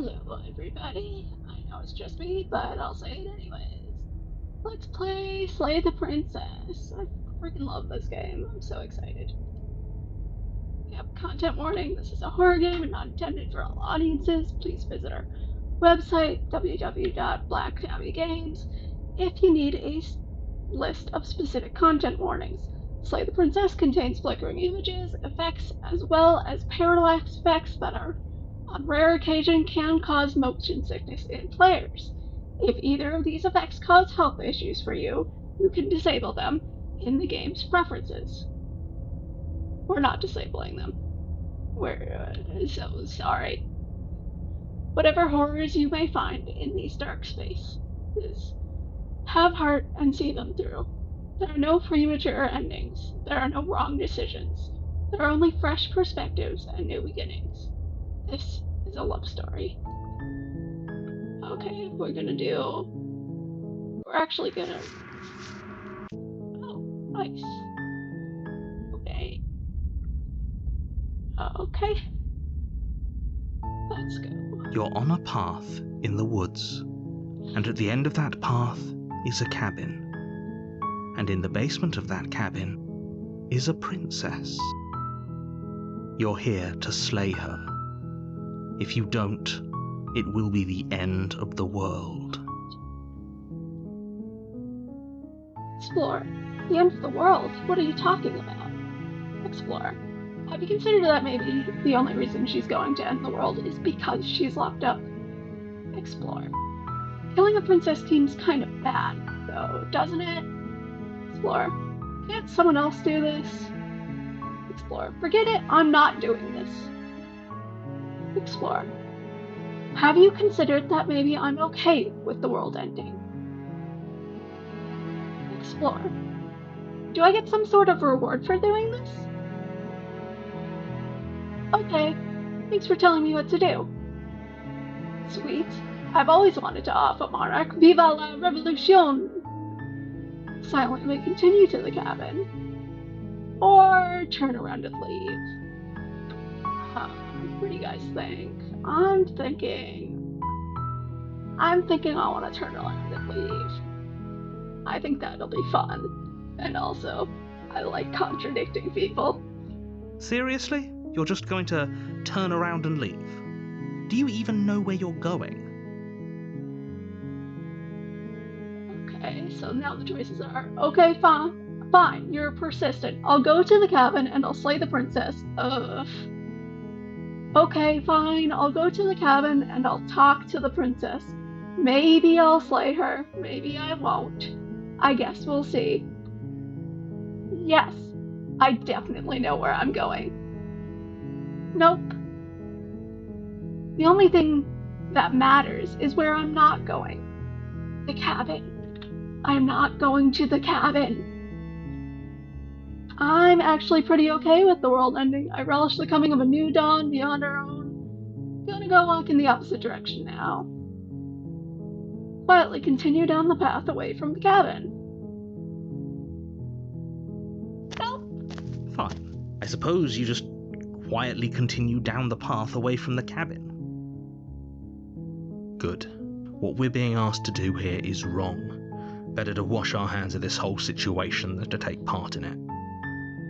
Hello, everybody. I know it's just me, but I'll say it anyways. Let's play Slay the Princess. I freaking love this game. I'm so excited. Yep, content warning. This is a horror game and not intended for all audiences. Please visit our website, www.blacktabbygames, if you need a list of specific content warnings. Slay the Princess contains flickering images, effects, as well as parallax effects that are, on rare occasion, can cause motion sickness in players. If either of these effects cause health issues for you, you can disable them in the game's preferences. We're not disabling them. We're so sorry. Whatever horrors you may find in these dark spaces, have heart and see them through. There are no premature endings. There are no wrong decisions. There are only fresh perspectives and new beginnings. This is a love story. Okay, we're actually gonna... Oh, nice. Okay. Okay. Let's go. You're on a path in the woods, and at the end of that path is a cabin. And in the basement of that cabin is a princess. You're here to slay her. If you don't, it will be the end of the world. Explore. The end of the world? What are you talking about? Explore. Have you considered that maybe the only reason she's going to end the world is because she's locked up? Explore. Killing a princess seems kind of bad, though, doesn't it? Explore. Can't someone else do this? Explore. Forget it, I'm not doing this. Explore. Have you considered that maybe I'm okay with the world ending? Explore. Do I get some sort of reward for doing this? Okay, thanks for telling me what to do. Sweet. I've always wanted to offer Monarch Viva la Revolution! Silently continue to the cabin. Or turn around and leave. What do you guys think? I'm thinking I want to turn around and leave. I think that'll be fun. And also, I like contradicting people. Seriously? You're just going to turn around and leave? Do you even know where you're going? Okay, so now the choices are, okay, fine, you're persistent. I'll go to the cabin and I'll slay the princess. Okay, fine, I'll go to the cabin and I'll talk to the princess. Maybe I'll slay her, maybe I won't. I guess we'll see. Yes, I definitely know where I'm going. Nope. The only thing that matters is where I'm not going. The cabin. I'm not going to the cabin. I'm actually pretty okay with the world ending. I relish the coming of a new dawn beyond our own. Gonna go walk in the opposite direction now. Quietly continue down the path away from the cabin. Well, Fine. I suppose you just quietly continue down the path away from the cabin. Good. What we're being asked to do here is wrong. Better to wash our hands of this whole situation than to take part in it.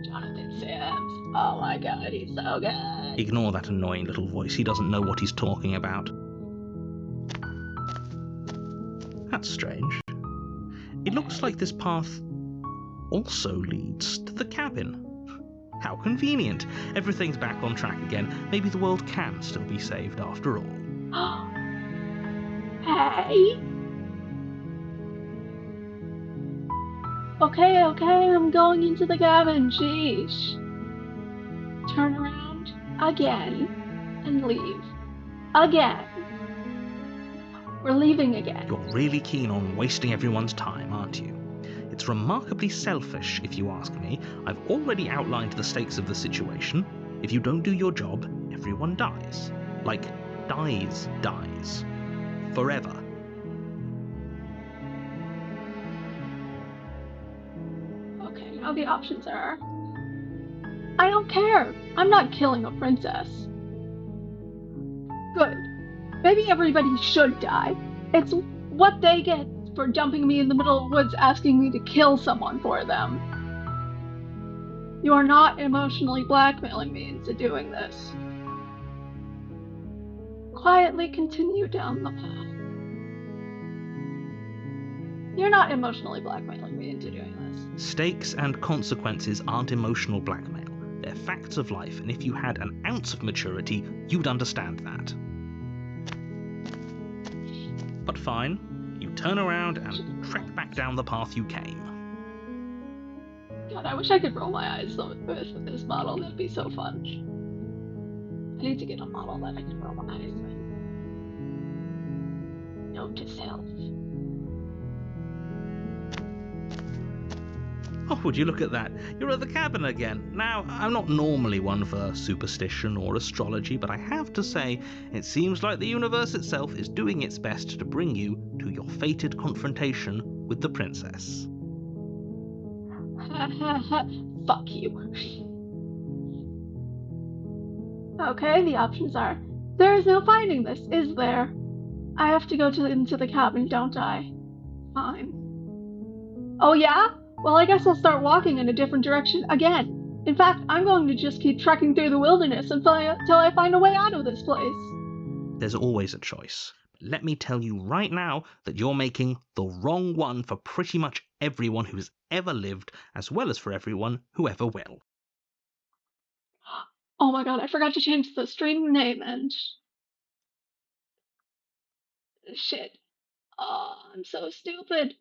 Jonathan Sims. Oh my god, he's so good. Ignore that annoying little voice. He doesn't know what he's talking about. That's strange. It looks like this path also leads to the cabin. How convenient. Everything's back on track again. Maybe the world can still be saved after all. Hey. Okay, I'm going into the cabin, sheesh. Turn around again and leave. Again. We're leaving again. You're really keen on wasting everyone's time, aren't you? It's remarkably selfish, if you ask me. I've already outlined the stakes of the situation. If you don't do your job, everyone dies. Like, dies. Forever. Okay, now the options are... I don't care. I'm not killing a princess. Good. Maybe everybody should die. It's what they get for dumping me in the middle of the woods asking me to kill someone for them. You are not emotionally blackmailing me into doing this. Quietly continue down the path. You're not emotionally blackmailing me into doing this. Stakes and consequences aren't emotional blackmail. They're facts of life, and if you had an ounce of maturity, you'd understand that. But fine, you turn around and trek back down the path you came. God, I wish I could roll my eyes with this model. That'd be so fun. I need to get a model that I can roll my eyes with. Note to self. Oh, would you look at that? You're at the cabin again. Now, I'm not normally one for superstition or astrology, but I have to say, it seems like the universe itself is doing its best to bring you to your fated confrontation with the princess. Ha ha ha. Fuck you. Okay, the options are, there is no finding this, is there? I have to go into the cabin, don't I? Fine. Oh yeah? Well, I guess I'll start walking in a different direction again. In fact, I'm going to just keep trekking through the wilderness until I find a way out of this place. There's always a choice. Let me tell you right now that you're making the wrong one for pretty much everyone who's ever lived, as well as for everyone who ever will. Oh my god, I forgot to change the stream name and... Shit. Oh, I'm so stupid.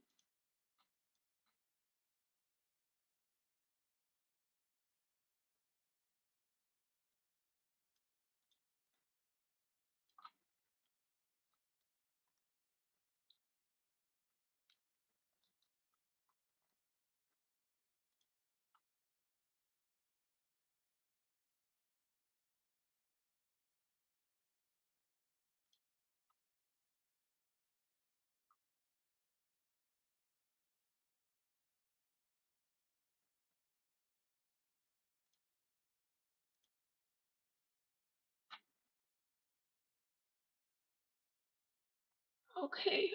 Okay.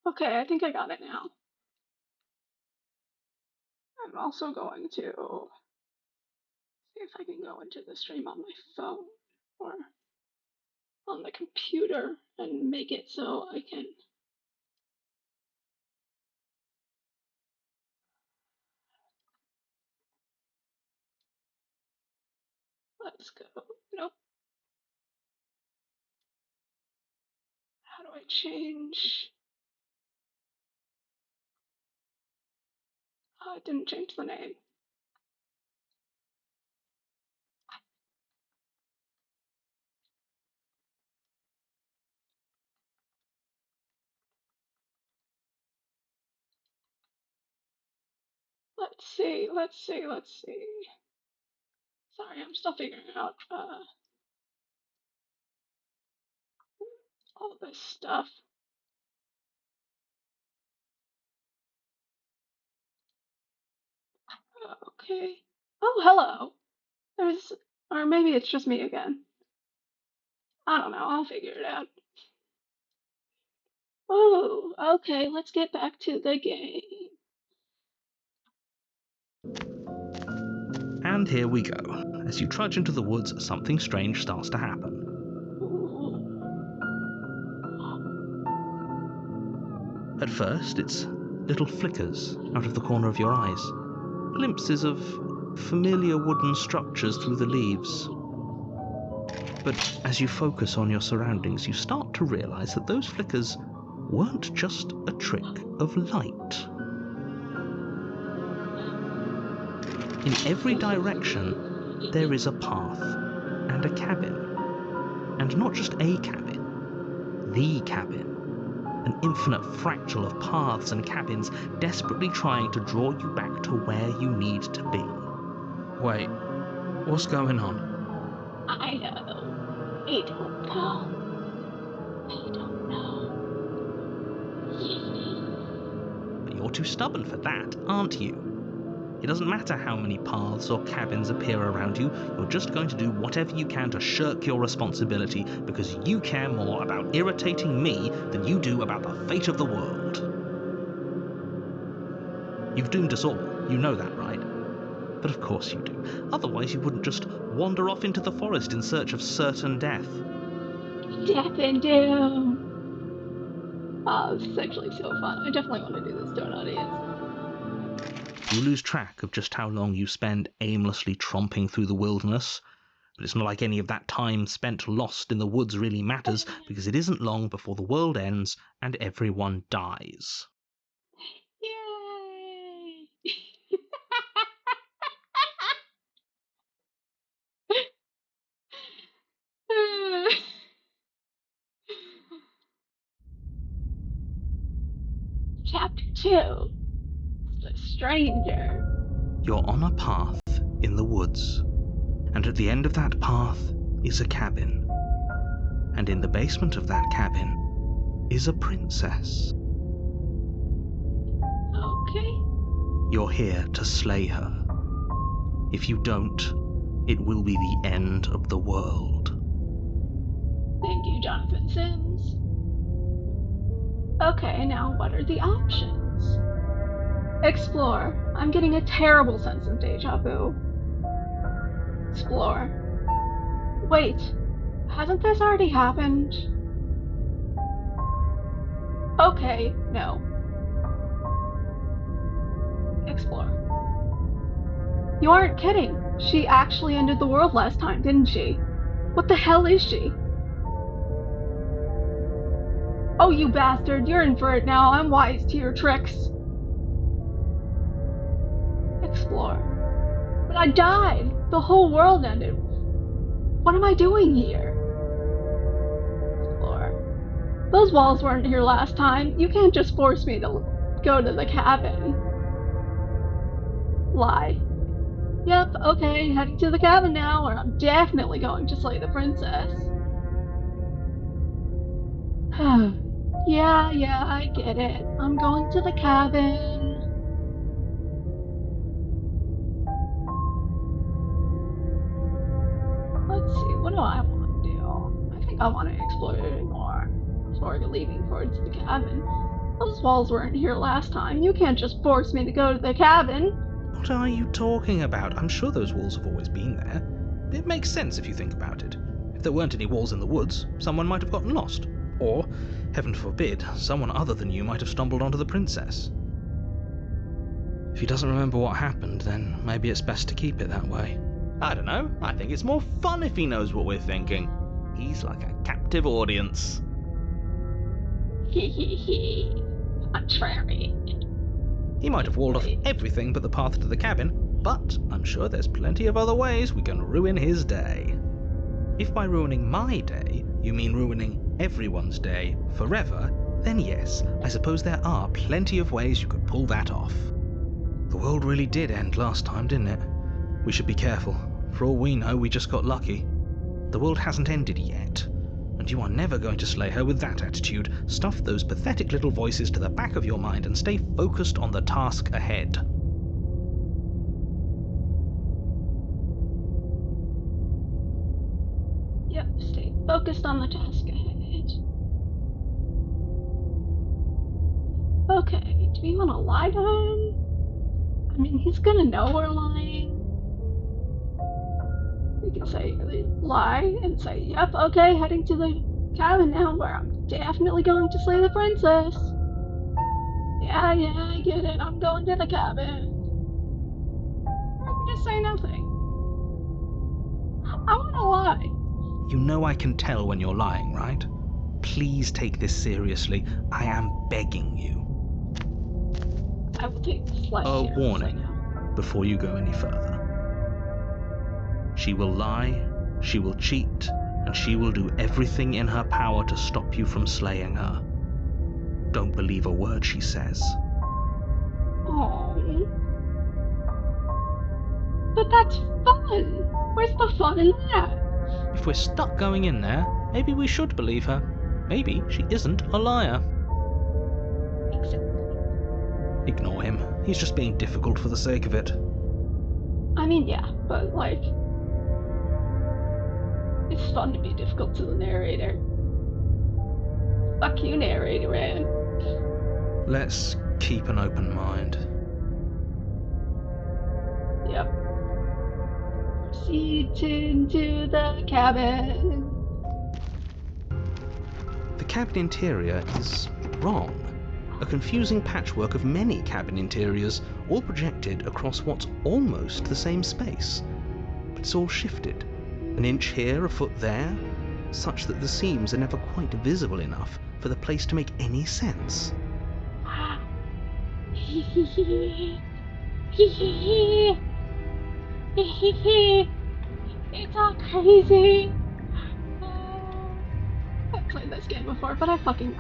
Okay, I think I got it now. I'm also going to see if I can go into the stream on my phone or on the computer and make it so I can... Let's go. Nope. How do I change? Oh, I didn't change the name. Let's see. Sorry, I'm still figuring out all this stuff. Okay. Oh, hello. There's, or maybe it's just me again. I don't know. I'll figure it out. Oh, okay. Let's get back to the game. And here we go. As you trudge into the woods, something strange starts to happen. Ooh. At first, it's little flickers out of the corner of your eyes, glimpses of familiar wooden structures through the leaves. But as you focus on your surroundings, you start to realize that those flickers weren't just a trick of light. In every direction, there is a path and a cabin. And not just a cabin, the cabin. An infinite fractal of paths and cabins desperately trying to draw you back to where you need to be. Wait, what's going on? I know. I don't know. But you're too stubborn for that, aren't you? It doesn't matter how many paths or cabins appear around you, you're just going to do whatever you can to shirk your responsibility because you care more about irritating me than you do about the fate of the world. You've doomed us all, you know that, right? But of course you do. Otherwise you wouldn't just wander off into the forest in search of certain death. Death and doom. This is actually so fun. I definitely want to do this to an audience. You lose track of just how long you spend aimlessly tromping through the wilderness, but it's not like any of that time spent lost in the woods really matters, because it isn't long before the world ends and everyone dies. Yay! Chapter 2. The Stranger. You're on a path in the woods, and at the end of that path is a cabin. And in the basement of that cabin is a princess. Okay. You're here to slay her. If you don't, it will be the end of the world. Thank you, Jonathan Sims. Okay, now what are the options? Explore. I'm getting a terrible sense of deja vu. Explore. Wait, hasn't this already happened? Okay, no. Explore. You aren't kidding. She actually ended the world last time, didn't she? What the hell is she? Oh, you bastard, you're in for it now. I'm wise to your tricks. Explore. But I died. The whole world ended. What am I doing here? Explore. Those walls weren't here last time. You can't just force me to go to the cabin. Lie. Yep, okay, heading to the cabin now, where I'm definitely going to slay the princess. Yeah, I get it. I'm going to the cabin. Let's see, what do I want to do? I think I want to explore it more before leaving towards the cabin. Those walls weren't here last time. You can't just force me to go to the cabin. What are you talking about? I'm sure those walls have always been there. It makes sense if you think about it. If there weren't any walls in the woods, someone might have gotten lost. Or, heaven forbid, someone other than you might have stumbled onto the princess. If he doesn't remember what happened, then maybe it's best to keep it that way. I don't know. I think it's more fun if he knows what we're thinking. He's like a captive audience. Hee. Contrary. He might have walled off everything but the path to the cabin, but I'm sure there's plenty of other ways we can ruin his day. If by ruining my day, you mean ruining everyone's day forever, then yes, I suppose there are plenty of ways you could pull that off. The world really did end last time, didn't it? We should be careful. For all we know, we just got lucky. The world hasn't ended yet, and you are never going to slay her with that attitude. Stuff those pathetic little voices to the back of your mind and stay focused on the task ahead. Yep, stay focused on the task ahead. Okay, do we want to lie to him? I mean, he's gonna know we're lying. We can say, lie and say, yep, okay, heading to the cabin now where I'm definitely going to slay the princess. Yeah, I get it. I'm going to the cabin. Or I can just say nothing. I want to lie. You know I can tell when you're lying, right? Please take this seriously. I am begging you. I will take this life A seriously warning now. before you go any further. She will lie, she will cheat, and she will do everything in her power to stop you from slaying her. Don't believe a word she says. Oh. But that's fun. Where's the fun in that? If we're stuck going in there, maybe we should believe her. Maybe she isn't a liar. Exactly. Ignore him. He's just being difficult for the sake of it. I mean, yeah, but like, it's fun to be difficult to the narrator. Fuck you, narrator, man. Let's keep an open mind. Yep. Proceed into the cabin. The cabin interior is wrong. A confusing patchwork of many cabin interiors, all projected across what's almost the same space. But it's all shifted. An inch here, a foot there, such that the seams are never quite visible enough for the place to make any sense. It's all crazy. I've played this game before, but I fucking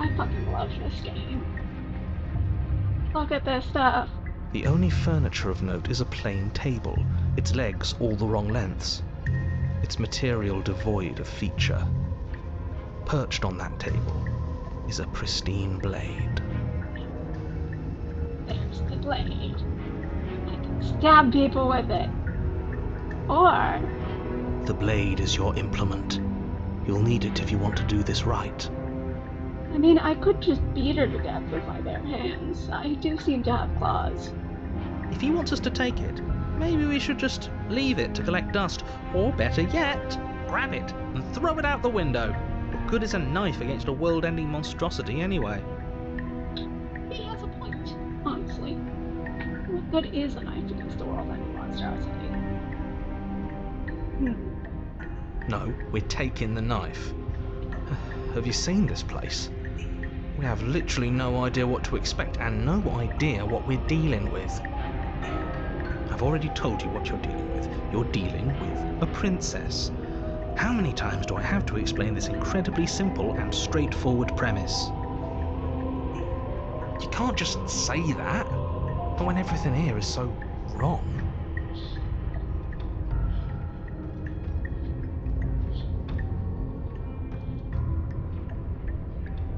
love this game. Look at this stuff. The only furniture of note is a plain table, its legs all the wrong lengths, its material devoid of feature. Perched on that table is a pristine blade. There's the blade. I can stab people with it. Or The blade is your implement. You'll need it if you want to do this right. I mean, I could just beat her to death with my bare hands. I do seem to have claws. If he wants us to take it, maybe we should just leave it to collect dust, or better yet, grab it and throw it out the window. What good is a knife against a world-ending monstrosity anyway? He has a point, honestly. What good is a knife against the world-ending monstrosity? No, we're taking the knife. Have you seen this place? We have literally no idea what to expect and no idea what we're dealing with. I've already told you what you're dealing with. You're dealing with a princess. How many times do I have to explain this incredibly simple and straightforward premise? You can't just say that, but when everything here is so wrong.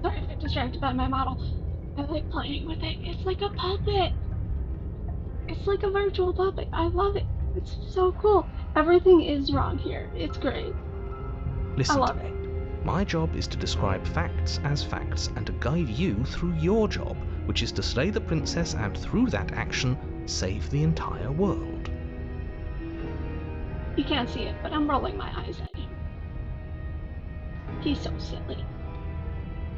Sorry, I got distracted by my model. I like playing with it. It's like a puppet. It's like a virtual puppet. I love it. It's so cool. Everything is wrong here. It's great. I Listen to love me. it. My job is to describe facts as facts and to guide you through your job, which is to slay the princess and through that action, save the entire world. You can't see it, but I'm rolling my eyes at him. He's so silly.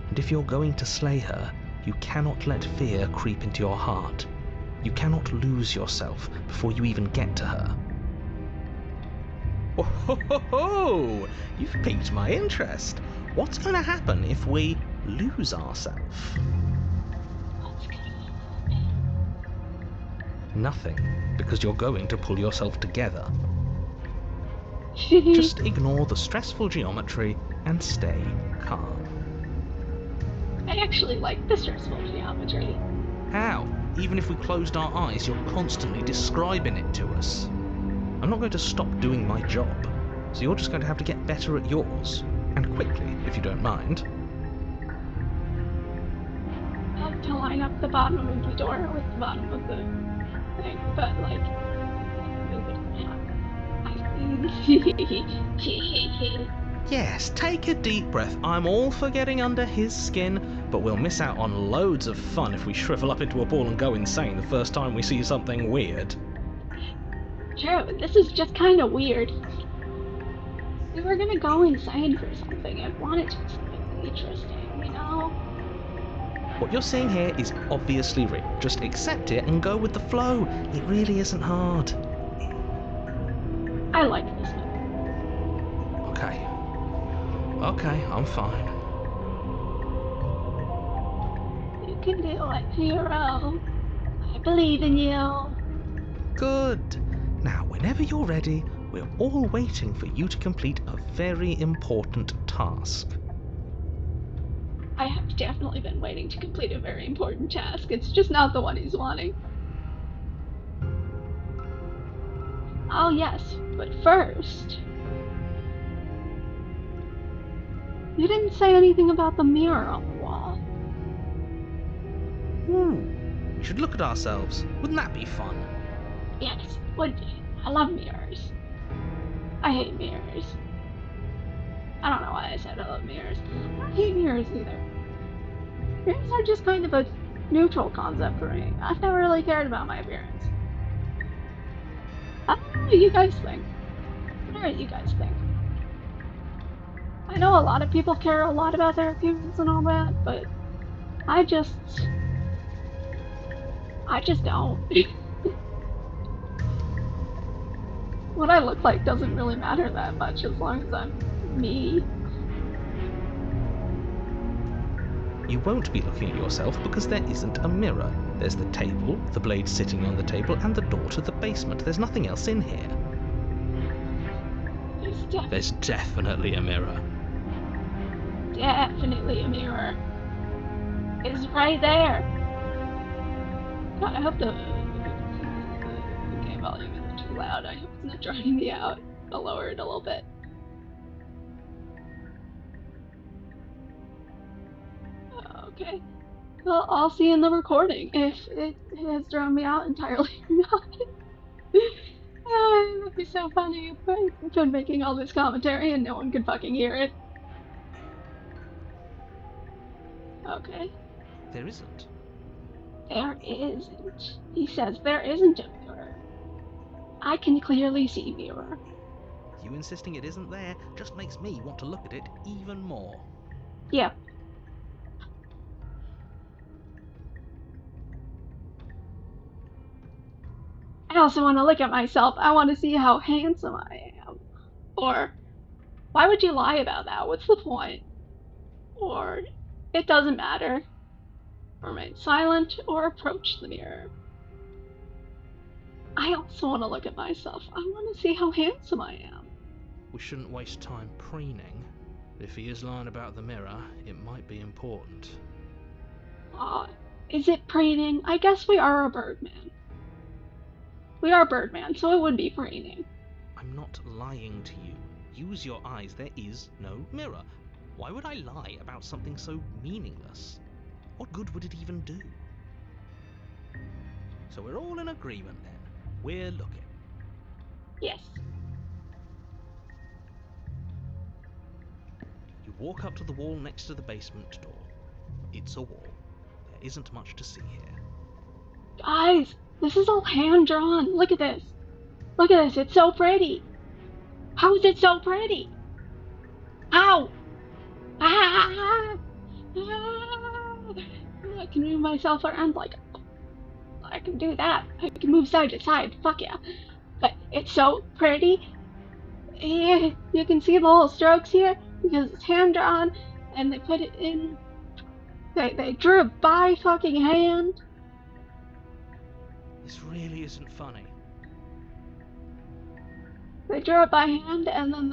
And if you're going to slay her, you cannot let fear creep into your heart. You cannot lose yourself before you even get to her. Oh, ho, ho, ho! You've piqued my interest. What's going to happen if we lose ourselves? What's gonna happen? Nothing, because you're going to pull yourself together. Just ignore the stressful geometry and stay calm. I actually like the stressful geometry. How? Even if we closed our eyes, you're constantly describing it to us. I'm not going to stop doing my job, so you're just going to have to get better at yours. And quickly, if you don't mind. I like to line up the bottom of the door with the bottom of the thing, but like, it wouldn't happen. Yes, take a deep breath. I'm all for getting under his skin, but we'll miss out on loads of fun if we shrivel up into a ball and go insane the first time we see something weird. True, this is just kind of weird. We were gonna go insane for something. I wanted to be something interesting, you know? What you're seeing here is obviously real. Just accept it and go with the flow. It really isn't hard. I like this one. Okay. Okay, I'm fine. You can do it, hero. I believe in you. Good. Now, whenever you're ready, we're all waiting for you to complete a very important task. I have definitely been waiting to complete a very important task. It's just not the one he's wanting. Oh, yes, but first. You didn't say anything about the mirror on the wall. We should look at ourselves. Wouldn't that be fun? Yes, would be. I love mirrors. I hate mirrors. I don't know why I said I love mirrors. I don't hate mirrors either. Mirrors are just kind of a neutral concept for me. I've never really cared about my appearance. I don't know what you guys think. What do you guys think? I know a lot of people care a lot about their appearance and all that, but I just don't. What I look like doesn't really matter that much as long as I'm me. You won't be looking at yourself because there isn't a mirror. There's the table, the blade sitting on the table, and the door to the basement. There's nothing else in here. There's definitely a mirror. Definitely a mirror. It's right there. God, I hope the game volume isn't too loud. I hope it's not drowning me out. I'll lower it a little bit. Okay. Well, I'll see in the recording if it has drowned me out entirely or not. That'd be so funny if I've been making all this commentary and no one could fucking hear it. Okay. There isn't. There isn't. He says there isn't a mirror. I can clearly see mirror. You insisting it isn't there just makes me want to look at it even more. Yeah. I also want to look at myself. I want to see how handsome I am. Or, why would you lie about that? What's the point? Or, it doesn't matter. Remain silent or approach the mirror. I also want to look at myself. I want to see how handsome I am. We shouldn't waste time preening. If he is lying about the mirror, it might be important. Is it preening? I guess we are a Birdman. We are Birdman, so it would be preening. I'm not lying to you. Use your eyes. There is no mirror. Why would I lie about something so meaningless? What good would it even do? So we're all in agreement then. We're looking. Yes. You walk up to the wall next to the basement door. It's a wall. There isn't much to see here. Guys, this is all hand drawn. Look at this. Look at this. It's so pretty. How is it so pretty? Ow! Ah! Ah! I can move myself around like I can do that. I can move side to side. Fuck yeah. But it's so pretty. Yeah, you can see the little strokes here because it's hand drawn and they put it in. They drew it by fucking hand. This really isn't funny. They drew it by hand and then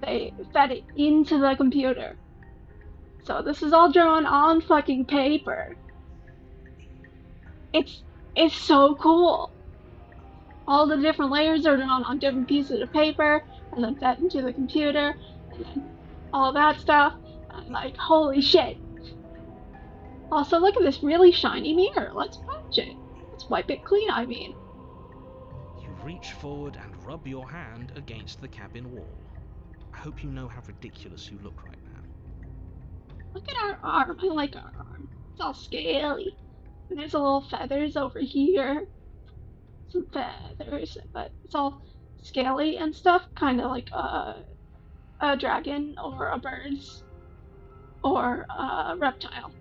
they fed it into the computer. So this is all drawn on fucking paper. It's so cool. All the different layers are drawn on different pieces of paper and then fed into the computer and then all that stuff. And like, holy shit. Also, look at this really shiny mirror. Let's patch it. Let's wipe it clean, I mean. You reach forward and rub your hand against the cabin wall. I hope you know how ridiculous you look right now. Look at our arm. I like our arm. It's all scaly. And there's a little feathers over here. Some feathers, but it's all scaly and stuff. Kind of like a dragon or a bird's or a reptile.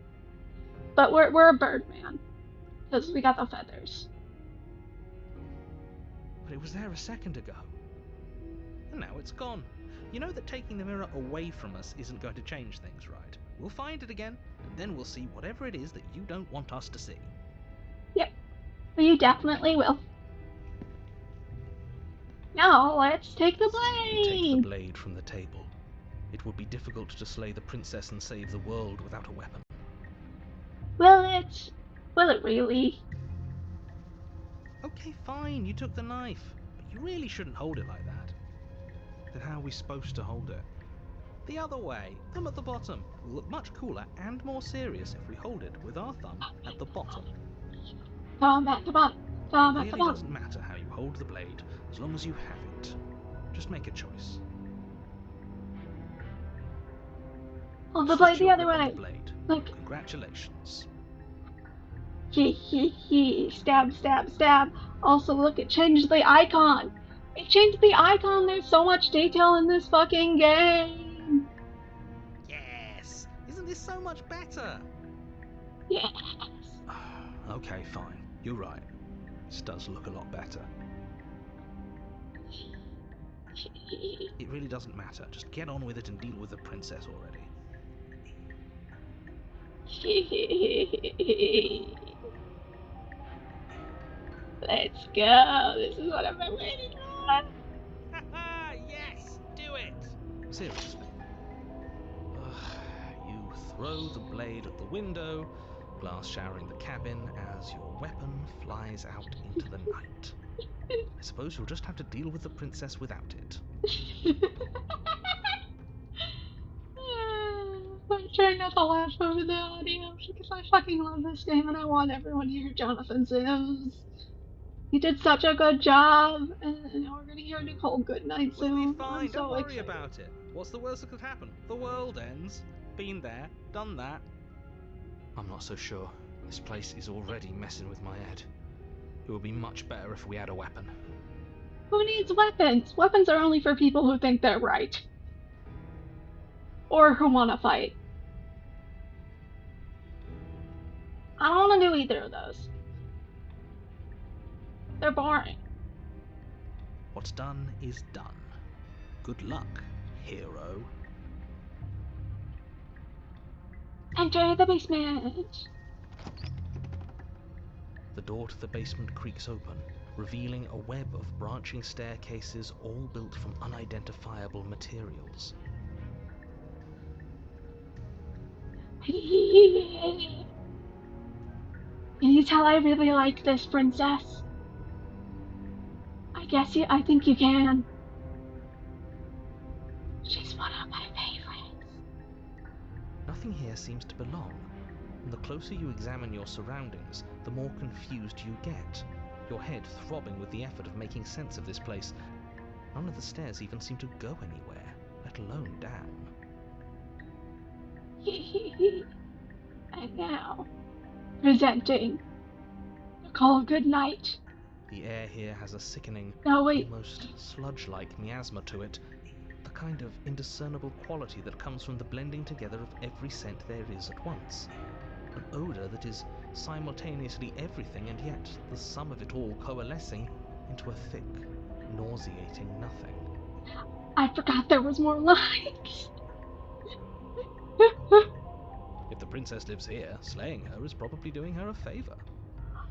But we're a bird man because we got the feathers. But it was there a second ago. And now it's gone. You know that taking the mirror away from us isn't going to change things, right? We'll find it again, and then we'll see whatever it is that you don't want us to see. Yep, we definitely will. Now let's take the blade. Take the blade from the table. It would be difficult to slay the princess and save the world without a weapon. Will it? Will it really? Okay, fine, you took the knife, but you really shouldn't hold it like that. Then how are we supposed to hold it? The other way, thumb at the bottom. It will look much cooler and more serious if we hold it with our thumb at the bottom. Thumb at the bottom. Thumb It at the really bottom. doesn't matter how you hold the blade as long as you have it. Just make a choice. Hold the blade Switch the your other grip on the way. blade. Like, Congratulations. he. Stab, stab, stab. Also, look, it changed the icon. It changed the icon. There's so much detail in this fucking game. Yes! Isn't this so much better? Yes. Okay, fine. You're right. This does look a lot better. It really doesn't matter. Just get on with it and deal with the princess already. Let's go. This is what I've been waiting for. Yes! Do it! Seriously. You throw the blade at the window, glass showering the cabin as your weapon flies out into the night. I suppose you'll just have to deal with the princess without it. I'm trying not to laugh over the audio because I fucking love this game and I want everyone to hear Jonathan Sims. He did such a good job, and we're gonna hear Nicole Goodnight We'll be soon. fine, I'm don't so worry excited. about it. What's the worst that could happen? The world ends. Been there, done that. I'm not so sure. This place is already messing with my head. It would be much better if we had a weapon. Who needs weapons? Weapons are only for people who think they're right. Or who want to fight. I don't want to do either of those. They're boring. What's done is done. Good luck, hero. Enter the basement. The door to the basement creaks open, revealing a web of branching staircases all built from unidentifiable materials. Can you tell I really like this princess? I think you can. She's one of my favorites. Nothing here seems to belong, and the closer you examine your surroundings, the more confused you get, your head throbbing with the effort of making sense of this place. None of the stairs even seem to go anywhere, let alone down. And now, presenting Nicole Goodnight. The air here has a sickening, No, wait. almost sludge-like miasma to it, the kind of indiscernible quality that comes from the blending together of every scent there is at once. An odour that is simultaneously everything and yet the sum of it all coalescing into a thick, nauseating nothing. I forgot there was more lines. If the princess lives here, slaying her is probably doing her a favour.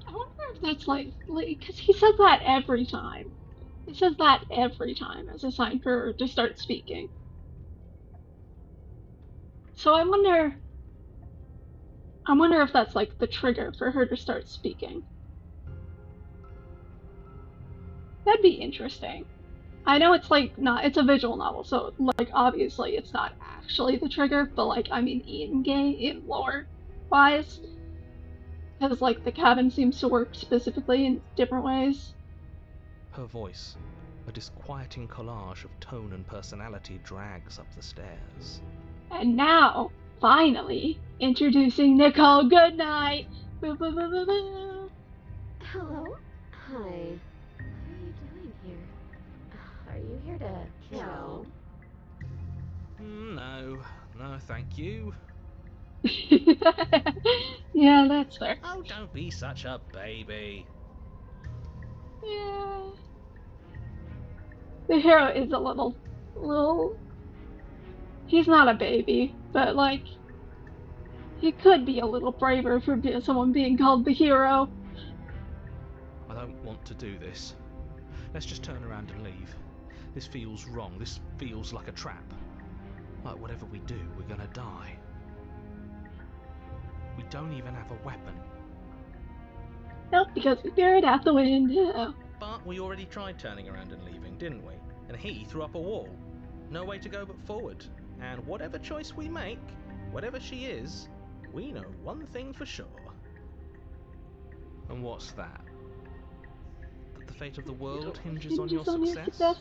I wonder if that's because he says that every time. He says that every time as a sign for her to start speaking. So I wonder if that's like the trigger for her to start speaking. That'd be interesting. I know it's like not, it's a visual novel, so like obviously it's not actually the trigger, but like, I mean, in lore wise, because like the cabin seems to work specifically in different ways. Her voice, a disquieting collage of tone and personality, drags up the stairs. And now, finally, introducing Nicole Goodnight. Boo, boo, boo, boo, boo. Hello? Hi. What are you doing here? Are you here to kill? No, thank you. Yeah, that's fair. Oh, don't be such a baby. Yeah. The hero is a little. He's not a baby, but like, he could be a little braver for someone being called the hero. I don't want to do this. Let's just turn around and leave. This feels wrong. This feels like a trap. Like whatever we do, we're gonna die. We don't even have a weapon. Nope, because we threw it out the window. But we already tried turning around and leaving, didn't we? And he threw up a wall. No way to go but forward. And whatever choice we make, whatever she is, we know one thing for sure. And what's that? that the fate of the world It hinges on your hinges on your success? success.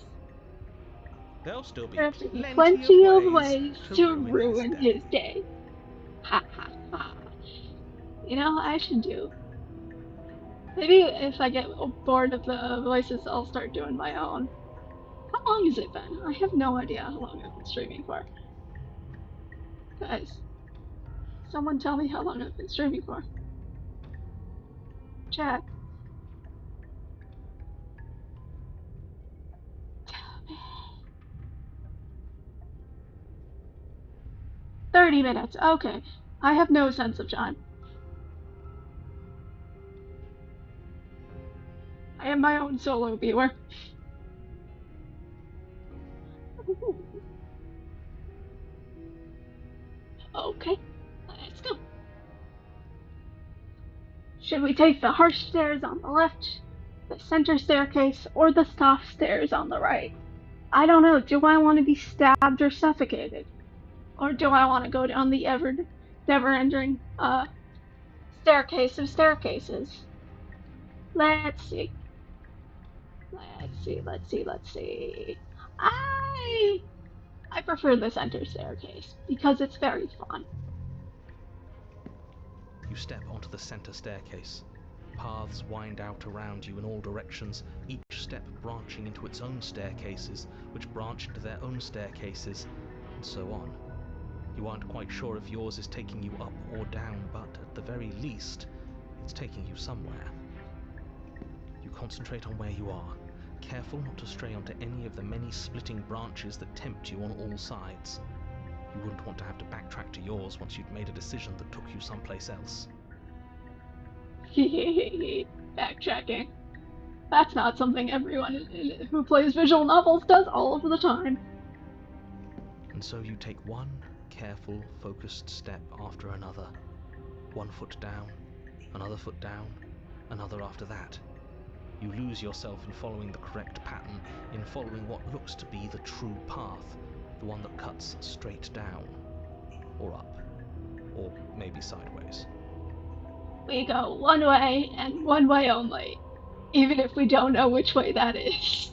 There'll still be There have to be plenty plenty of of ways ways to to ruin his ruin his day. day. Ha ha ha. You know, I should do. Maybe if I get bored of the voices, I'll start doing my own. How long has it been? I have no idea how long I've been streaming for. Guys, someone tell me how long I've been streaming for. Chat. 30 minutes. Okay. I have no sense of time. I am my own solo viewer. Okay, let's go. Should we take the harsh stairs on the left, the center staircase, or the soft stairs on the right? I don't know. Do I want to be stabbed or suffocated? Or do I want to go down the never-ending staircase of staircases? Let's see. Let's see. I prefer the center staircase because it's very fun. You step onto the center staircase. Paths wind out around you in all directions, each step branching into its own staircases, which branch into their own staircases, and so on. You aren't quite sure if yours is taking you up or down, but at the very least, it's taking you somewhere. You concentrate on where you are, careful not to stray onto any of the many splitting branches that tempt you on all sides. You wouldn't want to have to backtrack to yours once you'd made a decision that took you someplace else. Backtracking. That's not something everyone who plays visual novels does all of the time. And so you take one careful, focused step after another. One foot down, another foot down, another after that. You lose yourself in following the correct pattern, in following what looks to be the true path, the one that cuts straight down, or up, or maybe sideways. We go one way and one way only, even if we don't know which way that is.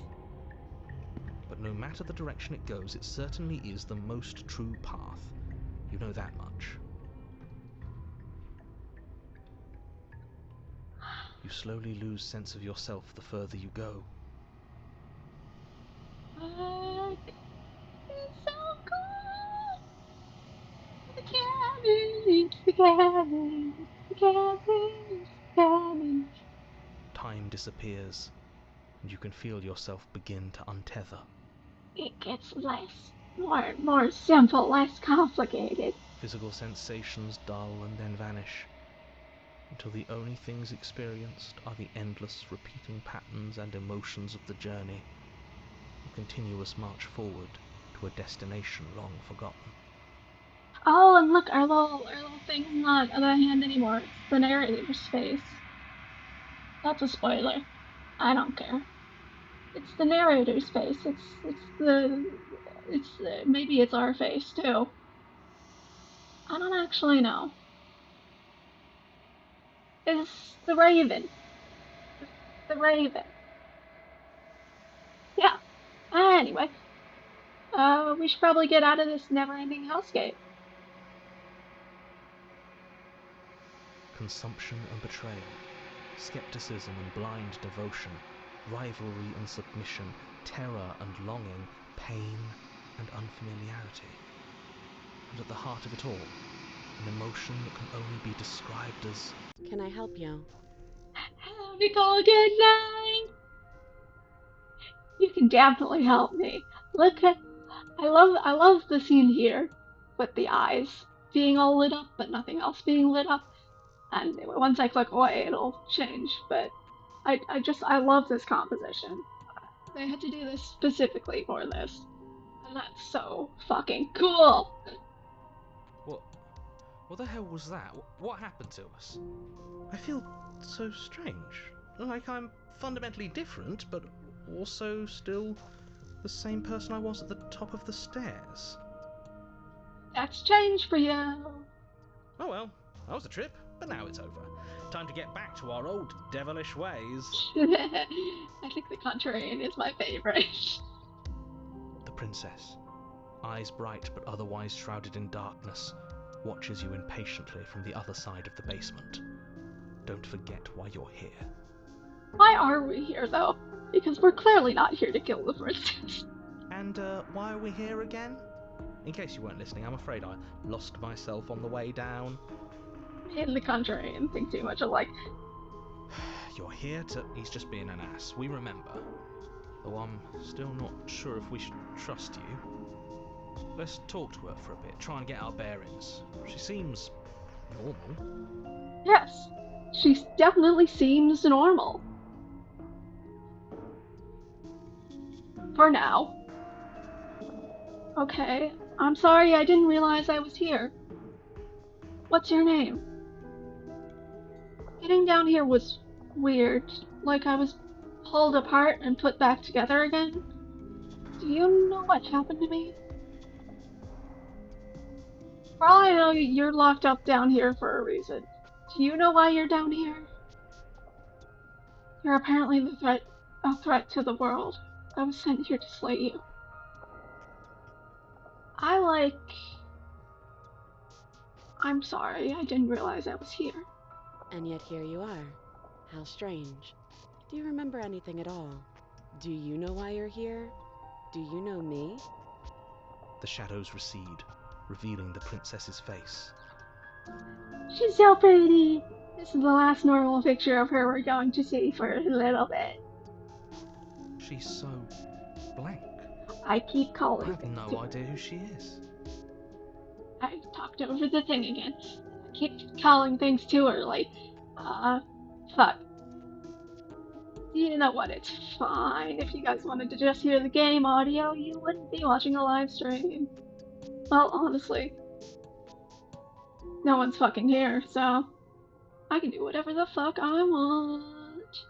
But no matter the direction it goes, it certainly is the most true path. You know that much. You slowly lose sense of yourself the further you go. Fuck. It's so cool! The cabin, the cabin, the cabin, the cabin. Time disappears, and you can feel yourself begin to untether. It gets more simple, less complicated. Physical sensations dull and then vanish, until the only things experienced are the endless repeating patterns and emotions of the journey, a continuous march forward to a destination long forgotten. Oh, and look, our little thing's not the hand anymore. It's the narrator's face. That's a spoiler. I don't care. It's the narrator's face. Maybe it's our face too. I don't actually know. It's the Raven. The Raven. Yeah. Anyway, we should probably get out of this never-ending hellscape. Consumption and betrayal, skepticism and blind devotion, rivalry and submission, terror and longing, pain and unfamiliarity. And at the heart of it all, an emotion that can only be described as... Can I help you? Nicole, good night. You can definitely help me. Look at, I love the scene here with the eyes being all lit up, but nothing else being lit up. And once I click away, it'll change. But I love this composition. They had to do this specifically for this, and that's so fucking cool. What the hell was that? What happened to us? I feel so strange. Like I'm fundamentally different, but also still the same person I was at the top of the stairs. That's change for you. Oh well, that was a trip, but now it's over. Time to get back to our old devilish ways. I think the contrarian is my favorite. The princess, eyes bright but otherwise shrouded in darkness, watches you impatiently from the other side of the basement. Don't forget why you're here. Why are we here, though? Because we're clearly not here to kill the princess. And why are we here again? In case you weren't listening, I'm afraid I lost myself on the way down. Me and the contrarian think too much alike. You're here to... He's just being an ass, we remember. Though I'm still not sure if we should trust you. Let's talk to her for a bit, try and get our bearings. She seems... normal. Yes, she definitely seems normal. For now. Okay, I'm sorry I didn't realize I was here. What's your name? Getting down here was weird, like I was pulled apart and put back together again. Do you know what happened to me? For all I know, you're locked up down here for a reason. Do you know why you're down here? You're apparently a threat to the world. I was sent here to slay you. I'm sorry, I didn't realize I was here. And yet here you are. How strange. Do you remember anything at all? Do you know why you're here? Do you know me? The shadows recede, revealing the princess's face. She's so pretty! This is the last normal picture of her we're going to see for a little bit. She's so... blank. I keep I calling have things no to her. idea who she is. I talked over the thing again. I keep calling things to her, like, fuck. You know what, it's fine. If you guys wanted to just hear the game audio, you wouldn't be watching a live stream. Well, honestly, no one's fucking here, so I can do whatever the fuck I want.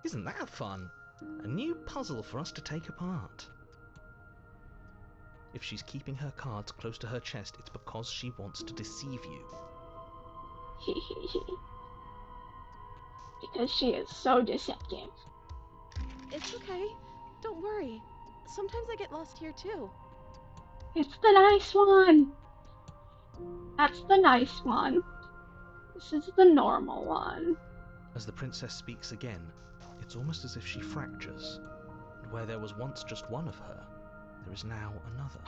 Isn't that fun? A new puzzle for us to take apart. If she's keeping her cards close to her chest, it's because she wants to deceive you. Because she is so deceptive. It's okay. Don't worry. Sometimes I get lost here too. It's the nice one. That's the nice one. This is the normal one. As the princess speaks again, it's almost as if she fractures, and where there was once just one of her, there is now another.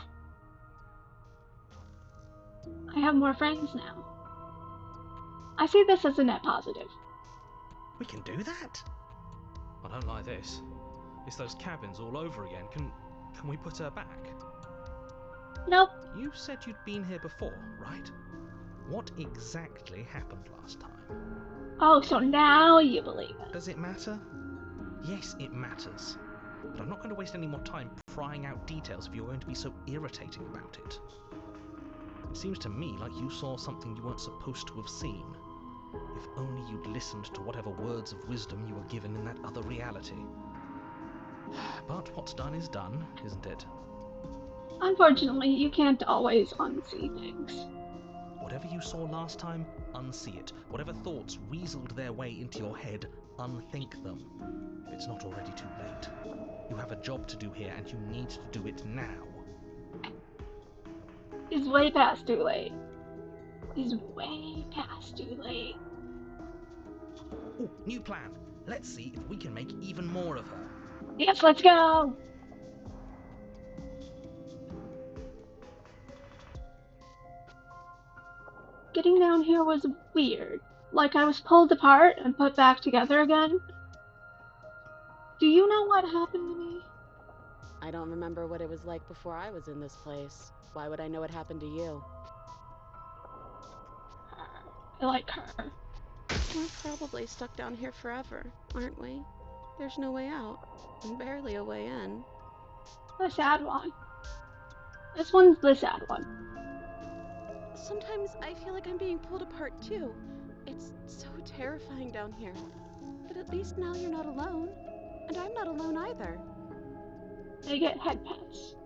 I have more friends now. I see this as a net positive. We can do that? I don't like this. It's those cabins all over again. Can we put her back? Nope. You said you'd been here before, right? What exactly happened last time? Oh, so now you believe it. Does it matter? Yes, it matters. But I'm not going to waste any more time prying out details if you're going to be so irritating about it. It seems to me like you saw something you weren't supposed to have seen. If only you'd listened to whatever words of wisdom you were given in that other reality. But what's done is done, isn't it? Unfortunately, you can't always unsee things. Whatever you saw last time, unsee it. Whatever thoughts weaseled their way into your head, unthink them. If it's not already too late. You have a job to do here, and you need to do it now. It's way past too late. It's way past too late. Oh, new plan. Let's see if we can make even more of her. Yes, let's go! Getting down here was weird. Like I was pulled apart and put back together again. Do you know what happened to me? I don't remember what it was like before I was in this place. Why would I know what happened to you? I like her. We're probably stuck down here forever, aren't we? There's no way out, and barely a way in. The sad one. This one's the sad one. Sometimes I feel like I'm being pulled apart too. It's so terrifying down here. But at least now you're not alone. And I'm not alone either. They get head pats.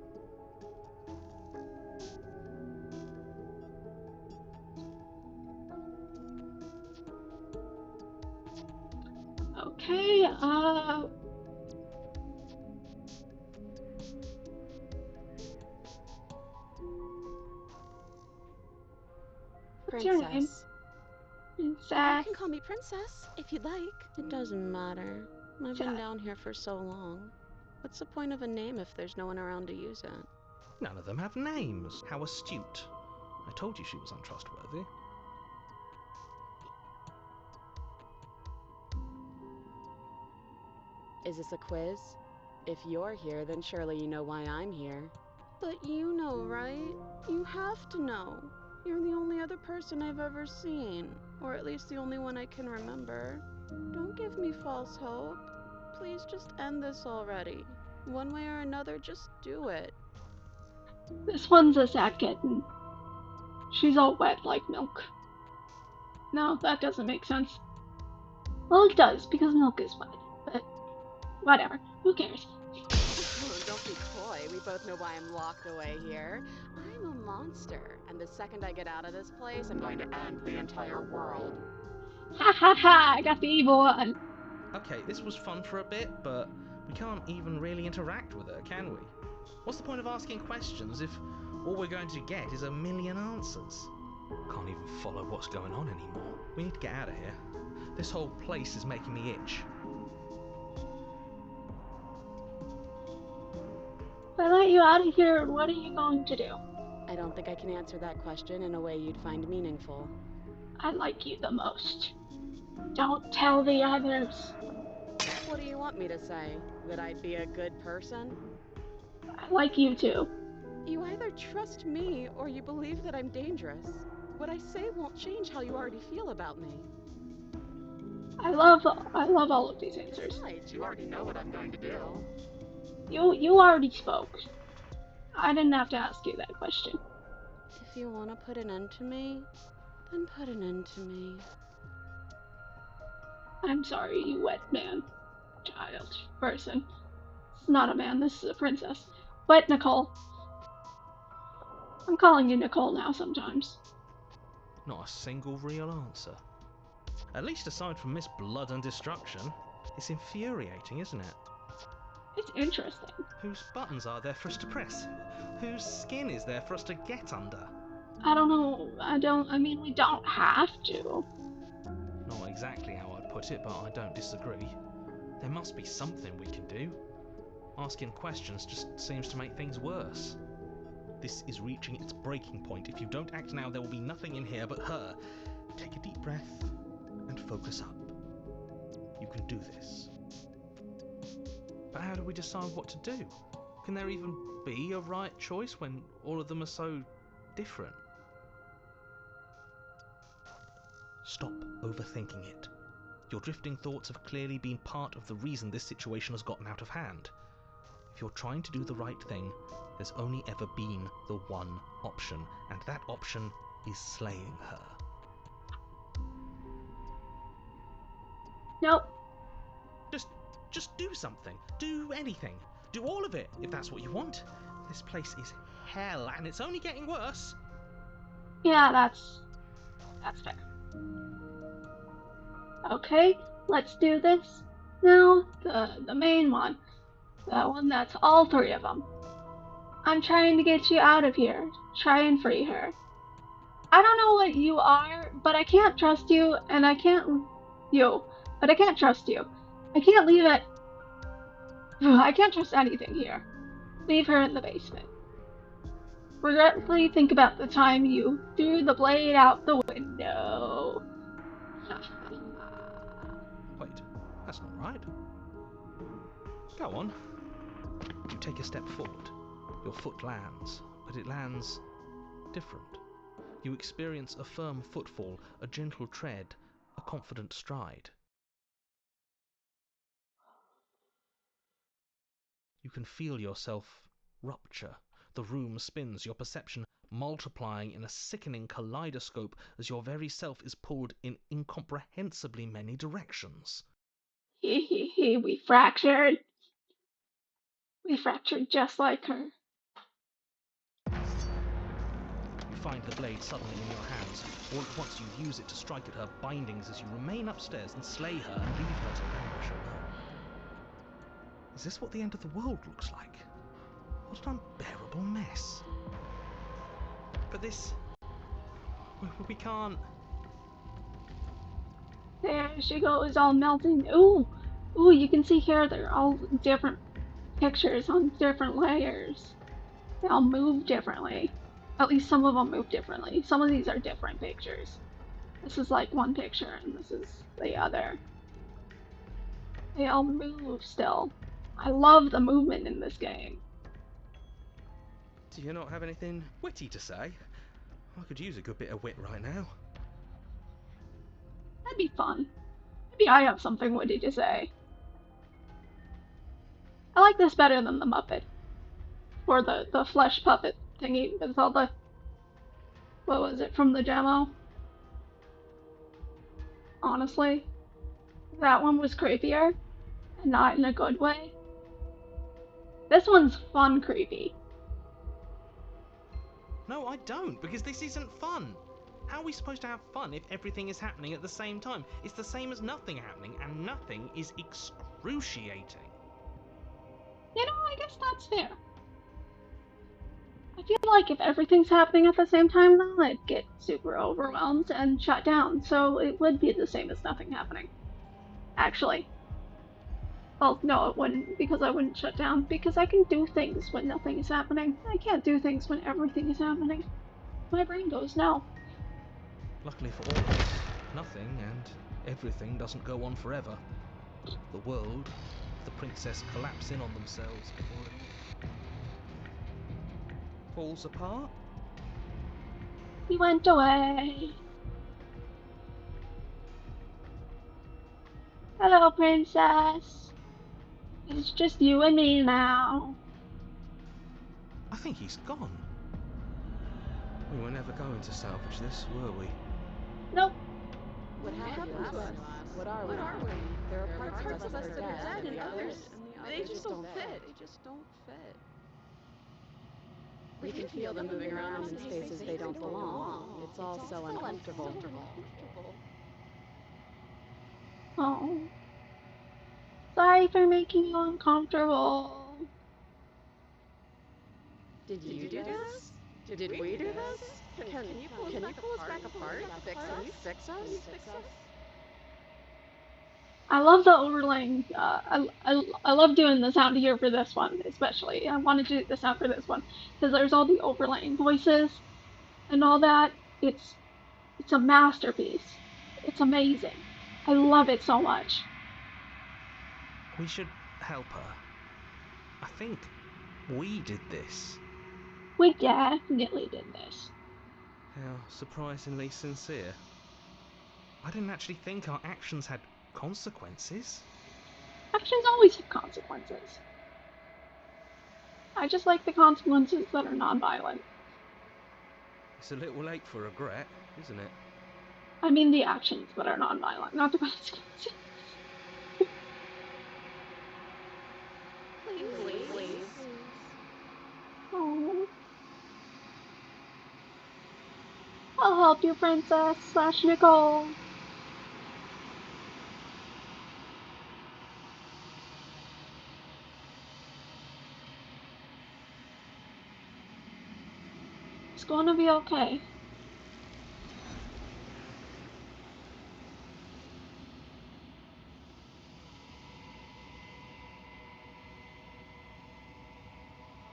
What's your name? Princess. You Princess. can call me Princess, if you'd like. It doesn't matter. I've been down here for so long. What's the point of a name if there's no one around to use it? None of them have names. How astute. I told you she was untrustworthy. Is this a quiz? If you're here, then surely you know why I'm here. But you know, right? You have to know. You're the only other person I've ever seen, or at least the only one I can remember. Don't give me false hope. Please just end this already. One way or another, just do it. This one's a sad kitten. She's all wet like milk. No, that doesn't make sense. Well, it does, because milk is wet. But whatever. Who cares? Oh, don't be coy. We both know why I'm locked away here. I'm a monster, and the second I get out of this place, I'm going to end the entire world. Ha ha ha! I got the evil one. Okay, this was fun for a bit, but we can't even really interact with her, can we? What's the point of asking questions if all we're going to get is a million answers? Can't even follow what's going on anymore. We need to get out of here. This whole place is making me itch. If I let you out of here, what are you going to do? I don't think I can answer that question in a way you'd find meaningful. I like you the most. Don't tell the others. What do you want me to say? That I'd be a good person? I like you too. You either trust me or you believe that I'm dangerous. What I say won't change how you already feel about me. I love all of these answers. Besides, you already know what I'm going to do. You already spoke. I didn't have to ask you that question. If you want to put an end to me, then put an end to me. I'm sorry, you wet man. Child. Person. It's not a man, this is a princess. But Nicole. I'm calling you Nicole now sometimes. Not a single real answer. At least aside from Miss Blood and Destruction, it's infuriating, isn't it? It's interesting. Whose buttons are there for us to press? Whose skin is there for us to get under? I don't know. I mean, we don't have to. Not exactly how I'd put it, but I don't disagree. There must be something we can do. Asking questions just seems to make things worse. This is reaching its breaking point. If you don't act now, there will be nothing in here but her. Take a deep breath and focus up. You can do this. But how do we decide what to do? Can there even be a right choice when all of them are so different? Stop overthinking it. Your drifting thoughts have clearly been part of the reason this situation has gotten out of hand. If you're trying to do the right thing, there's only ever been the one option, and that option is slaying her. Nope. Just do something. Do anything. Do all of it, if that's what you want. This place is hell, and it's only getting worse. Yeah, that's fair. Okay, let's do this. Now, the main one. The one that's all three of them. I'm trying to get you out of here. Try and free her. I don't know what you are, but I can't trust you, and I can't but I can't trust you. I can't leave it. I can't trust anything here. Leave her in the basement. Regretfully think about the time you threw the blade out the window. Wait, that's not right. Go on. You take a step forward. Your foot lands, but it lands different. You experience a firm footfall, a gentle tread, a confident stride. You can feel yourself rupture. The room spins, your perception multiplying in a sickening kaleidoscope as your very self is pulled in incomprehensibly many directions. We fractured. We fractured just like her. You find the blade suddenly in your hands. All at once you use it to strike at her bindings as you remain upstairs and slay her and leave her to languish alone. Is this what the end of the world looks like? What an unbearable mess. But this... we can't... There she goes, all melting. Ooh, ooh, you can see here they're all different pictures on different layers. They all move differently. At least some of them move differently. Some of these are different pictures. This is like one picture and this is the other. They all move still. I love the movement in this game. Do you not have anything witty to say? I could use a good bit of wit right now. That'd be fun. Maybe I have something witty to say. I like this better than the Muppet. Or the flesh puppet thingy with all the... What was it from the demo? Honestly, that one was creepier, and not in a good way. This one's fun creepy. No, I don't, because this isn't fun. How are we supposed to have fun if everything is happening at the same time? It's the same as nothing happening, and nothing is excruciating. You know, I guess that's fair. I feel like if everything's happening at the same time, though, I'd get super overwhelmed and shut down, so it would be the same as nothing happening. Actually. Well, no, it wouldn't, because I wouldn't shut down, because I can do things when nothing is happening. I can't do things when everything is happening. My brain goes, no. Luckily for all of us, nothing and everything doesn't go on forever. The world, the princess collapse in on themselves before it falls apart. He went away. Hello, princess. It's just you and me now. I think he's gone. We were never going to salvage this, were we? Nope. What happened to us? What are we? There are parts of us that are dead, and others, they just don't fit. They just don't fit. You can feel them moving around in spaces they don't belong. It's all so uncomfortable. Oh. Sorry for making you uncomfortable. Did you do this? Did we do this? Can you pull us back apart? Fix us? I love the overlaying. I love doing the sound here for this one, especially. I wanted to do the sound for this one because there's all the overlaying voices and all that. It's a masterpiece. It's amazing. I love it so much. We should help her. I think we did this. We definitely did this. How surprisingly sincere. I didn't actually think our actions had consequences. Actions always have consequences. I just like the consequences that are non-violent. It's a little late for regret, isn't it? I mean the actions that are non-violent, not the consequences. Please. Oh. I'll help you, Princess / Nicole. It's gonna be okay.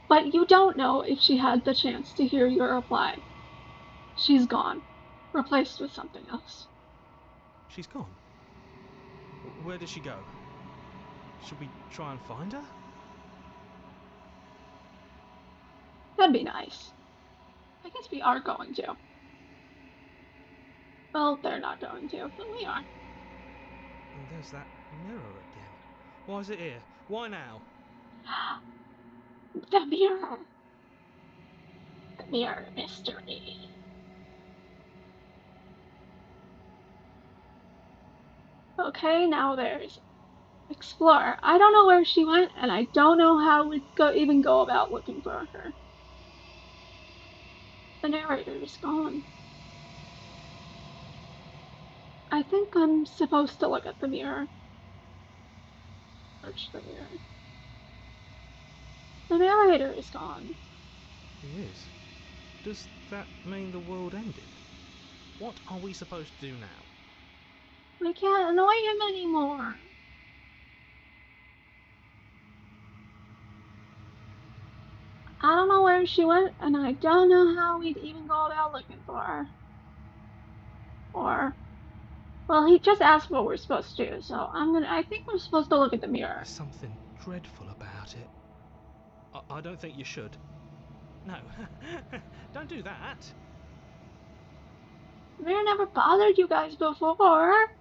But you don't know if she had the chance to hear your reply. She's gone, replaced with something else. She's gone. Where did she go? Should we try and find her? That'd be nice. I guess we are going to. Well, they're not going to, but we are. And there's that mirror again. Why is it here? Why now? The mirror. The mirror mystery. Okay, now there's Explorer. I don't know where she went, and I don't know how we'd even go about looking for her. The narrator is gone. I think I'm supposed to look at the mirror. Search the mirror. The narrator is gone. He is. Does that mean the world ended? What are we supposed to do now? We can't annoy him anymore. I don't know where she went, and I don't know how we'd even go about looking for her. Well, he just asked what we're supposed to do, so I think we're supposed to look at the mirror. There's something dreadful about it. I don't think you should. No, don't do that. The mirror never bothered you guys before.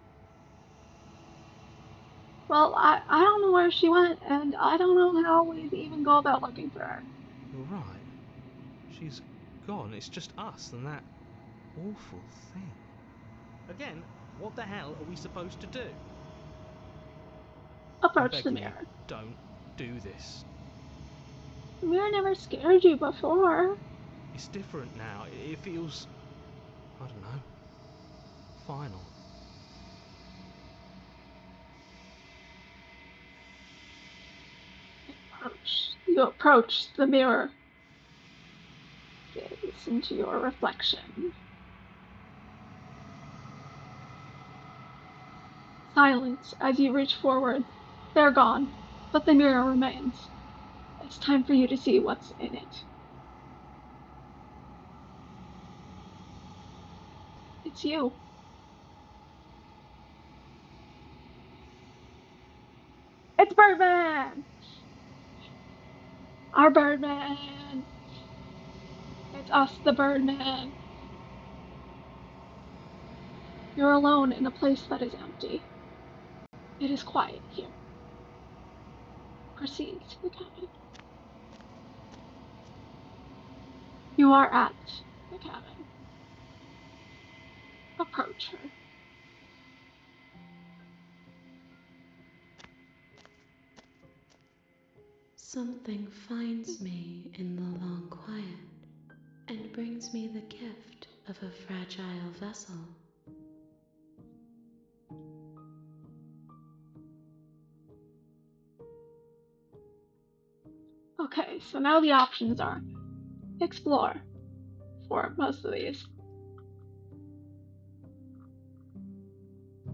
Well, I don't know where she went, and I don't know how we'd even go about looking for her. You're right. She's gone. It's just us and that awful thing. Again, what the hell are we supposed to do? Approach the mirror. Don't do this. The mirror never scared you before. It's different now. It feels, I don't know, final. You approach the mirror. Gaze into your reflection. Silence as you reach forward. They're gone, but the mirror remains. It's time for you to see what's in it. It's you. It's Birdman! Our Birdman! It's us, the Birdman. You're alone in a place that is empty. It is quiet here. Proceed to the cabin. You are at the cabin. Approach her. Something finds me in the long quiet and brings me the gift of a fragile vessel. Okay, so now the options are explore for most of these.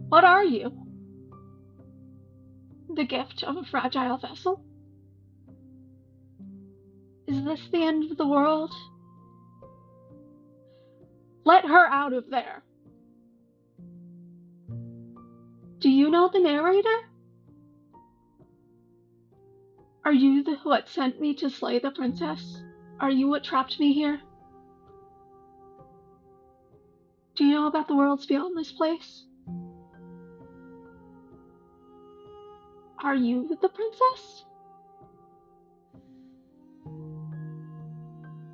What are you? The gift of a fragile vessel? Is this the end of the world? Let her out of there. Do you know the narrator? Are you what sent me to slay the princess? Are you what trapped me here? Do you know about the worlds beyond this place? Are you the princess?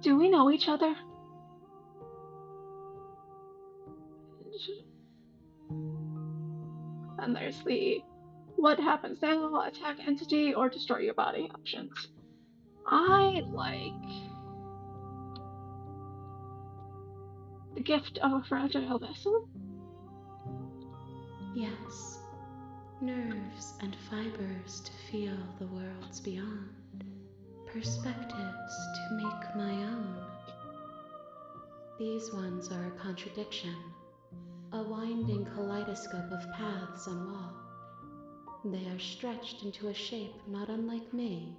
Do we know each other? And there's the what happens now, attack entity, or destroy your body options. I like the gift of a fragile vessel. Yes, nerves and fibers to feel the worlds beyond, perspectives to make my own. These ones are a contradiction, a winding kaleidoscope of paths and walls. They are stretched into a shape not unlike me,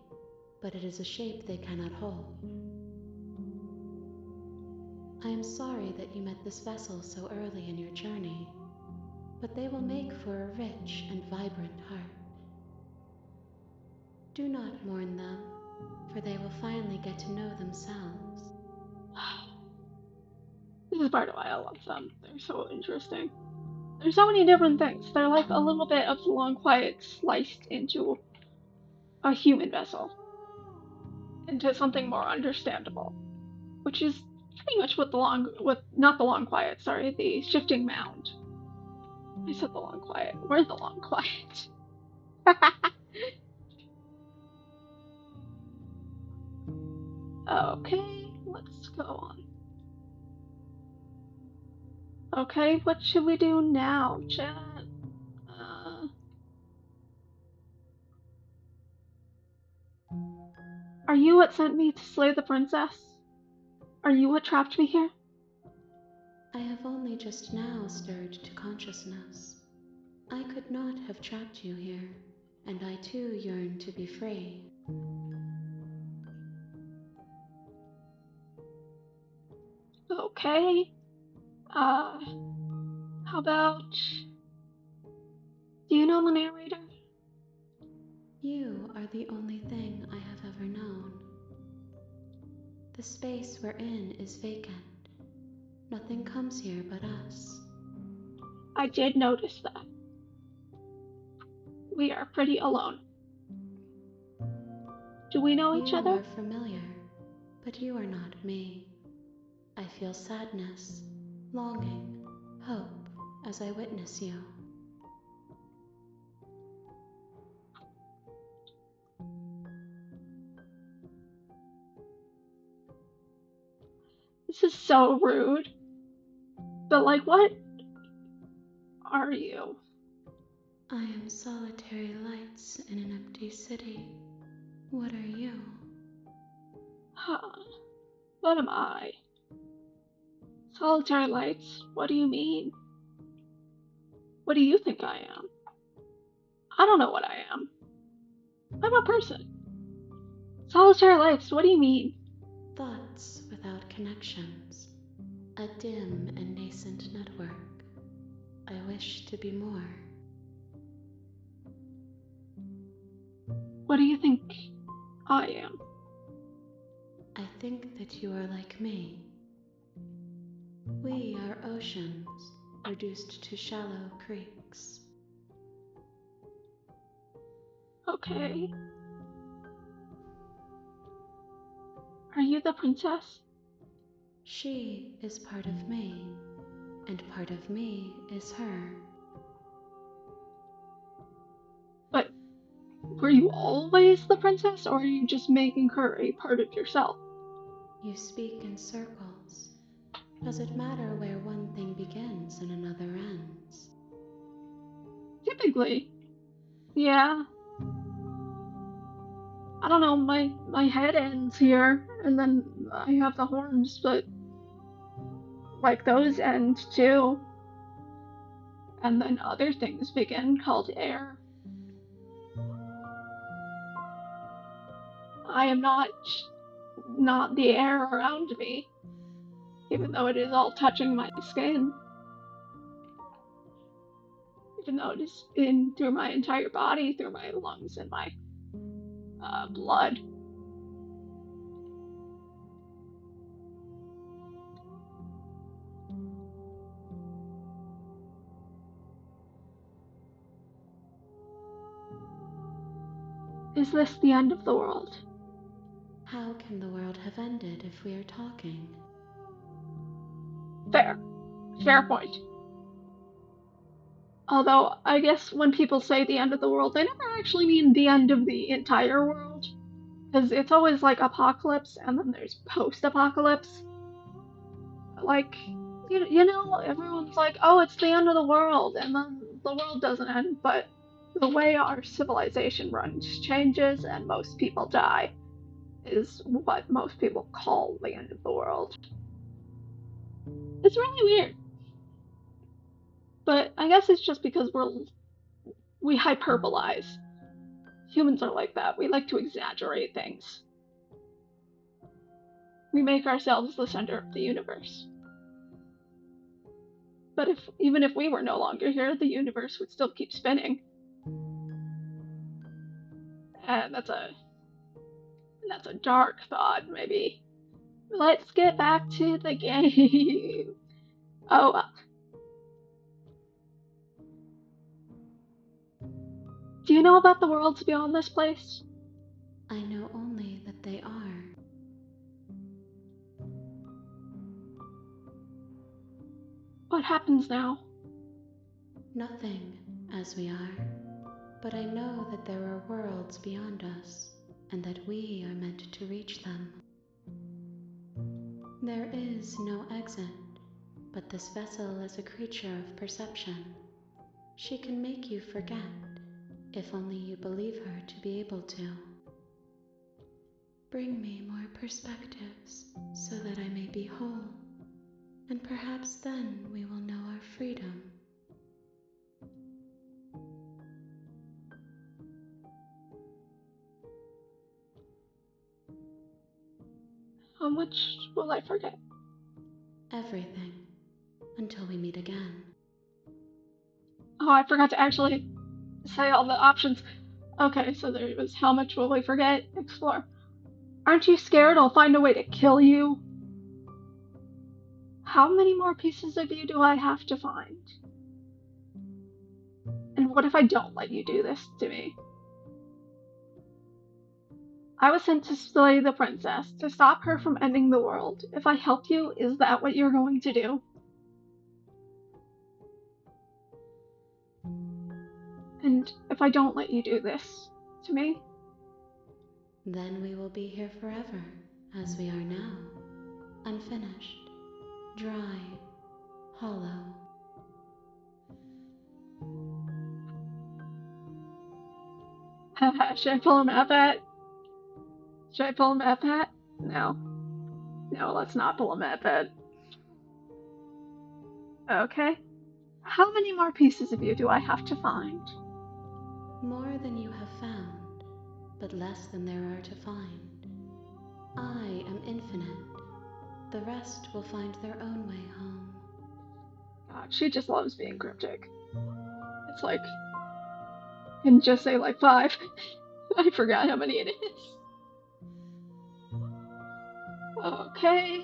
but it is a shape they cannot hold. I am sorry that you met this vessel so early in your journey, but they will make for a rich and vibrant heart. Do not mourn them, for they will finally get to know themselves. This is part of why I love them. They're so interesting. There's so many different things. They're like a little bit of the long quiet sliced into a human vessel. Into something more understandable. Which is pretty much what the shifting mound. I said the long quiet. Where's the long quiet? Okay, let's go on. Okay, what should we do now, chat? Are you what sent me to slay the princess? Are you what trapped me here? I have only just now stirred to consciousness. I could not have trapped you here, and I too yearn to be free. Okay. How about... Do you know the narrator? You are the only thing I have ever known. The space we're in is vacant. Nothing comes here but us. I did notice that. We are pretty alone. Do we know each You other? are familiar, but you are not me. I feel sadness, longing, hope as I witness you. This is so rude. But like, what are you? I am solitary lights in an empty city. What are you? Huh. What am I? Solitary lights, what do you mean? What do you think I am? I don't know what I am. I'm a person. Solitary lights, what do you mean? Thoughts without connections. A dim and nascent network. I wish to be more. What do you think I am? I think that you are like me. We are oceans, reduced to shallow creeks. Okay. Are you the princess? She is part of me, and part of me is her. But were you always the princess, or are you just making her a part of yourself? You speak in circles. Does it matter where one thing begins and another ends? Typically. Yeah. I don't know, my head ends here, and then I have the horns, but like those end too. And then other things begin called air. I am not the air around me, even though it is all touching my skin, even though it is in through my entire body, through my lungs and my blood. Is this the end of the world? How can the world have ended if we are talking? Fair point. Although, I guess when people say the end of the world, they never actually mean the end of the entire world. Because it's always like apocalypse, and then there's post apocalypse. Like, you know, everyone's like, oh, it's the end of the world, and then the world doesn't end, but the way our civilization runs changes, and most people die, is what most people call the end of the world. It's really weird. But I guess it's just because we hyperbolize. Humans are like that. We like to exaggerate things. We make ourselves the center of the universe. But even if we were no longer here, the universe would still keep spinning. And that's a dark thought, maybe. Let's get back to the game. Oh, do you know about the worlds beyond this place? I know only that they are. What happens now? Nothing, as we are. But I know that there are worlds beyond us, and that we are meant to reach them. There is no exit, but this vessel is a creature of perception. She can make you forget, if only you believe her to be able to. Bring me more perspectives so that I may be whole, and perhaps then we will know our freedom. How much will I forget? Everything, until we meet again. Oh, I forgot to actually say all the options. Okay, so there was how much will we forget? Explore. Aren't you scared I'll find a way to kill you? How many more pieces of you do I have to find? And what if I don't let you do this to me? I was sent to slay the princess, to stop her from ending the world. If I help you, is that what you're going to do? And if I don't let you do this to me? Then we will be here forever, as we are now. Unfinished, dry, hollow. Should I pull a map at? Should I pull a map at? No. No, let's not pull a map at. Okay. How many more pieces of you do I have to find? More than you have found, but less than there are to find. I am infinite. The rest will find their own way home. God, she just loves being cryptic. It's like, can just say like 5. I forgot how many it is. Okay.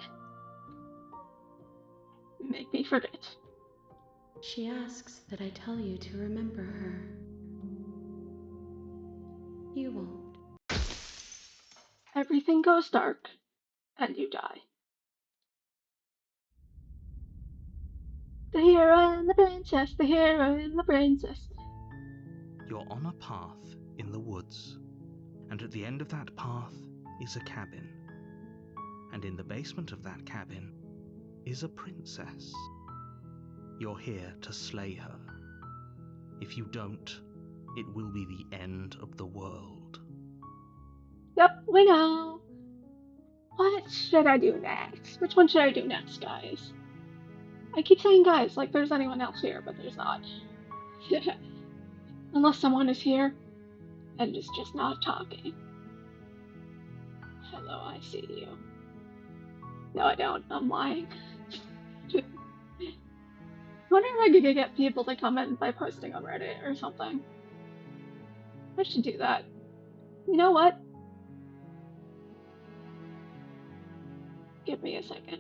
Make me forget. She asks that I tell you to remember her. You won't. Everything goes dark, and you die. The hero and the princess, the hero and the princess. You're on a path in the woods, and at the end of that path is a cabin. And in the basement of that cabin is a princess. You're here to slay her. If you don't, it will be the end of the world. Yep, we know. What should I do next? Which one should I do next, guys? I keep saying guys like there's anyone else here, but there's not. Unless someone is here and is just not talking. Hello, I see you. No, I don't. I'm lying. I wonder if I could get people to comment by posting on Reddit or something. I should do that. You know what? Give me a second.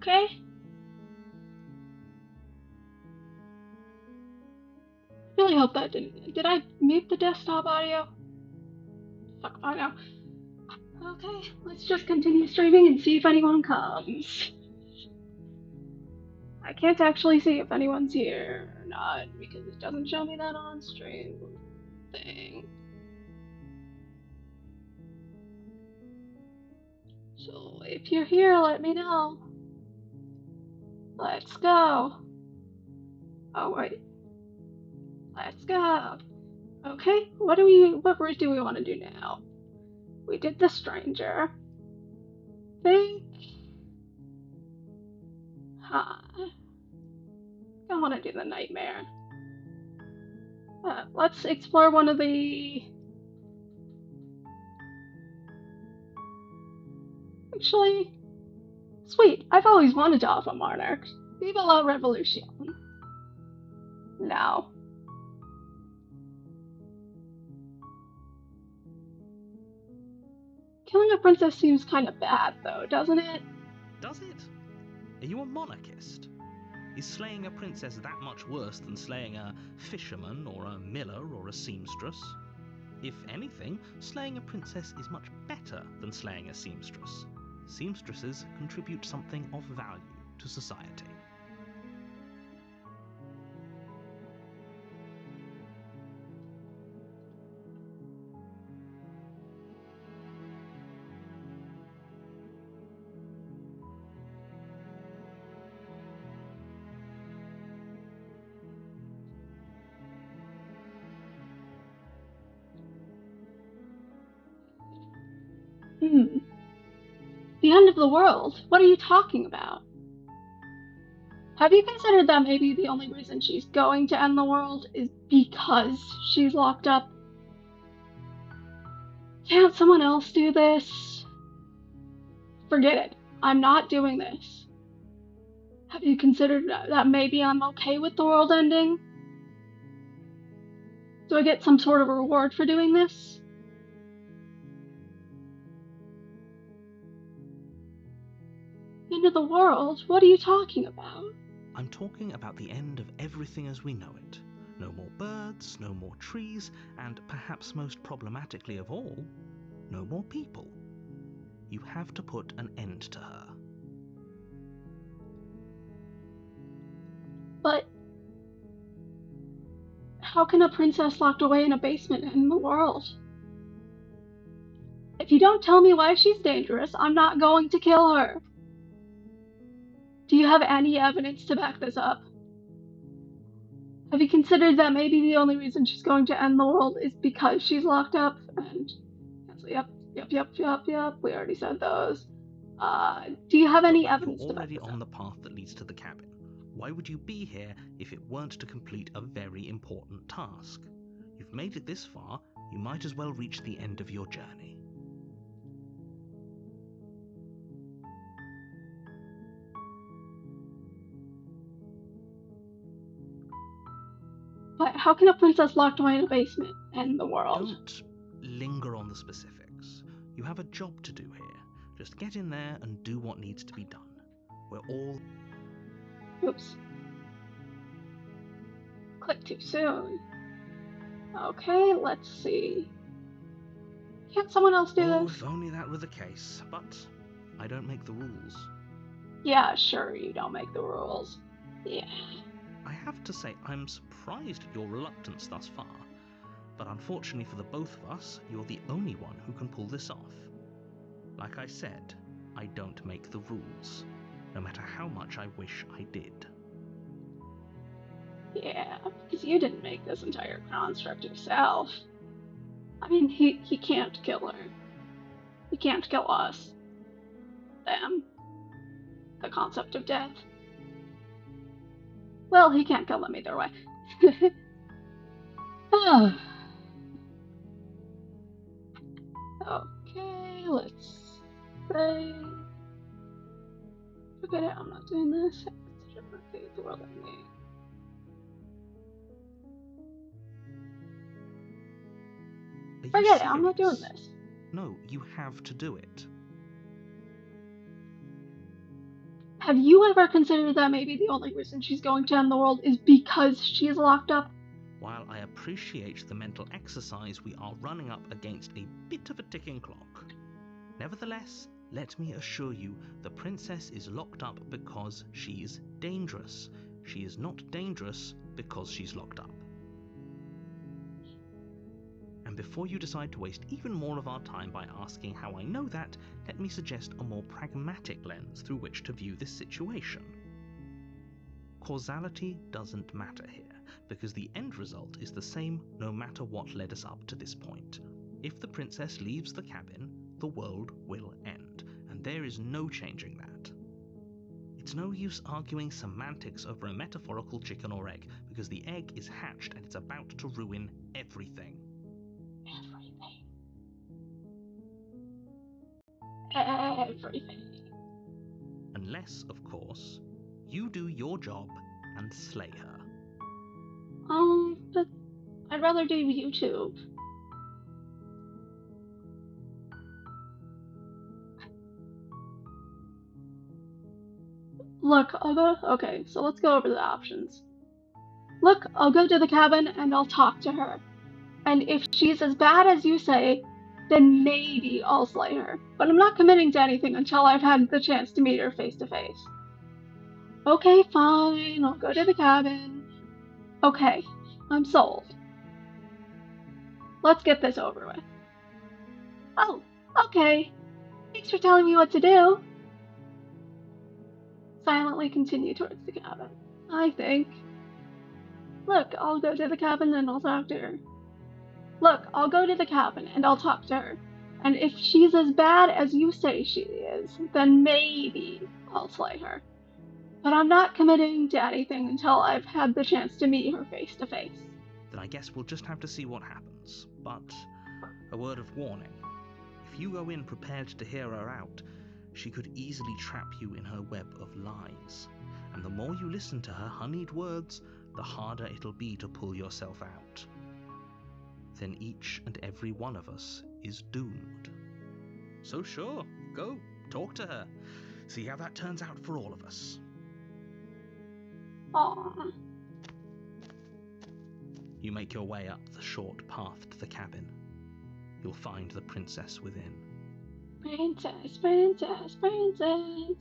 okay? Really hope that didn't. Did I mute the desktop audio? Fuck, I know. Okay, let's just continue streaming and see if anyone comes. I can't actually see if anyone's here or not because it doesn't show me that on stream thing. So if you're here, let me know. Let's go. Oh wait. Let's go. Okay, what route do we want to do now? We did the stranger. Think. Huh. I want to do the nightmare. Let's explore one of the. Actually, sweet. I've always wanted to offer Monarch. Viva la Revolution. No. Killing a princess seems kind of bad, though, doesn't it? Does it? Are you a monarchist? Is slaying a princess that much worse than slaying a fisherman or a miller or a seamstress? If anything, slaying a princess is much better than slaying a seamstress. Seamstresses contribute something of value to society. The end of the world? What are you talking about? Have you considered that maybe the only reason she's going to end the world is because she's locked up? Can't someone else do this? Forget it. I'm not doing this. Have you considered that maybe I'm okay with the world ending? Do I get some sort of reward for doing this? End of the world? What are you talking about? I'm talking about the end of everything as we know it. No more birds, no more trees, and perhaps most problematically of all, no more people. You have to put an end to her. But how can a princess locked away in a basement end the world? If you don't tell me why she's dangerous, I'm not going to kill her. Do you have any evidence to back this up? Have you considered that maybe the only reason she's going to end the world is because she's locked up? And yep. We already said those. Do you have any evidence to You're back already this on up? the path that leads to the cabin. Why would you be here if it weren't to complete a very important task? You've made it this far, you might as well reach the end of your journey. But how can a princess locked away in a basement end the world? Don't linger on the specifics. You have a job to do here. Just get in there and do what needs to be done. We're all... Oops. Click too soon. Okay, let's see. Can't someone else do Oh, this? if only that were the case. But I don't make the rules. Yeah, sure, you don't make the rules. Yeah. I have to say, I'm surprised at your reluctance thus far. But unfortunately for the both of us, you're the only one who can pull this off. Like I said, I don't make the rules, no matter how much I wish I did. Yeah, because you didn't make this entire construct yourself. I mean, he can't kill her. He can't kill us. Them. The concept of death. Well, he can't kill them either way. Okay, let's say... Forget it, I'm not doing this. The world ending. Forget it, I'm not doing this. No, you have to do it. Have you ever considered that maybe the only reason she's going to end the world is because she's locked up? While I appreciate the mental exercise, we are running up against a bit of a ticking clock. Nevertheless, let me assure you, the princess is locked up because she's dangerous. She is not dangerous because she's locked up. And before you decide to waste even more of our time by asking how I know that, let me suggest a more pragmatic lens through which to view this situation. Causality doesn't matter here, because the end result is the same no matter what led us up to this point. If the princess leaves the cabin, the world will end, and there is no changing that. It's no use arguing semantics over a metaphorical chicken or egg, because the egg is hatched and it's about to ruin everything. Everything. Unless, of course, you do your job and slay her. But I'd rather do YouTube. Look, okay, so let's go over the options. Look, I'll go to the cabin and I'll talk to her. And if she's as bad as you say, then maybe I'll slay her. But I'm not committing to anything until I've had the chance to meet her face to face. Okay, fine, I'll go to the cabin. Okay, I'm sold. Let's get this over with. Oh, okay. Thanks for telling me what to do. Silently continue towards the cabin, I think. Look, I'll go to the cabin and I'll talk to her. Look, I'll go to the cabin and I'll talk to her. And if she's as bad as you say she is, then maybe I'll slay her. But I'm not committing to anything until I've had the chance to meet her face to face. Then I guess we'll just have to see what happens. But a word of warning. If you go in prepared to hear her out, she could easily trap you in her web of lies. And the more you listen to her honeyed words, the harder it'll be to pull yourself out. Then each and every one of us is doomed. So sure, go, talk to her. See how that turns out for all of us. Aww. You make your way up the short path to the cabin. You'll find the princess within. Princess, princess, princess.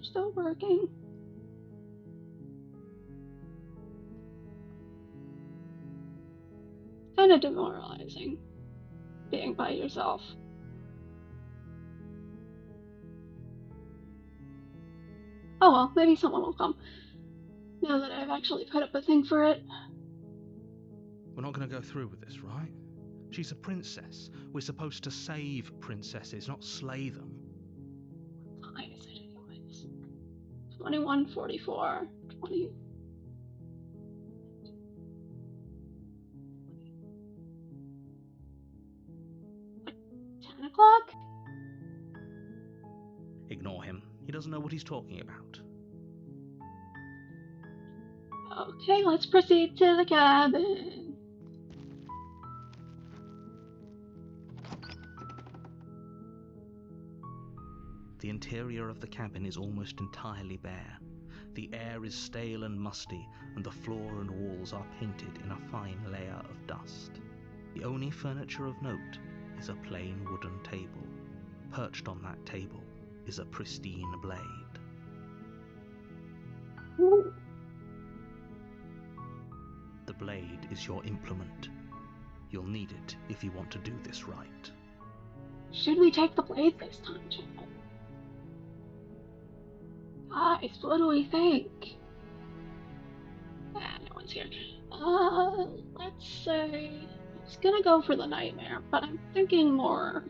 Still working. Kind of demoralizing, being by yourself. Oh well, maybe someone will come. Now that I've actually put up a thing for it. We're not going to go through with this, right? She's a princess. We're supposed to save princesses, not slay them. What time is it anyways? 21:44. 20. 10 o'clock? Ignore him. He doesn't know what he's talking about. Okay, let's proceed to the cabin. The interior of the cabin is almost entirely bare. The air is stale and musty, and the floor and walls are painted in a fine layer of dust. The only furniture of note is a plain wooden table. Perched on that table is a pristine blade. Ooh. The blade is your implement. You'll need it if you want to do this right. Should we take the blade this time, Chad? Guys, what do we think? Ah, no one's here. Let's say... I was gonna go for the nightmare, but I'm thinking more...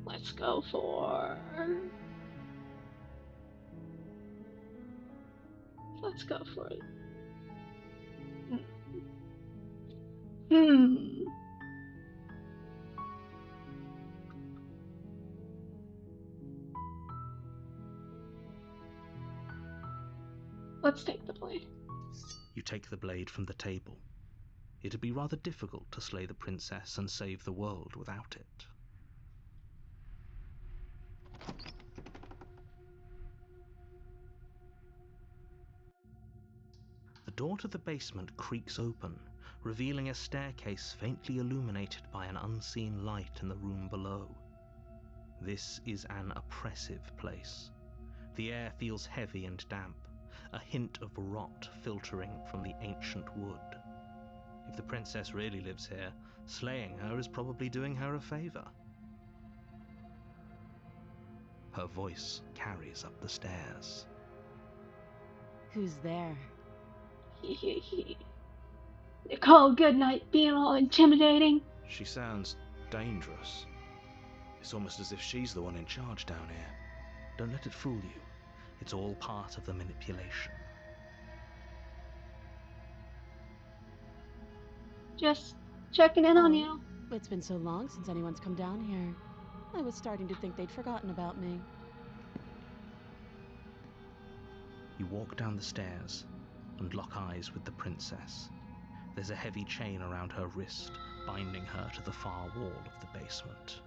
Let's go for... Let's go for it. Let's take the blade. You take the blade from the table. It'd be rather difficult to slay the princess and save the world without it. door to the basement creaks open, revealing a staircase faintly illuminated by an unseen light in the room below. This is an oppressive place. The air feels heavy and damp, a hint of rot filtering from the ancient wood. If the princess really lives here, slaying her is probably doing her a favor. Her voice carries up the stairs. Who's there? Nicole Goodnight being all intimidating. She sounds dangerous. It's almost as if she's the one in charge down here. Don't let it fool you. It's all part of the manipulation. Just checking in on you. It's been so long since anyone's come down here. I was starting to think they'd forgotten about me. You walk down the stairs and lock eyes with the princess. There's a heavy chain around her wrist, binding her to the far wall of the basement.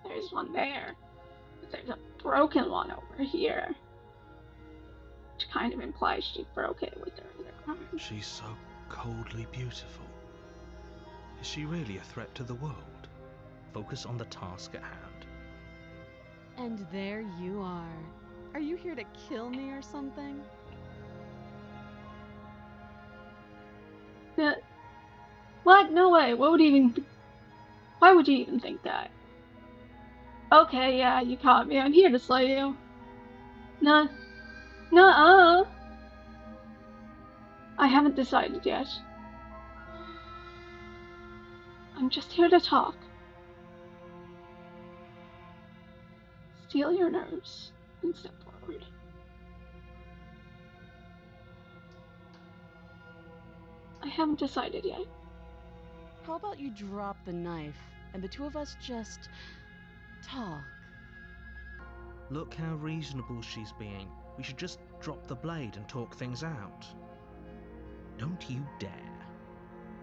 There's one there, but there's a broken one over here, which kind of implies she broke it with her other arm. She's so coldly beautiful. Is she really a threat to the world? Focus on the task at hand. And there you are. Are you here to kill me or something? What? No way. Why would you even think that? Okay, yeah, you caught me. I'm here to slay you. Nuh-uh. I haven't decided yet. I'm just here to talk. Steel your nerves and step forward. I haven't decided yet. How about you drop the knife and the two of us just talk? Look how reasonable she's being. We should just drop the blade and talk things out. Don't you dare.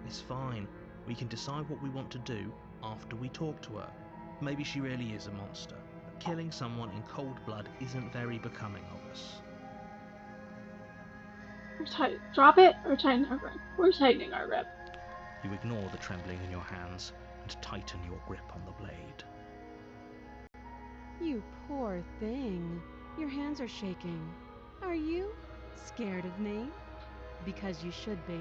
It's fine. We can decide what we want to do after we talk to her. Maybe she really is a monster, but killing someone in cold blood isn't very becoming of us. Drop it or tighten our grip. We're tightening our grip. You ignore the trembling in your hands and tighten your grip on the blade. You poor thing. Your hands are shaking. Are you scared of me? Because you should be.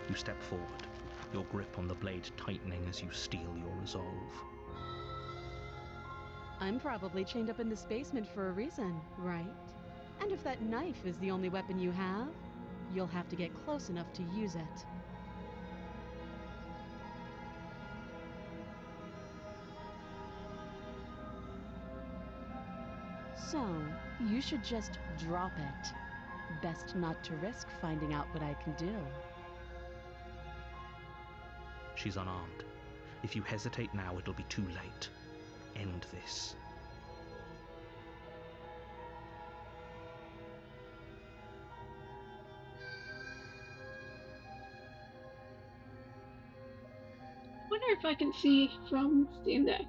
You step forward, your grip on the blade tightening as you steel your resolve. I'm probably chained up in this basement for a reason, right? And if that knife is the only weapon you have, you'll have to get close enough to use it. So, you should just drop it. Best not to risk finding out what I can do. She's unarmed. If you hesitate now, it'll be too late. End this. I wonder if I can see from Steam Deck.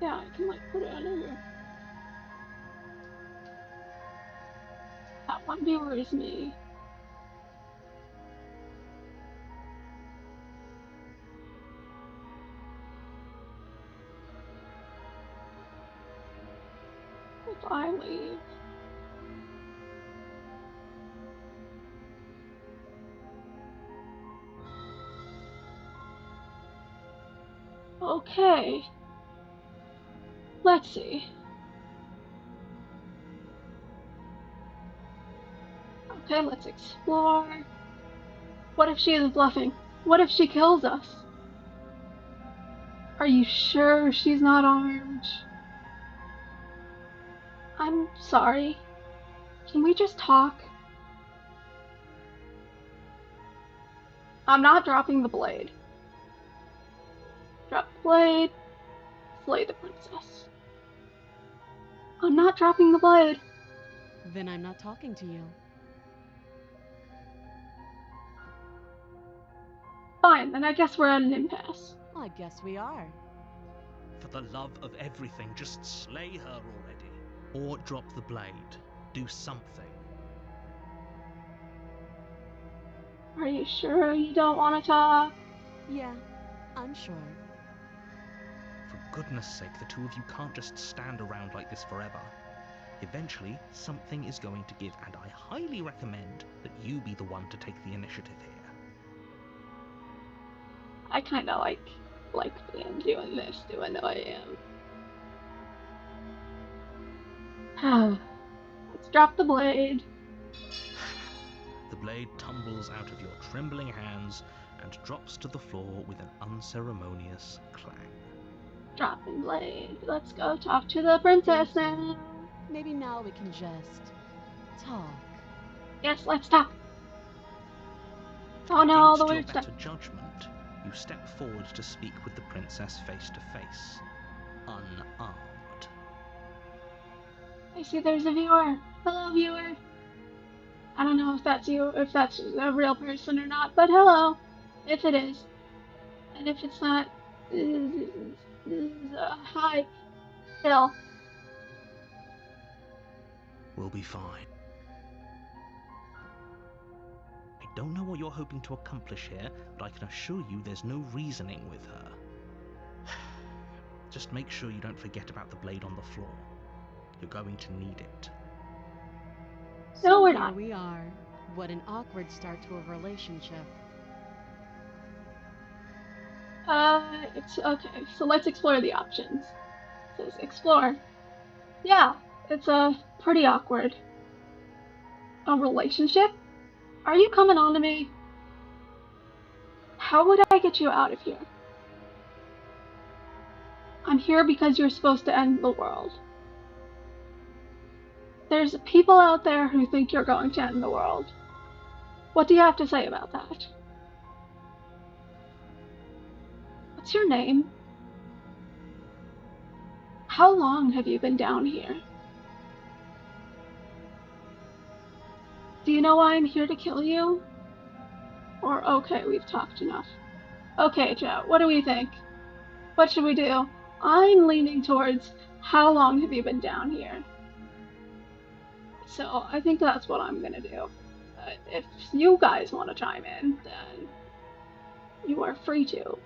Yeah, I can put it under here. That one viewer is me. If I leave. Okay. Let's see. Okay, let's explore. What if she isn't bluffing? What if she kills us? Are you sure she's not armed? I'm sorry. Can we just talk? I'm not dropping the blade. Drop the blade. Slay the princess. I'm not dropping the blade. Then I'm not talking to you. Fine, then I guess we're at an impasse. Well, I guess we are. For the love of everything, just slay her already. Or drop the blade. Do something. Are you sure you don't want to talk? Yeah, I'm sure. For goodness sake, the two of you can't just stand around like this forever. Eventually, something is going to give, and I highly recommend that you be the one to take the initiative here. I kind of like being doing this to annoy him. Let's drop the blade. The blade tumbles out of your trembling hands and drops to the floor with an unceremonious clang. Dropping blade. Let's go talk to the princess Thank you. now. Maybe now we can just talk. Yes, let's talk. Oh no, all the Against your weird stuff. better judgment, you step forward to speak with the princess face to face, unarmed. I see there's a viewer. Hello, viewer. I don't know if that's you, if that's a real person or not, but hello, if it is. And if it's not, hi, Phil. We'll be fine. I don't know what you're hoping to accomplish here, but I can assure you there's no reasoning with her. Just make sure you don't forget about the blade on the floor. You're going to need it. No, we're Here not. we are. What an awkward start to a relationship. It's okay. So let's explore the options. It says explore. Yeah, it's pretty awkward. A relationship? Are you coming on to me? How would I get you out of here? I'm here because you're supposed to end the world. There's people out there who think you're going to end the world. What do you have to say about that? What's your name? How long have you been down here? Do you know why I'm here to kill you? Or, okay, we've talked enough. Okay, Joe, what do we think? What should we do? I'm leaning towards how long have you been down here? So I think that's what I'm gonna do. If you guys want to chime in, then you are free to.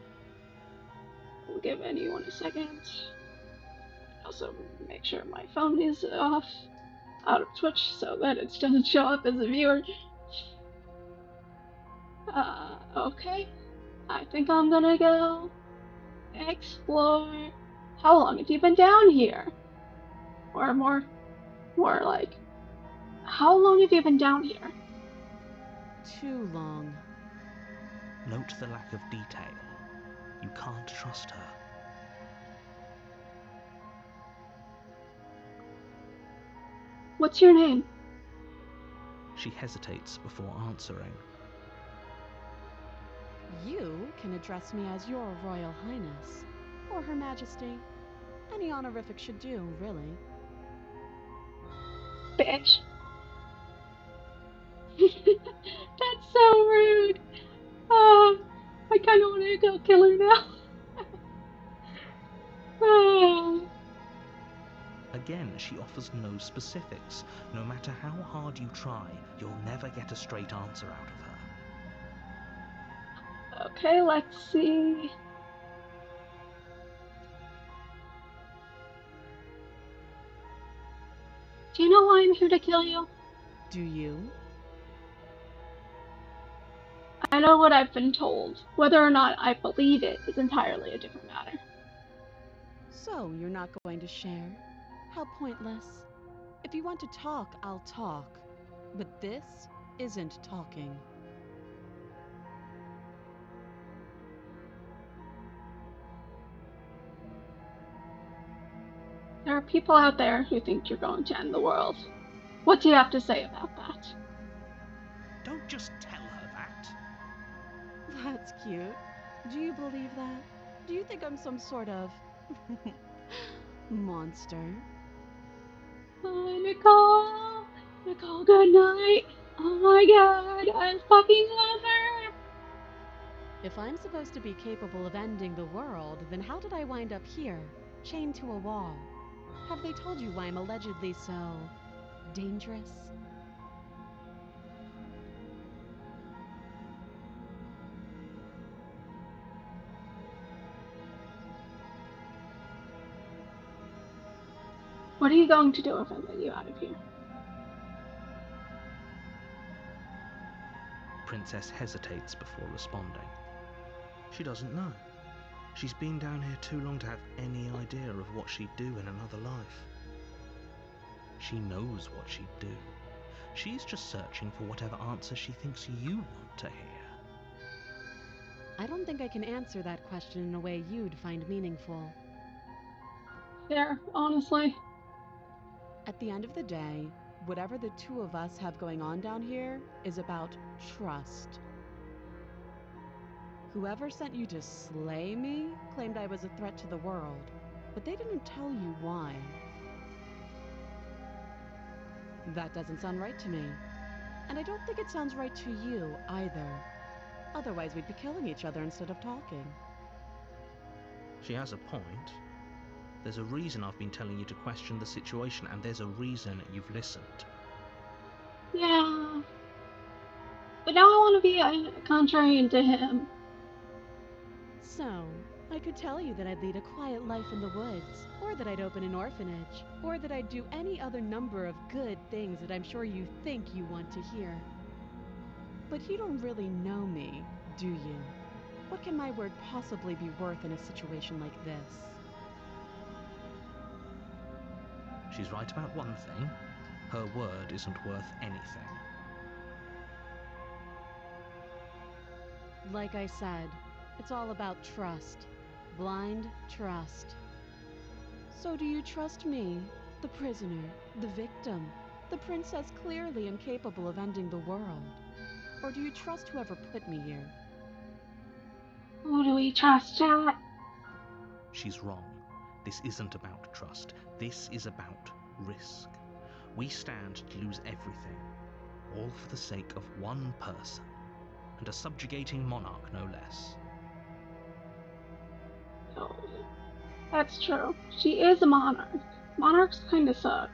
We'll give anyone a second. Also, make sure my phone is off out of Twitch so that it doesn't show up as a viewer. Okay. I think I'm gonna go explore. How long have you been down here? Or more like, how long have you been down here? Too long. Note the lack of detail. You can't trust her. What's your name? She hesitates before answering. You can address me as your Royal Highness, or Her Majesty. Any honorific should do, really. Bitch. That's so rude. I kind of want to go kill her now. Again, she offers no specifics. No matter how hard you try, you'll never get a straight answer out of her. Okay, let's see. Do you know why I'm here to kill you? Do you? I know what I've been told. Whether or not I believe it is entirely a different matter. So, you're not going to share? How pointless. If you want to talk, I'll talk. But this isn't talking. There are people out there who think you're going to end the world. What do you have to say about that? Don't just tell her that. That's cute. Do you believe that? Do you think I'm some sort of monster? Hi, Nicole. Nicole, good night. Oh my god, I fucking love her. If I'm supposed to be capable of ending the world, then how did I wind up here, chained to a wall? Have they told you why I'm allegedly so dangerous? What are you going to do if I let you out of here? Princess hesitates before responding. She doesn't know. She's been down here too long to have any idea of what she'd do in another life. She knows what she'd do. She's just searching for whatever answer she thinks you want to hear. I don't think I can answer that question in a way you'd find meaningful. Fair, honestly. At the end of the day, whatever the two of us have going on down here is about trust. Whoever sent you to slay me claimed I was a threat to the world, but they didn't tell you why. That doesn't sound right to me. And I don't think it sounds right to you either. Otherwise, we'd be killing each other instead of talking. She has a point. There's a reason I've been telling you to question the situation, and there's a reason you've listened. Yeah. But now I want to be a contrarian to him. So, I could tell you that I'd lead a quiet life in the woods, or that I'd open an orphanage, or that I'd do any other number of good things that I'm sure you think you want to hear. But you don't really know me, do you? What can my word possibly be worth in a situation like this? She's right about one thing. Her word isn't worth anything. Like I said, it's all about trust. Blind trust. So do you trust me, the prisoner, the victim, the princess clearly incapable of ending the world? Or do you trust whoever put me here? Who do we trust, chat? She's wrong. This isn't about trust. This is about risk. We stand to lose everything, all for the sake of one person, and a subjugating monarch no less. No, that's true. She is a monarch. Monarchs kinda suck.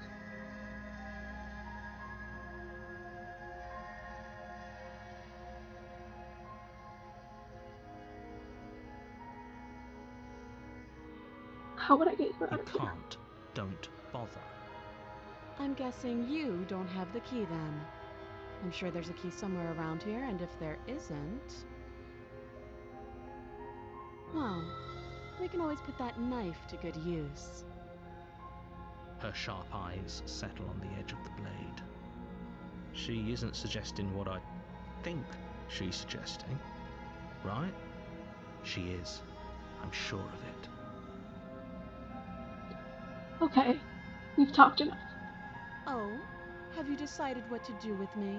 How would I get her You out of here? can't. Don't bother. I'm guessing you don't have the key then. I'm sure there's a key somewhere around here, and if there isn't... well, we can always put that knife to good use. Her sharp eyes settle on the edge of the blade. She isn't suggesting what I think she's suggesting, right? She is. I'm sure of it. Okay, we've talked enough. Oh, have you decided what to do with me?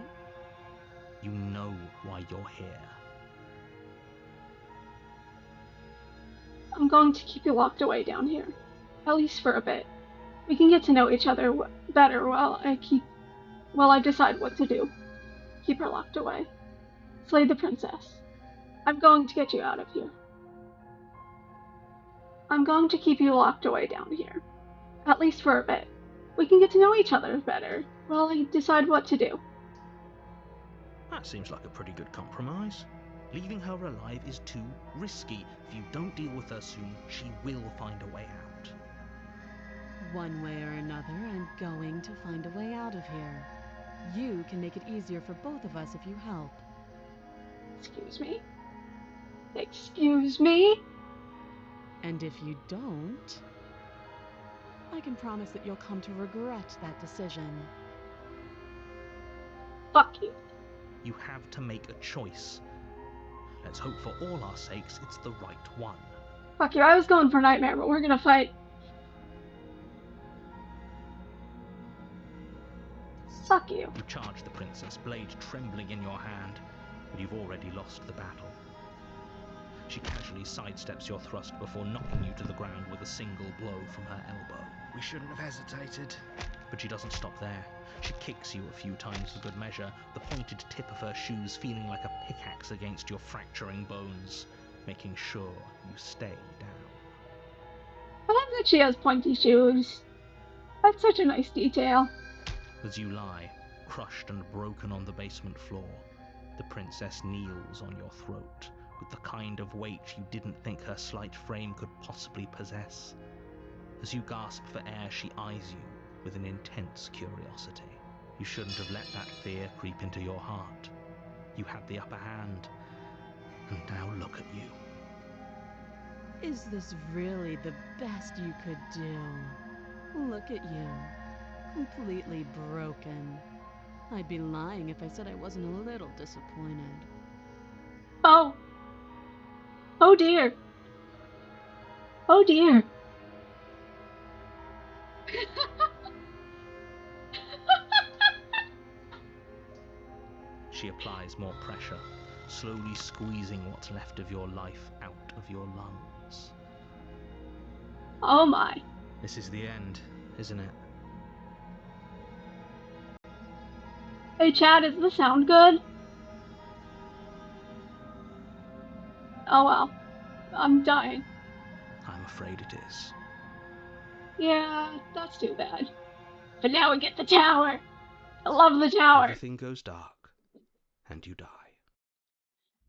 You know why you're here. I'm going to keep you locked away down here, at least for a bit. We can get to know each other better while I decide what to do. Keep her locked away. Slay the princess. I'm going to get you out of here. I'm going to keep you locked away down here, at least for a bit. We can get to know each other better while I decide what to do. That seems like a pretty good compromise. Leaving her alive is too risky. If you don't deal with her soon, she will find a way out. One way or another, I'm going to find a way out of here. You can make it easier for both of us if you help. Excuse me? Excuse me? And if you don't, I can promise that you'll come to regret that decision. Fuck you. You have to make a choice. Let's hope for all our sakes it's the right one. Fuck you. I was going for Nightmare, but we're gonna fight. Fuck you. You charge the princess, blade trembling in your hand, but you've already lost the battle. She casually sidesteps your thrust before knocking you to the ground with a single blow from her elbow. We shouldn't have hesitated. But she doesn't stop there. She kicks you a few times for good measure, the pointed tip of her shoes feeling like a pickaxe against your fracturing bones, making sure you stay down. I love that she has pointy shoes. That's such a nice detail. As you lie, crushed and broken on the basement floor, the princess kneels on your throat with the kind of weight you didn't think her slight frame could possibly possess. As you gasp for air, she eyes you with an intense curiosity. You shouldn't have let that fear creep into your heart. You had the upper hand, and now look at you. Is this really the best you could do? Look at you. Completely broken. I'd be lying if I said I wasn't a little disappointed. Oh. Oh dear. Oh dear. She applies more pressure, slowly squeezing what's left of your life out of your lungs. Oh my. This is the end, isn't it? Hey Chad, is the sound good? Oh well. I'm dying. I'm afraid it is. Yeah, that's too bad. But now we get the tower. I love the tower. Everything goes dark, and you die.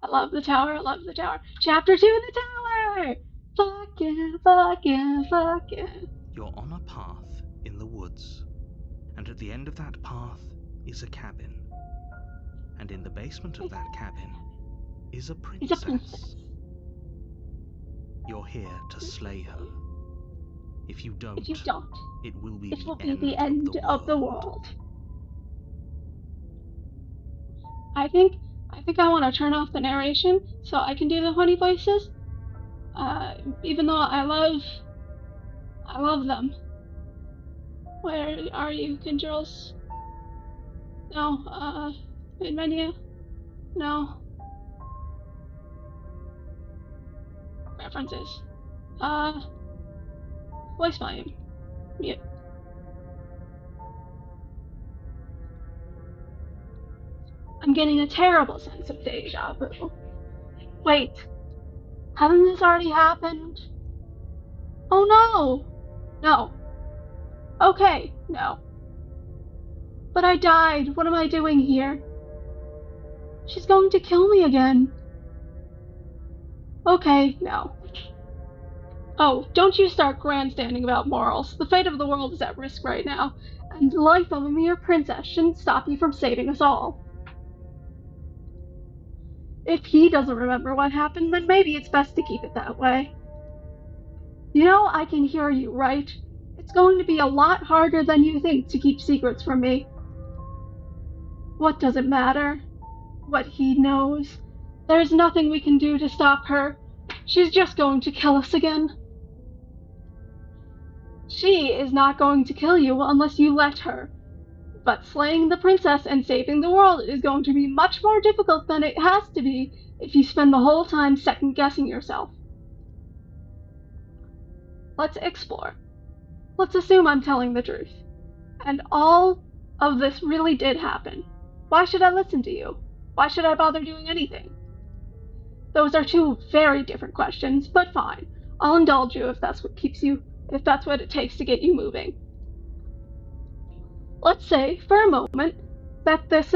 I love the tower. I love the tower. Chapter 2, the tower. Fuck yeah, fuck yeah, fuck yeah. You're on a path in the woods, and at the end of that path is a cabin. And in the basement of that cabin is a princess. It's a princess. You're here to slay her. If you don't, it will be the end of the world. world. I think I want to turn off the narration so I can do the funny voices. Even though I love them. Where are you, Controls? No, main menu? No. Preferences. Voice volume. Mute. I'm getting a terrible sense of deja vu. Wait, hasn't this already happened? Oh no! No. Okay, no. But I died. What am I doing here? She's going to kill me again. Okay, no. Oh, don't you start grandstanding about morals. The fate of the world is at risk right now, and the life of a mere princess shouldn't stop you from saving us all. If he doesn't remember what happened, then maybe it's best to keep it that way. You know, I can hear you, right? It's going to be a lot harder than you think to keep secrets from me. What does it matter? What he knows? There's nothing we can do to stop her. She's just going to kill us again. She is not going to kill you unless you let her. But slaying the princess and saving the world is going to be much more difficult than it has to be if you spend the whole time second-guessing yourself. Let's explore. Let's assume I'm telling the truth. And all of this really did happen. Why should I listen to you? Why should I bother doing anything? Those are two very different questions, but fine. I'll indulge you if that's what it takes to get you moving. Let's say, for a moment, that this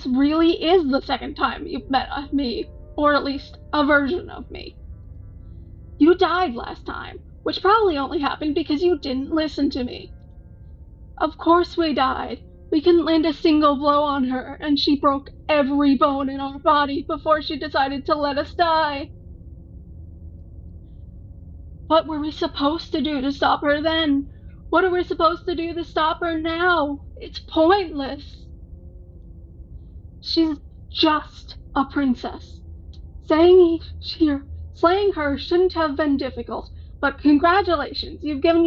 really is the second time you've met me, or at least a version of me. You died last time, which probably only happened because you didn't listen to me. Of course we died. We couldn't land a single blow on her, and she broke every bone in our body before she decided to let us die. What were we supposed to do to stop her then? What are we supposed to do to stop her now? It's pointless. She's just a princess. Slaying her shouldn't have been difficult, but congratulations, you've been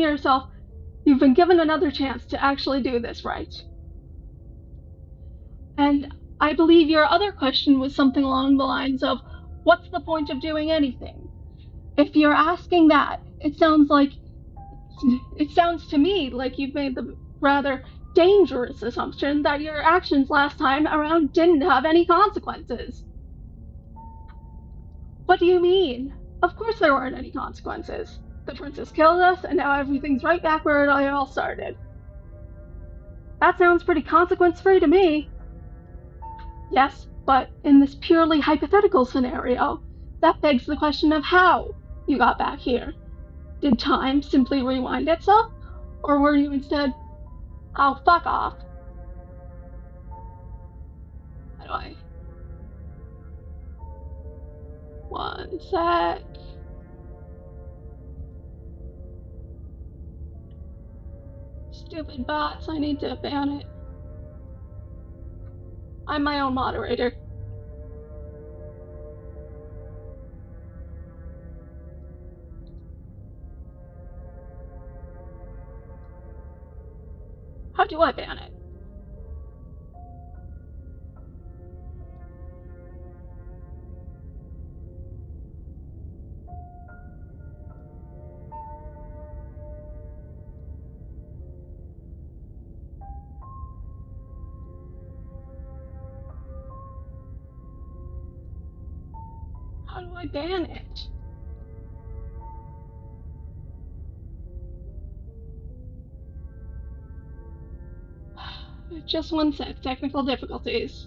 given another chance to actually do this right. And I believe your other question was something along the lines of, what's the point of doing anything? If you're asking that, it sounds like It sounds to me like you've made the rather dangerous assumption that your actions last time around didn't have any consequences. What do you mean? Of course there weren't any consequences. The princess killed us, and now everything's right back where it all started. That sounds pretty consequence-free to me. Yes, but in this purely hypothetical scenario, that begs the question of how you got back here. Did time simply rewind itself? Or were you instead, oh, fuck off? How do I? One sec. Stupid bots, I need to ban it. I'm my own moderator. How do I ban it? How do I ban it? Just one sec, technical difficulties.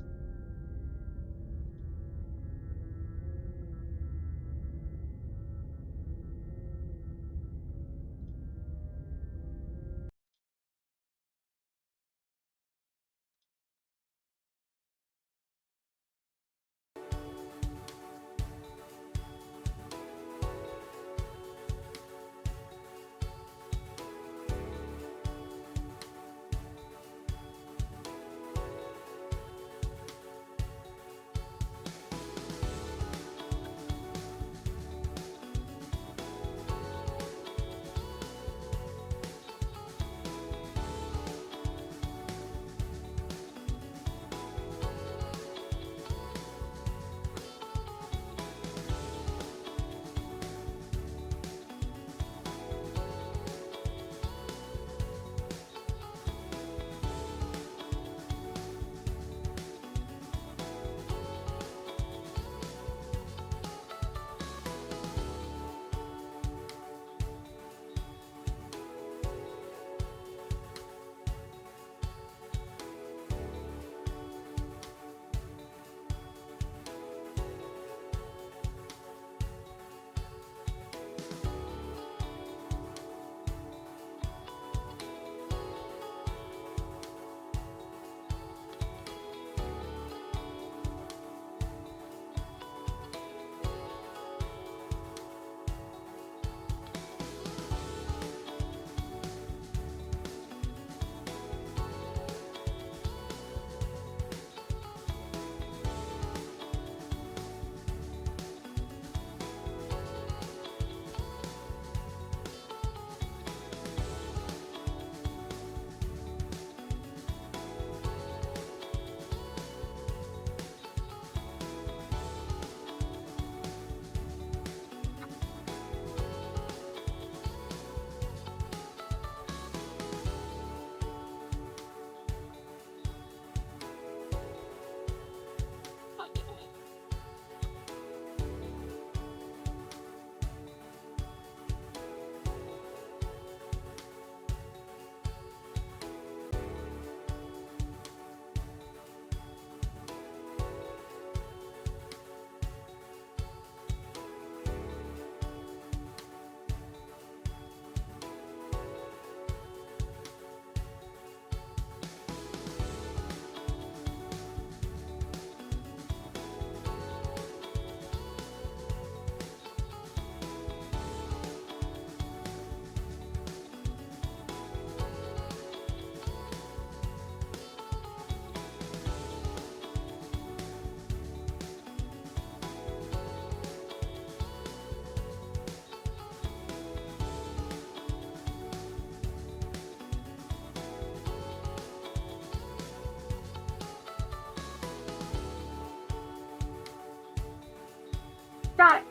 Got it.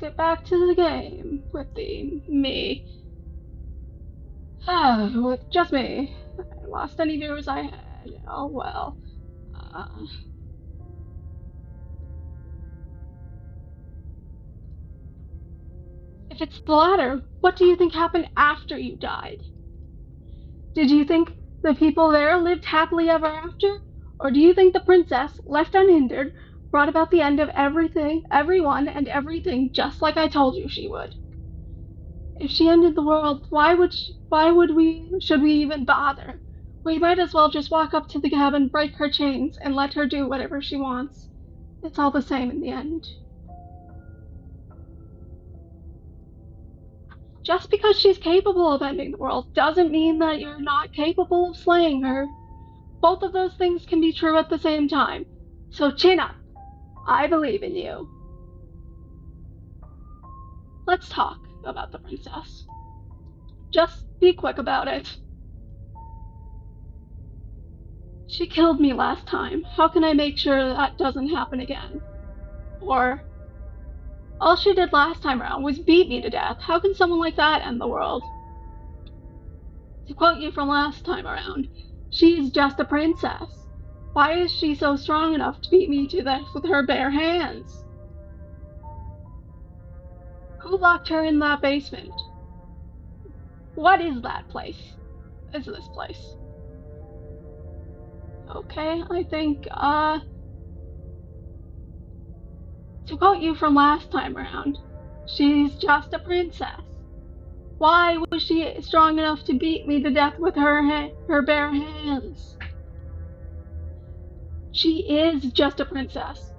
get back to the game with me. With just me. I lost any viewers I had. Oh well. If it's the latter, what do you think happened after you died? Did you think the people there lived happily ever after? Or do you think the princess, left unhindered, brought about the end of everything, everyone, and everything just like I told you she would? If she ended the world, should we even bother? We might as well just walk up to the cabin, break her chains, and let her do whatever she wants. It's all the same in the end. Just because she's capable of ending the world doesn't mean that you're not capable of slaying her. Both of those things can be true at the same time. So chin up. I believe in you. Let's talk about the princess. Just be quick about it. She killed me last time. How can I make sure that doesn't happen again? Or, all she did last time around was beat me to death. How can someone like that end the world? To quote you from last time around, she's just a princess. Why is she so strong enough to beat me to death with her bare hands? Who locked her in that basement? What is that place? Is this place? Okay, I think, to quote you from last time around, she's just a princess. Why was she strong enough to beat me to death with her bare hands? She is just a princess.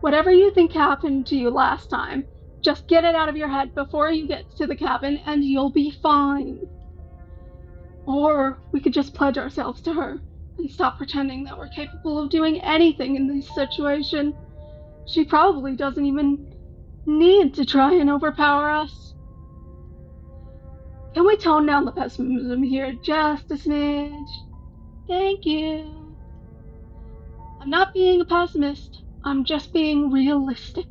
Whatever you think happened to you last time, just get it out of your head before you get to the cabin and you'll be fine. Or we could just pledge ourselves to her and stop pretending that we're capable of doing anything in this situation. She probably doesn't even need to try and overpower us. Can we tone down the pessimism here just a smidge? Thank you. I'm not being a pessimist. I'm just being realistic.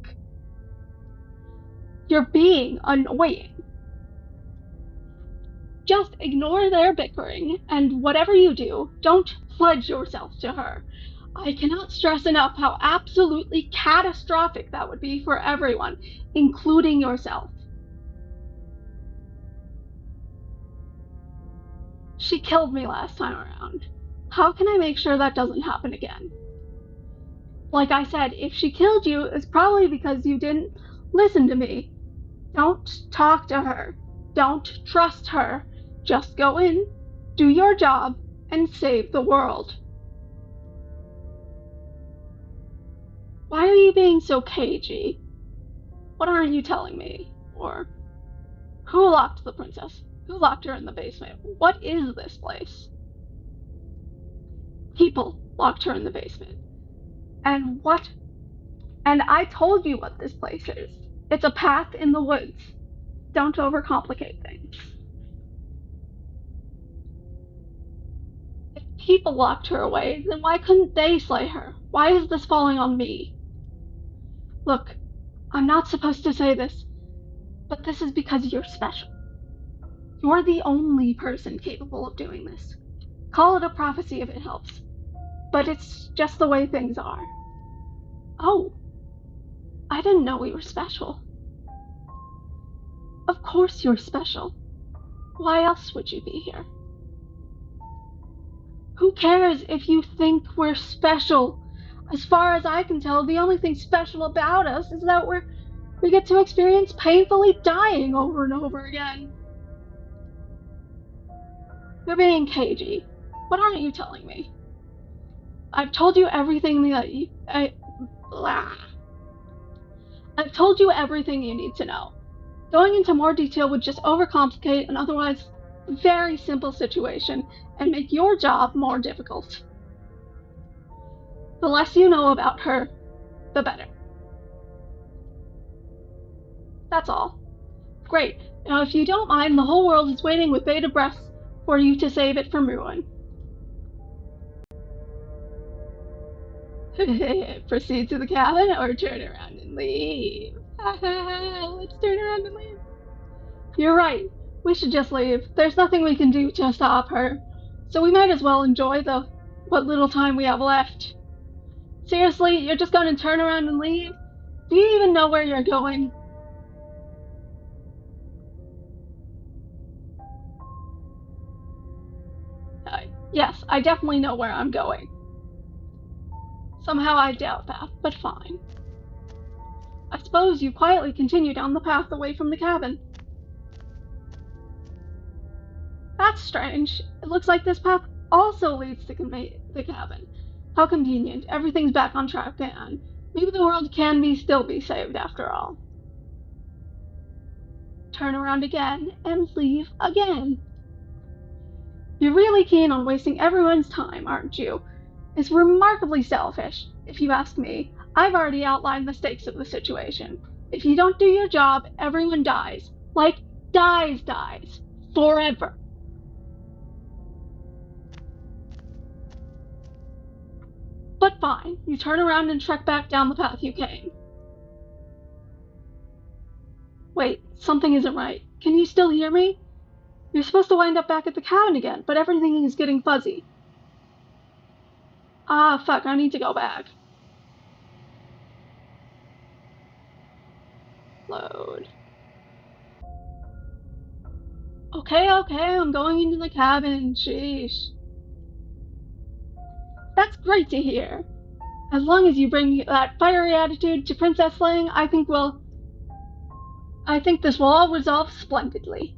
You're being annoying. Just ignore their bickering, and whatever you do, don't pledge yourself to her. I cannot stress enough how absolutely catastrophic that would be for everyone, including yourself. She killed me last time around. How can I make sure that doesn't happen again? Like I said, if she killed you, it's probably because you didn't listen to me. Don't talk to her. Don't trust her. Just go in, do your job, and save the world. Why are you being so cagey? What aren't you telling me? Or, who locked the princess? Who locked her in the basement? What is this place? People locked her in the basement. And what? And I told you what this place is. It's a path in the woods. Don't overcomplicate things. If people locked her away, then why couldn't they slay her? Why is this falling on me? Look, I'm not supposed to say this, but this is because you're special. You're the only person capable of doing this. Call it a prophecy if it helps, but it's just the way things are. Oh, I didn't know we were special. Of course you're special. Why else would you be here? Who cares if you think we're special? As far as I can tell, the only thing special about us is that we get to experience painfully dying over and over again. You're being cagey. What aren't you telling me? I've told you everything I've told you everything you need to know. Going into more detail would just overcomplicate an otherwise very simple situation and make your job more difficult. The less you know about her, the better. That's all. Great. Now, if you don't mind, the whole world is waiting with bated breath for you to save it from ruin. Proceed to the cabin or turn around and leave. Let's turn around and leave. You're right. We should just leave. There's nothing we can do to stop her. So we might as well enjoy what little time we have left. Seriously, you're just going to turn around and leave? Do you even know where you're going? Yes, I definitely know where I'm going. Somehow I doubt that, but fine. I suppose you quietly continue down the path away from the cabin. That's strange. It looks like this path also leads to the cabin. How convenient. Everything's back on track again. Maybe the world can still be saved after all. Turn around again and leave again. You're really keen on wasting everyone's time, aren't you? It's remarkably selfish, if you ask me. I've already outlined the stakes of the situation. If you don't do your job, everyone dies. Like, dies. Forever. But fine, you turn around and trek back down the path you came. Wait, something isn't right. Can you still hear me? You're supposed to wind up back at the cabin again, but everything is getting fuzzy. Ah, fuck, I need to go back. Load. Okay, I'm going into the cabin. Sheesh. That's great to hear. As long as you bring that fiery attitude to princess slaying, I think this will all resolve splendidly.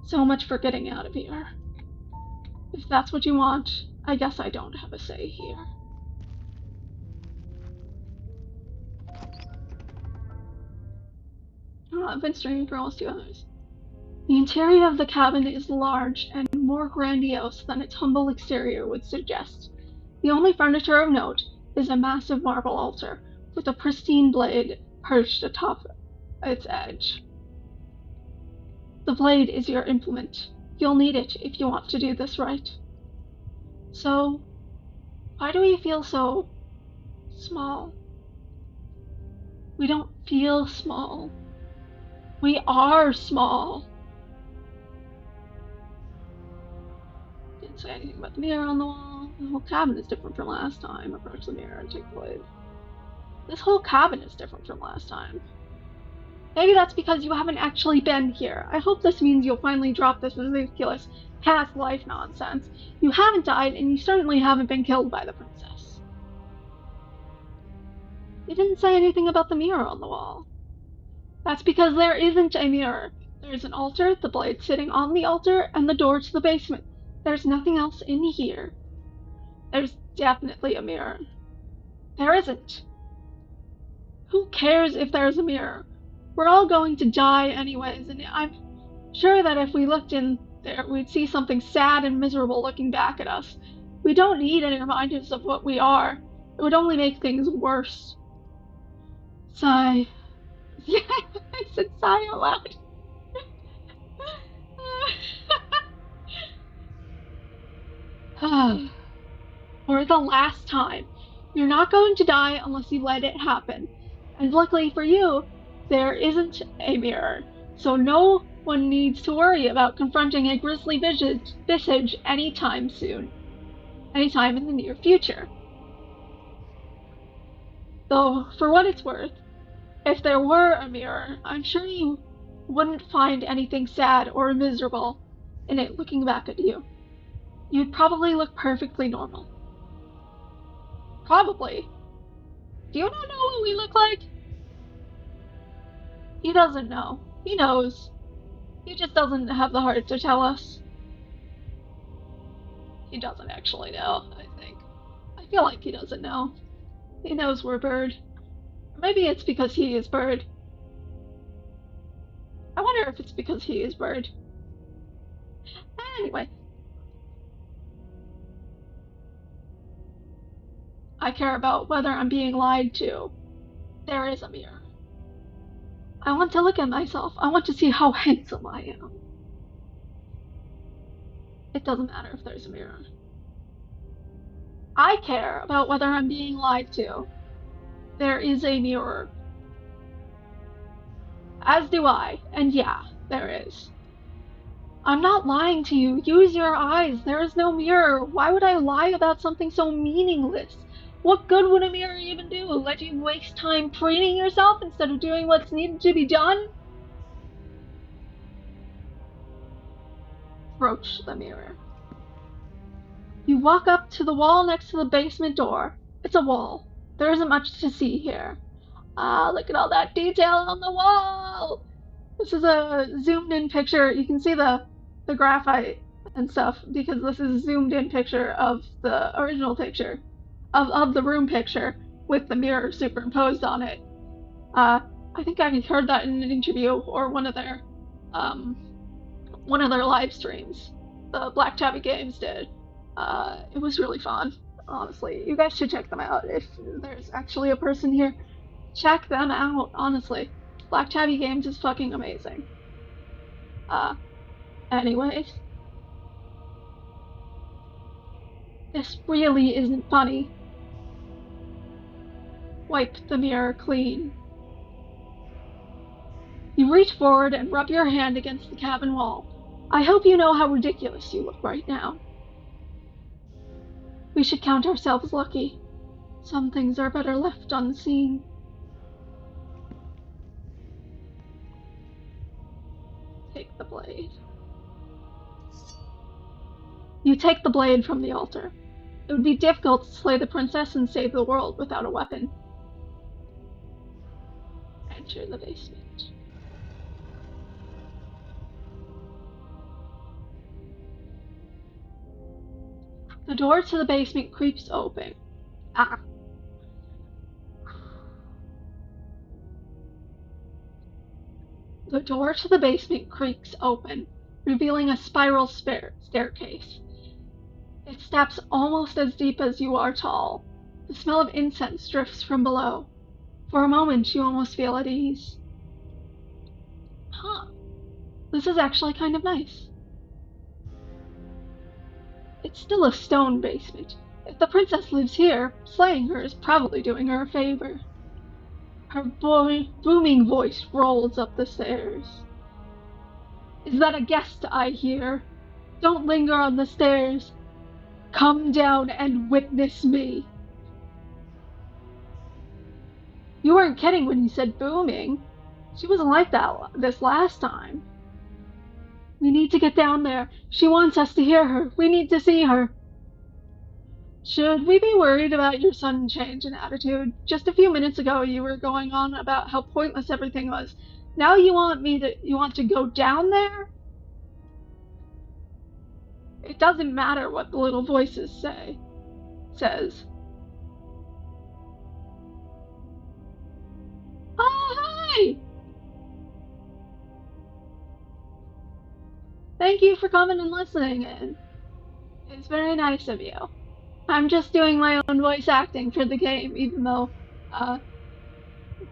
So much for getting out of here. If that's what you want, I guess I don't have a say here. I've been streaming for almost 2 hours. The interior of the cabin is large and more grandiose than its humble exterior would suggest. The only furniture of note is a massive marble altar, with a pristine blade perched atop its edge. The blade is your implement. You'll need it if you want to do this right. So, why do we feel so small? We don't feel small. We are small. Didn't say anything about the mirror on the wall. The whole cabin is different from last time. Approach the mirror and take the blade. This whole cabin is different from last time. Maybe that's because you haven't actually been here. I hope this means you'll finally drop this ridiculous past life nonsense. You haven't died, and you certainly haven't been killed by the princess. You didn't say anything about the mirror on the wall. That's because there isn't a mirror. There's an altar, the blade sitting on the altar, and the door to the basement. There's nothing else in here. There's definitely a mirror. There isn't. Who cares if there's a mirror? We're all going to die anyways, and I'm sure that if we looked in there, we'd see something sad and miserable looking back at us. We don't need any reminders of what we are. It would only make things worse. Sigh. Yeah, I said sigh out loud. For the last time. You're not going to die unless you let it happen. And luckily for you, there isn't a mirror, so no one needs to worry about confronting a grisly visage anytime soon. Anytime in the near future. Though, for what it's worth, if there were a mirror, I'm sure you wouldn't find anything sad or miserable in it looking back at you. You'd probably look perfectly normal. Probably. Do you not know what we look like? He doesn't know. He knows. He just doesn't have the heart to tell us. He doesn't actually know, I think. I feel like he doesn't know. He knows we're Bird. Or maybe it's because he is Bird. I wonder if it's because he is Bird. Anyway. I care about whether I'm being lied to. There is a mirror. I want to look at myself. I want to see how handsome I am. It doesn't matter if there's a mirror. I care about whether I'm being lied to. There is a mirror. As do I, and yeah, there is. I'm not lying to you. Use your eyes. There is no mirror. Why would I lie about something so meaningless? What good would a mirror even do? Let you waste time preening yourself instead of doing what's needed to be done? Approach the mirror. You walk up to the wall next to the basement door. It's a wall. There isn't much to see here. Ah, look at all that detail on the wall! This is a zoomed in picture. You can see the graphite and stuff because this is a zoomed in picture of the original picture of the room picture with the mirror superimposed on it. I think I heard that in an interview or one of their live streams. The Black Tabby Games did. It was really fun. Honestly, you guys should check them out if there's actually a person here. Check them out, honestly. Black Tabby Games is fucking amazing. Anyways. This really isn't funny. Wipe the mirror clean. You reach forward and rub your hand against the cabin wall. I hope you know how ridiculous you look right now. We should count ourselves lucky. Some things are better left unseen. Take the blade. You take the blade from the altar. It would be difficult to slay the princess and save the world without a weapon. Enter the basement. The door to the basement creaks open. The door to the basement creaks open, revealing a spiral staircase. It steps almost as deep as you are tall. The smell of incense drifts from below. For a moment, you almost feel at ease. This is actually kind of nice. It's still a stone basement. If the princess lives here, slaying her is probably doing her a favor. Her booming voice rolls up the stairs. Is that a guest I hear? Don't linger on the stairs. Come down and witness me. You weren't kidding when you said booming. She wasn't like that this last time. We need to get down there. She wants us to hear her. We need to see her. Should we be worried about your sudden change in attitude? Just a few minutes ago you were going on about how pointless everything was. Now you want to go down there? It doesn't matter what the little voices says. Oh, hi! Thank you for coming and listening in. It's very nice of you. I'm just doing my own voice acting for the game, even though,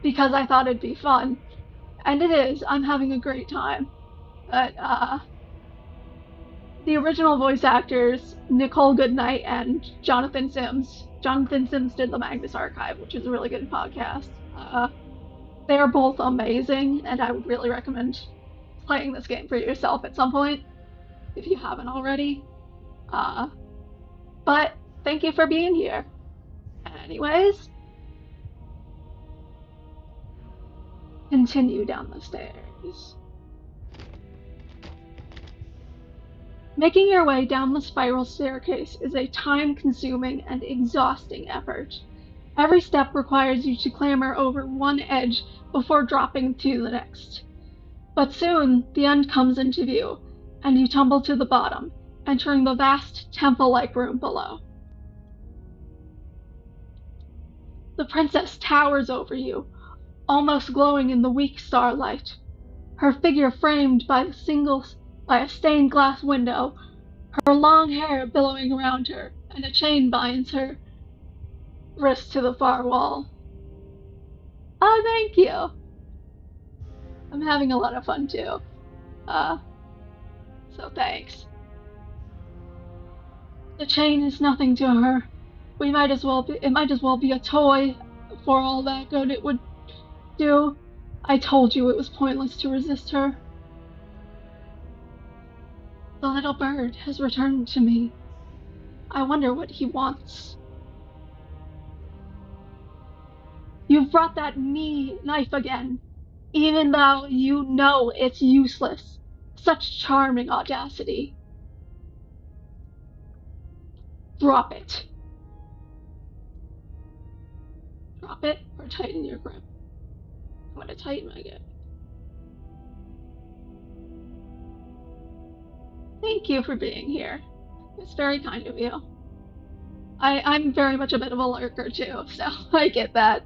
because I thought it'd be fun. And it is. I'm having a great time. But, the original voice actors, Nicole Goodnight and Jonathan Sims. Jonathan Sims did the Magnus Archive, which is a really good podcast. They are both amazing, and I would really recommend playing this game for yourself at some point, if you haven't already. But thank you for being here. Anyways, continue down the stairs. Making your way down the spiral staircase is a time-consuming and exhausting effort. Every step requires you to clamber over one edge before dropping to the next. But soon, the end comes into view, and you tumble to the bottom, entering the vast temple-like room below. The princess towers over you, almost glowing in the weak starlight. Her figure framed by a stained glass window, her long hair billowing around her, and a chain binds her wrist to the far wall. Oh, thank you! I'm having a lot of fun too. So thanks. The chain is nothing to her. It might as well be a toy for all that good it would do. I told you it was pointless to resist her. The little bird has returned to me. I wonder what he wants. You've brought that knife again, even though you know it's useless. Such charming audacity. Drop it. Drop it or tighten your grip. I'm going to tighten my grip. Thank you for being here. It's very kind of you. I'm very much a bit of a lurker too, so I get that.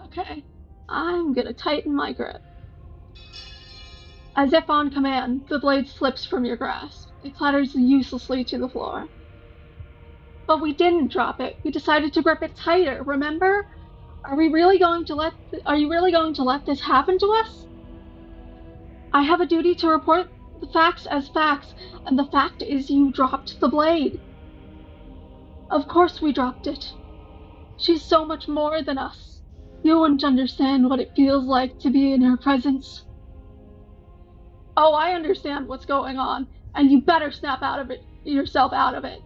Okay, I'm gonna tighten my grip. As if on command, the blade slips from your grasp. It clatters uselessly to the floor. But we didn't drop it. We decided to grip it tighter, remember? Are you really going to let this happen to us? I have a duty to report the facts as facts, and the fact is you dropped the blade. Of course we dropped it. She's so much more than us. You wouldn't understand what it feels like to be in her presence. Oh, I understand what's going on, and you better snap yourself out of it.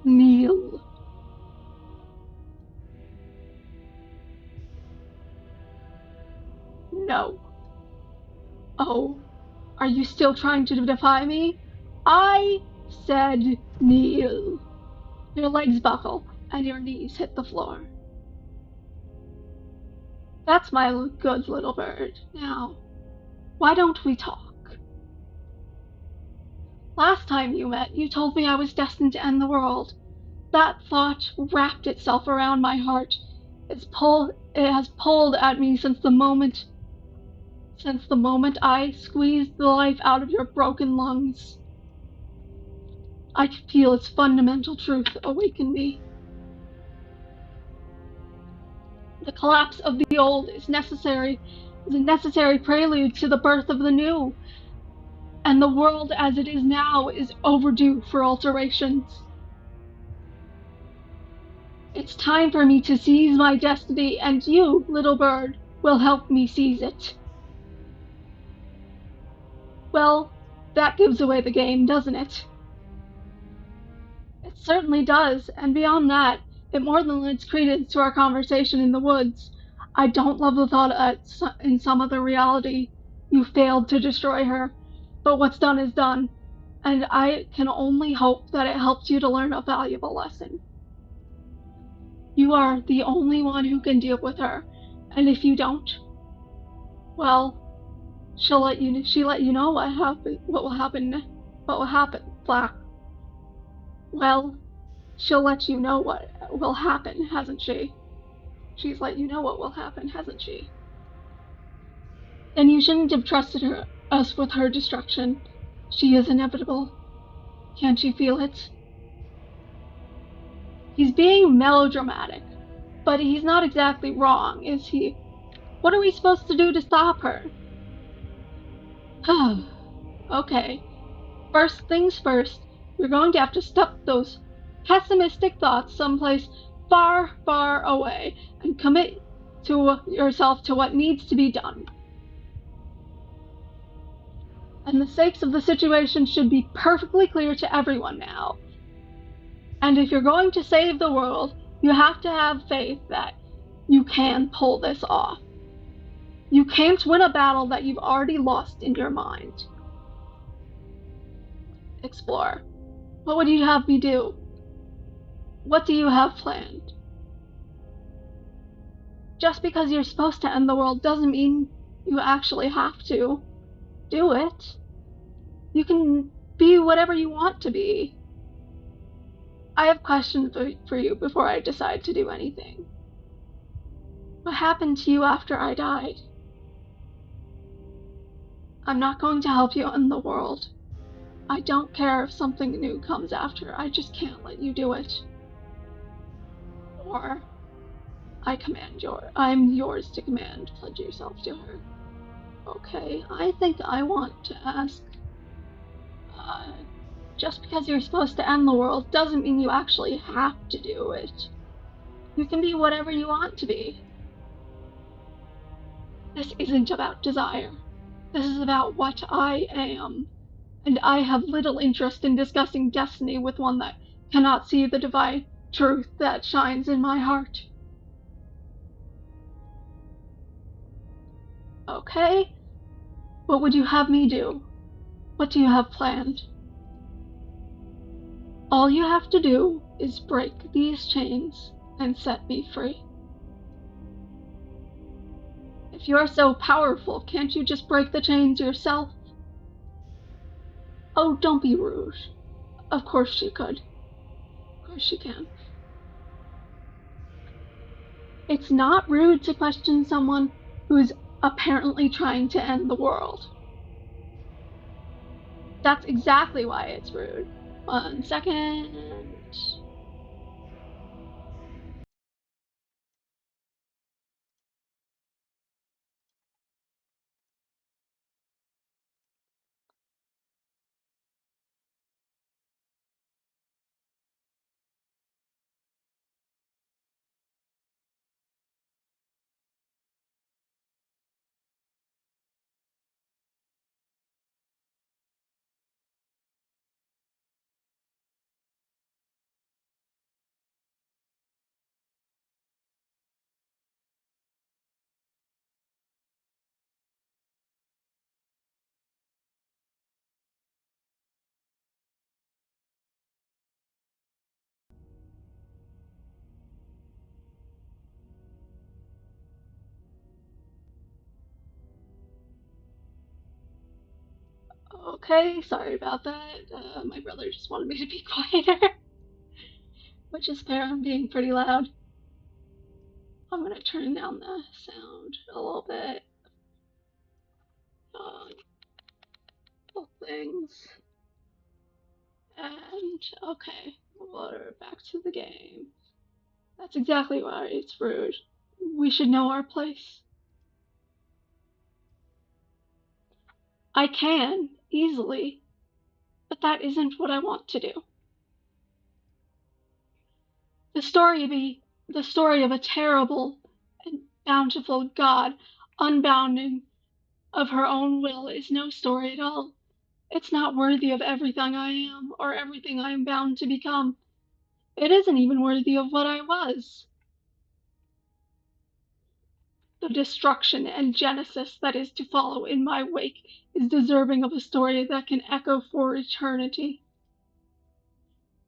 Kneel. No. Oh, are you still trying to defy me? I said kneel. Your legs buckle, and your knees hit the floor. That's my good little bird. Now, why don't we talk? Last time you met, you told me I was destined to end the world. That thought wrapped itself around my heart. It has pulled at me since the moment I squeezed the life out of your broken lungs. I could feel its fundamental truth awaken me. The collapse of the old is a necessary prelude to the birth of the new, and the world as it is now is overdue for alterations. It's time for me to seize my destiny, and you, little bird, will help me seize it. Well, that gives away the game, doesn't it? It certainly does, and beyond that, it more than lends credence to our conversation in the woods. I don't love the thought that in some other reality you failed to destroy her, but what's done is done, and I can only hope that it helps you to learn a valuable lesson. You are the only one who can deal with her, and if you don't, well, she let you know what will happen, Black. Well, she'll let you know what will happen, hasn't she? She's let you know what will happen, hasn't she? Then you shouldn't have trusted us with her destruction. She is inevitable. Can't you feel it? He's being melodramatic, but he's not exactly wrong, is he? What are we supposed to do to stop her? Okay. First things first, you're going to have to stuff those pessimistic thoughts someplace far, far away and commit yourself to what needs to be done. And the stakes of the situation should be perfectly clear to everyone now. And if you're going to save the world, you have to have faith that you can pull this off. You can't win a battle that you've already lost in your mind. Explore. What would you have me do? What do you have planned? Just because you're supposed to end the world doesn't mean you actually have to do it. You can be whatever you want to be. I have questions for you before I decide to do anything. What happened to you after I died? I'm not going to help you end the world. I don't care if something new comes after, I just can't let you do it. Or, I'm yours to command, pledge yourself to her. Okay, I think I want to ask, just because you're supposed to end the world doesn't mean you actually have to do it. You can be whatever you want to be. This isn't about desire. This is about what I am, and I have little interest in discussing destiny with one that cannot see the divine truth that shines in my heart. Okay? What would you have me do? What do you have planned? All you have to do is break these chains and set me free. If you're so powerful, can't you just break the chains yourself? Oh, don't be rude. Of course you could. Of course you can. It's not rude to question someone who's apparently trying to end the world. That's exactly why it's rude. 1 second. Okay, sorry about that. My brother just wanted me to be quieter, which is fair. I'm being pretty loud. I'm gonna turn down the sound a little bit. Couple things. And okay, we're back to the game. That's exactly why it's rude. We should know our place. I can, easily, but that isn't what I want to do. The story of a terrible and bountiful God unbounding of her own will is no story at all. It's not worthy of everything I am or everything I am bound to become. It isn't even worthy of what I was. The destruction and genesis that is to follow in my wake is deserving of a story that can echo for eternity.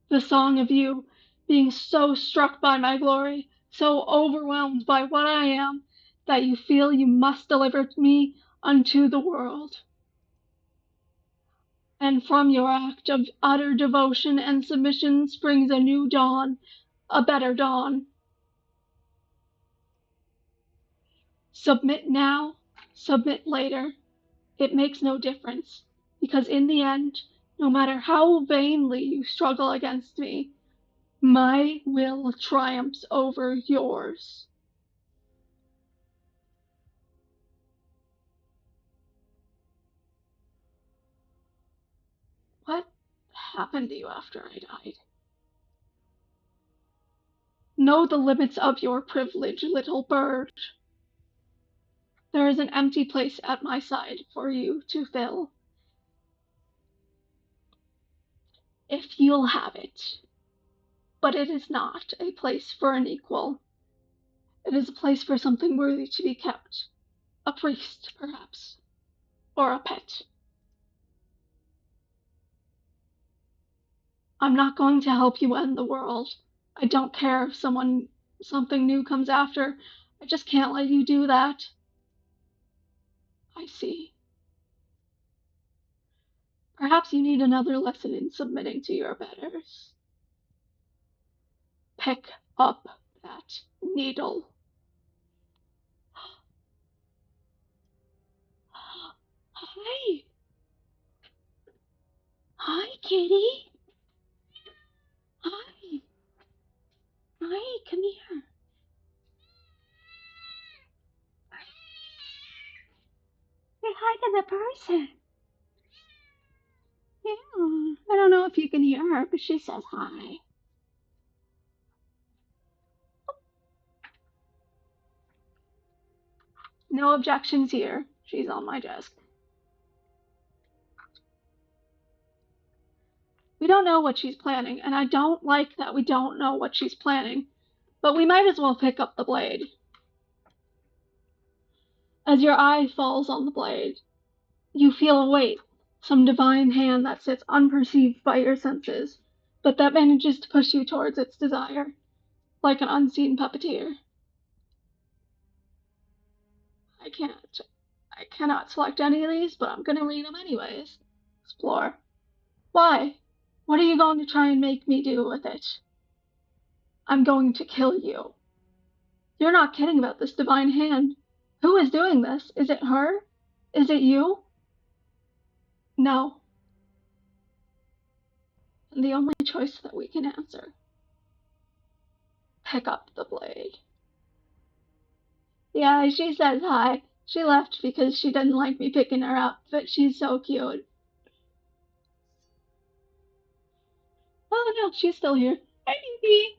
The song of you, being so struck by my glory, so overwhelmed by what I am, that you feel you must deliver me unto the world. And from your act of utter devotion and submission springs a new dawn, a better dawn. Submit now, submit later. It makes no difference, because in the end, no matter how vainly you struggle against me, my will triumphs over yours. What happened to you after I died? Know the limits of your privilege, little bird. There is an empty place at my side for you to fill. If you'll have it. But it is not a place for an equal. It is a place for something worthy to be kept. A priest, perhaps, or a pet. I'm not going to help you end the world. I don't care if something new comes after. I just can't let you do that. I see. Perhaps you need another lesson in submitting to your betters. Pick up that needle. Hi. Hi, kitty. Hi. Hi, come here. Say hi to the person. Yeah. I don't know if you can hear her, but she says hi. No objections here. She's on my desk. We don't know what she's planning, and I don't like that we don't know what she's planning, but we might as well pick up the blade. As your eye falls on the blade, you feel a weight, some divine hand that sits unperceived by your senses, but that manages to push you towards its desire, like an unseen puppeteer. I cannot select any of these, but I'm gonna read them anyways. Explore. Why? What are you going to try and make me do with it? I'm going to kill you. You're not kidding about this divine hand. Who is doing this? Is it her? Is it you? No. And the only choice that we can answer. Pick up the blade. Yeah, she says hi. She left because she didn't like me picking her up, but she's so cute. Oh no, she's still here. Hi, baby.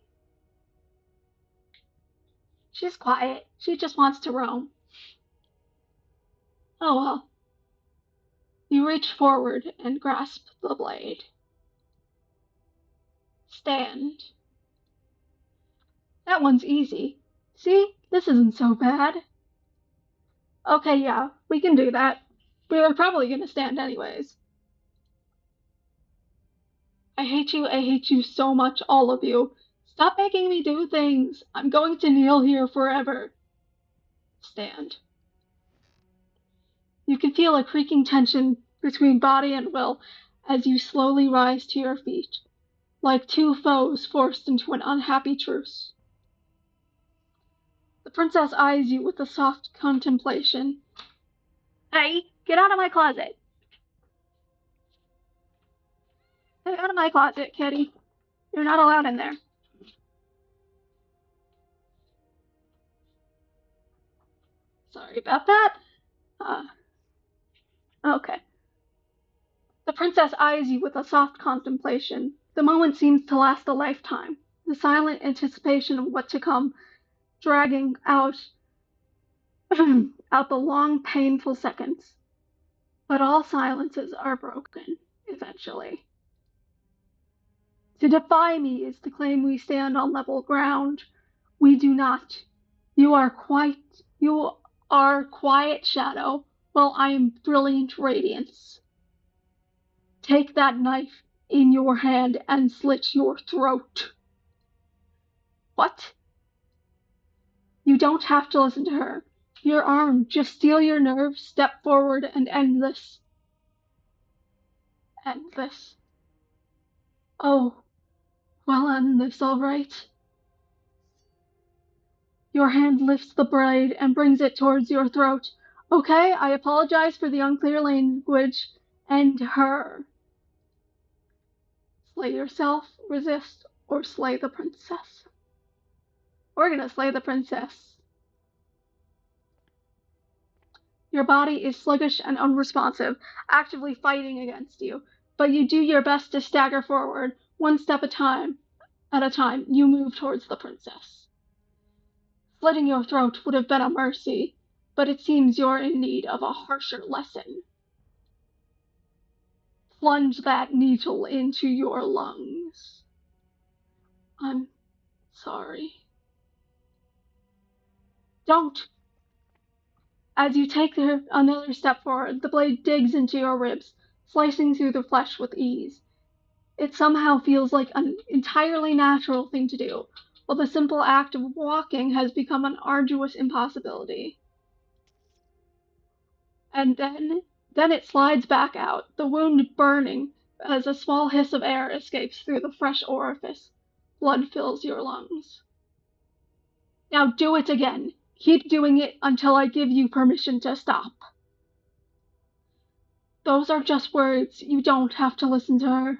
She's quiet. She just wants to roam. Oh well. You reach forward and grasp the blade. Stand. That one's easy. See? This isn't so bad. Okay, yeah, we can do that. We were probably gonna stand anyways. I hate you so much, all of you. Stop making me do things. I'm going to kneel here forever. Stand. You can feel a creaking tension between body and will as you slowly rise to your feet, like two foes forced into an unhappy truce. The princess eyes you with a soft contemplation. Hey, get out of my closet. Get out of my closet, kitty. You're not allowed in there. Sorry about that. Okay. The princess eyes you with a soft contemplation. The moment seems to last a lifetime, the silent anticipation of what to come, dragging out out the long, painful seconds. But all silences are broken, eventually. To defy me is to claim we stand on level ground. We do not. You are quiet shadow, while I am brilliant radiance. Take that knife in your hand and slit your throat. What? You don't have to listen to her. Your arm, just steel your nerves, step forward and end this. End this. Oh, well, end this, all right. Your hand lifts the blade and brings it towards your throat. Okay, I apologize for the unclear language. End her. Slay yourself, resist, or slay the princess. We're gonna slay the princess. Your body is sluggish and unresponsive, actively fighting against you, but you do your best to stagger forward, one step at a time, you move towards the princess. Slitting your throat would have been a mercy, but it seems you're in need of a harsher lesson. Plunge that needle into your lungs. I'm sorry. Don't. As you take another step forward, the blade digs into your ribs, slicing through the flesh with ease. It somehow feels like an entirely natural thing to do, while the simple act of walking has become an arduous impossibility. And then it slides back out, the wound burning as a small hiss of air escapes through the fresh orifice. Blood fills your lungs. Now do it again. Keep doing it until I give you permission to stop. Those are just words. You don't have to listen to her.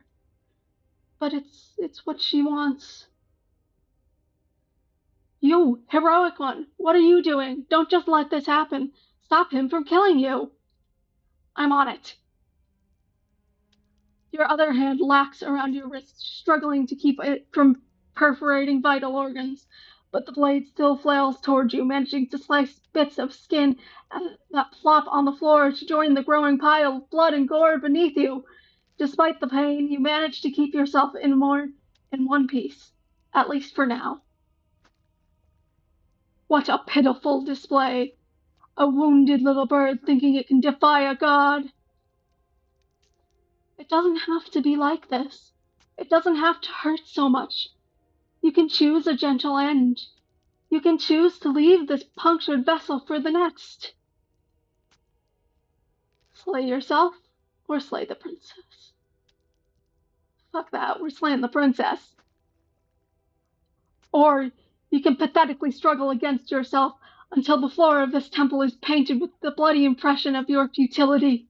But it's what she wants. You, heroic one, what are you doing? Don't just let this happen. Stop him from killing you. I'm on it. Your other hand lacks around your wrist, struggling to keep it from perforating vital organs. but the blade still flails toward you, managing to slice bits of skin that flop on the floor to join the growing pile of blood and gore beneath you. Despite the pain, you manage to keep yourself in one piece, at least for now. What a pitiful display! A wounded little bird thinking it can defy a god. It doesn't have to be like this. It doesn't have to hurt so much. You can choose a gentle end. You can choose to leave this punctured vessel for the next. Slay yourself or slay the princess. Fuck that, we're slaying the princess. Or you can pathetically struggle against yourself until the floor of this temple is painted with the bloody impression of your futility.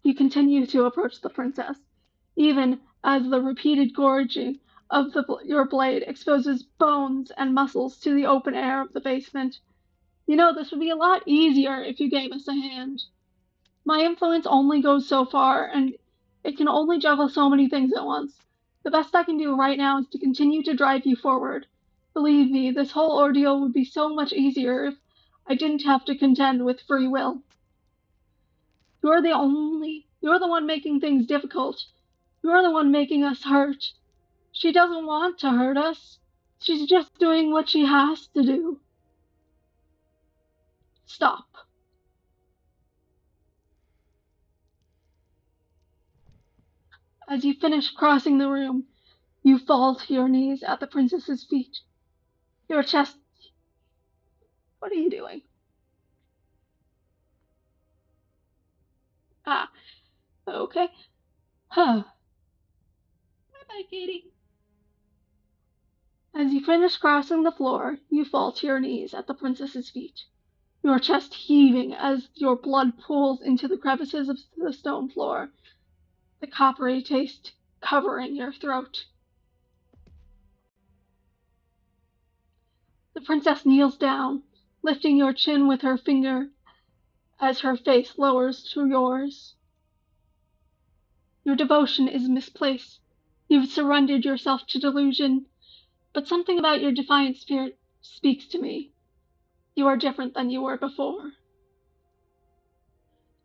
You continue to approach the princess, even as the repeated gorging of your blade exposes bones and muscles to the open air of the basement. You know, this would be a lot easier if you gave us a hand. My influence only goes so far, and it can only juggle so many things at once. The best I can do right now is to continue to drive you forward. Believe me, this whole ordeal would be so much easier if I didn't have to contend with free will. You're the one making things difficult. You're the one making us hurt. She doesn't want to hurt us. She's just doing what she has to do. Stop. As you finish crossing the room, you fall to your knees at the princess's feet. Your chest... What are you doing? Ah, okay. Huh. Bye-bye, Katie. As you finish crossing the floor, you fall to your knees at the princess's feet, your chest heaving as your blood pools into the crevices of the stone floor, the coppery taste covering your throat. The princess kneels down, lifting your chin with her finger as her face lowers to yours. Your devotion is misplaced. You've surrendered yourself to delusion, but something about your defiant spirit speaks to me. You are different than you were before.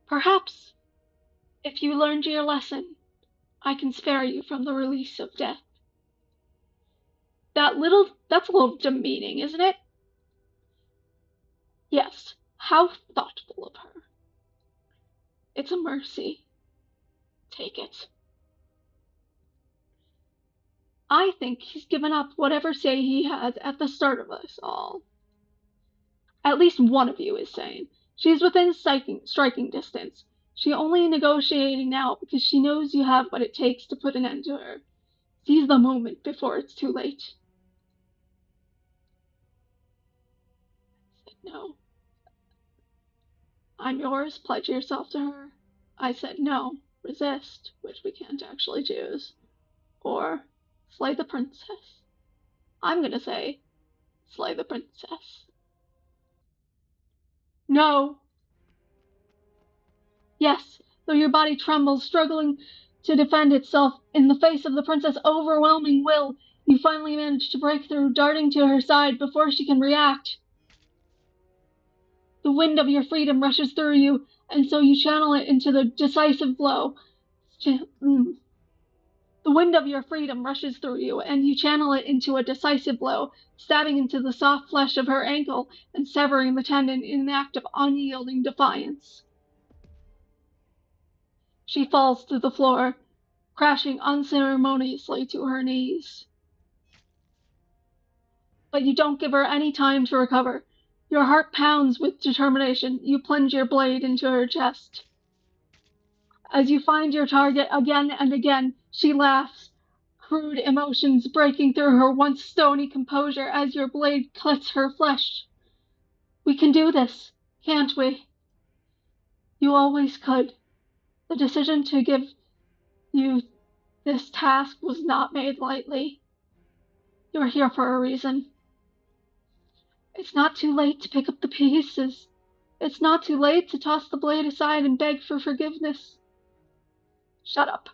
Perhaps, if you learned your lesson, I can spare you from the release of death. That's a little demeaning, isn't it? Yes, how thoughtful of her. It's a mercy. Take it. I think he's given up whatever say he had at the start of us all. At least one of you is sane. She's within striking distance. She's only negotiating now because she knows you have what it takes to put an end to her. Seize the moment before it's too late. I said no. I'm yours, pledge yourself to her. I said no, resist, which we can't actually choose. Or slay the princess. I'm gonna say, slay the princess. No. Yes, though your body trembles, struggling to defend itself in the face of the princess' overwhelming will, you finally manage to break through, darting to her side before she can react. The wind of your freedom rushes through you, and so you channel it into the decisive blow. The wind of your freedom rushes through you, and you channel it into a decisive blow, stabbing into the soft flesh of her ankle and severing the tendon in an act of unyielding defiance. She falls to the floor, crashing unceremoniously to her knees. But you don't give her any time to recover. Your heart pounds with determination. You plunge your blade into her chest. As you find your target again and again, she laughs, crude emotions breaking through her once stony composure as your blade cuts her flesh. We can do this, can't we? You always could. The decision to give you this task was not made lightly. You're here for a reason. It's not too late to pick up the pieces. It's not too late to toss the blade aside and beg for forgiveness. Shut up.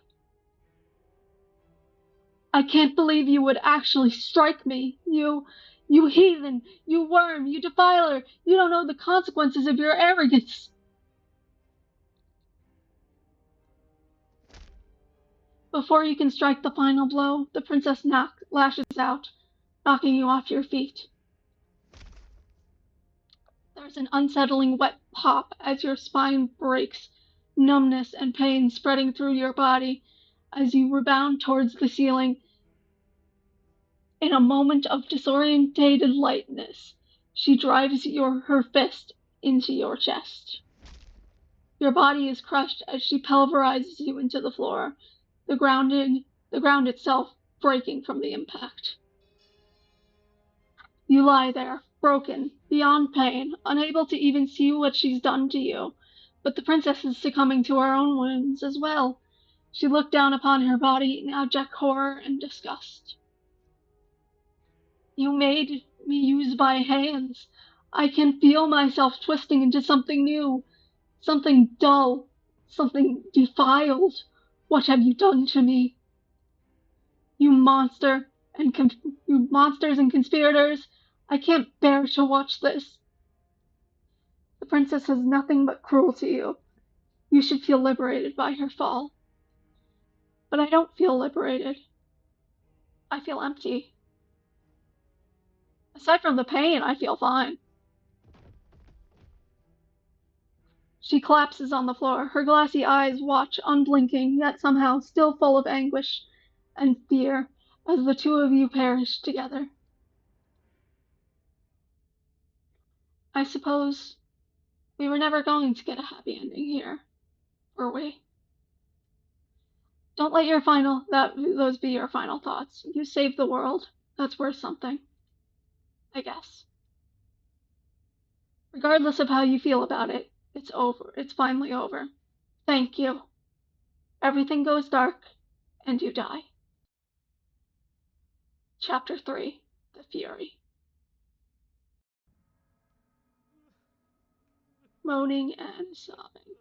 I can't believe you would actually strike me. You heathen, you worm, you defiler, you don't know the consequences of your arrogance. Before you can strike the final blow, the princess lashes out, knocking you off your feet. There's an unsettling wet pop as your spine breaks, numbness and pain spreading through your body as you rebound towards the ceiling. In a moment of disorientated lightness, she drives her fist into your chest. Your body is crushed as she pulverizes you into the floor, the ground itself breaking from the impact. You lie there, broken, beyond pain, unable to even see what she's done to you. But the princess is succumbing to her own wounds as well. She looked down upon her body in abject horror and disgust. You made me use my hands. I can feel myself twisting into something new, something dull, something defiled. What have you done to me? You monsters and conspirators. I can't bear to watch this. The princess has nothing but cruel to you. You should feel liberated by her fall. But I don't feel liberated. I feel empty. Aside from the pain, I feel fine. She collapses on the floor, her glassy eyes watch unblinking, yet somehow still full of anguish and fear, as the two of you perish together. I suppose we were never going to get a happy ending here, were we? Don't let those be your final thoughts. You saved the world. That's worth something, I guess. Regardless of how you feel about it, it's over. It's finally over. Thank you. Everything goes dark, and you die. Chapter 3, The Fury. Moaning and sobbing.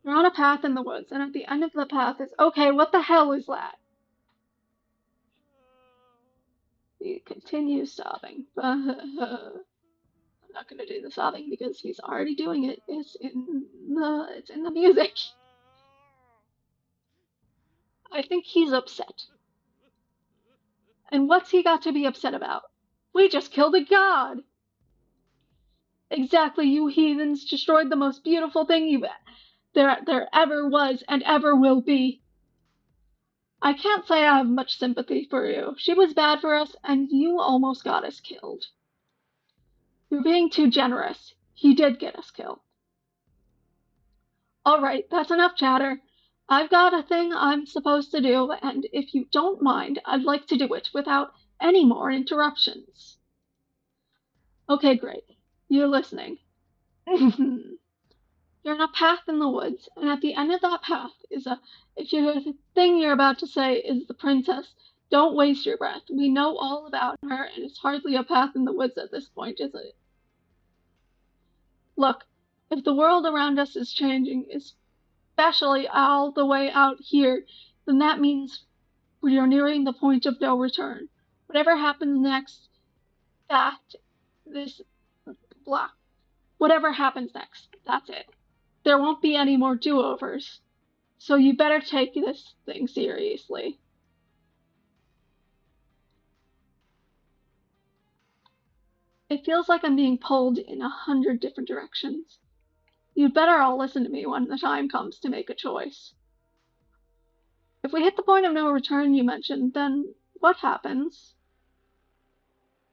You're on a path in the woods, and at the end of the path is, okay, what the hell is that? He continues sobbing. I'm not going to do the sobbing because he's already doing it. It's in the music. I think he's upset. And what's he got to be upset about? We just killed a god. Exactly, you heathens destroyed the most beautiful thing there ever was and ever will be. I can't say I have much sympathy for you. She was bad for us, and you almost got us killed. You're being too generous. He did get us killed. All right, that's enough chatter. I've got a thing I'm supposed to do, and if you don't mind, I'd like to do it without any more interruptions. Okay, great. You're listening. You're on a path in the woods, and at the end of that path is if the thing you're about to say is the princess, don't waste your breath. We know all about her, and it's hardly a path in the woods at this point, is it? Look, if the world around us is changing, especially all the way out here, then that means we are nearing the point of no return. Whatever happens next, whatever happens next, that's it. There won't be any more do-overs. So you better take this thing seriously. It feels like I'm being pulled in 100 different directions. You'd better all listen to me when the time comes to make a choice. If we hit the point of no return you mentioned, then what happens?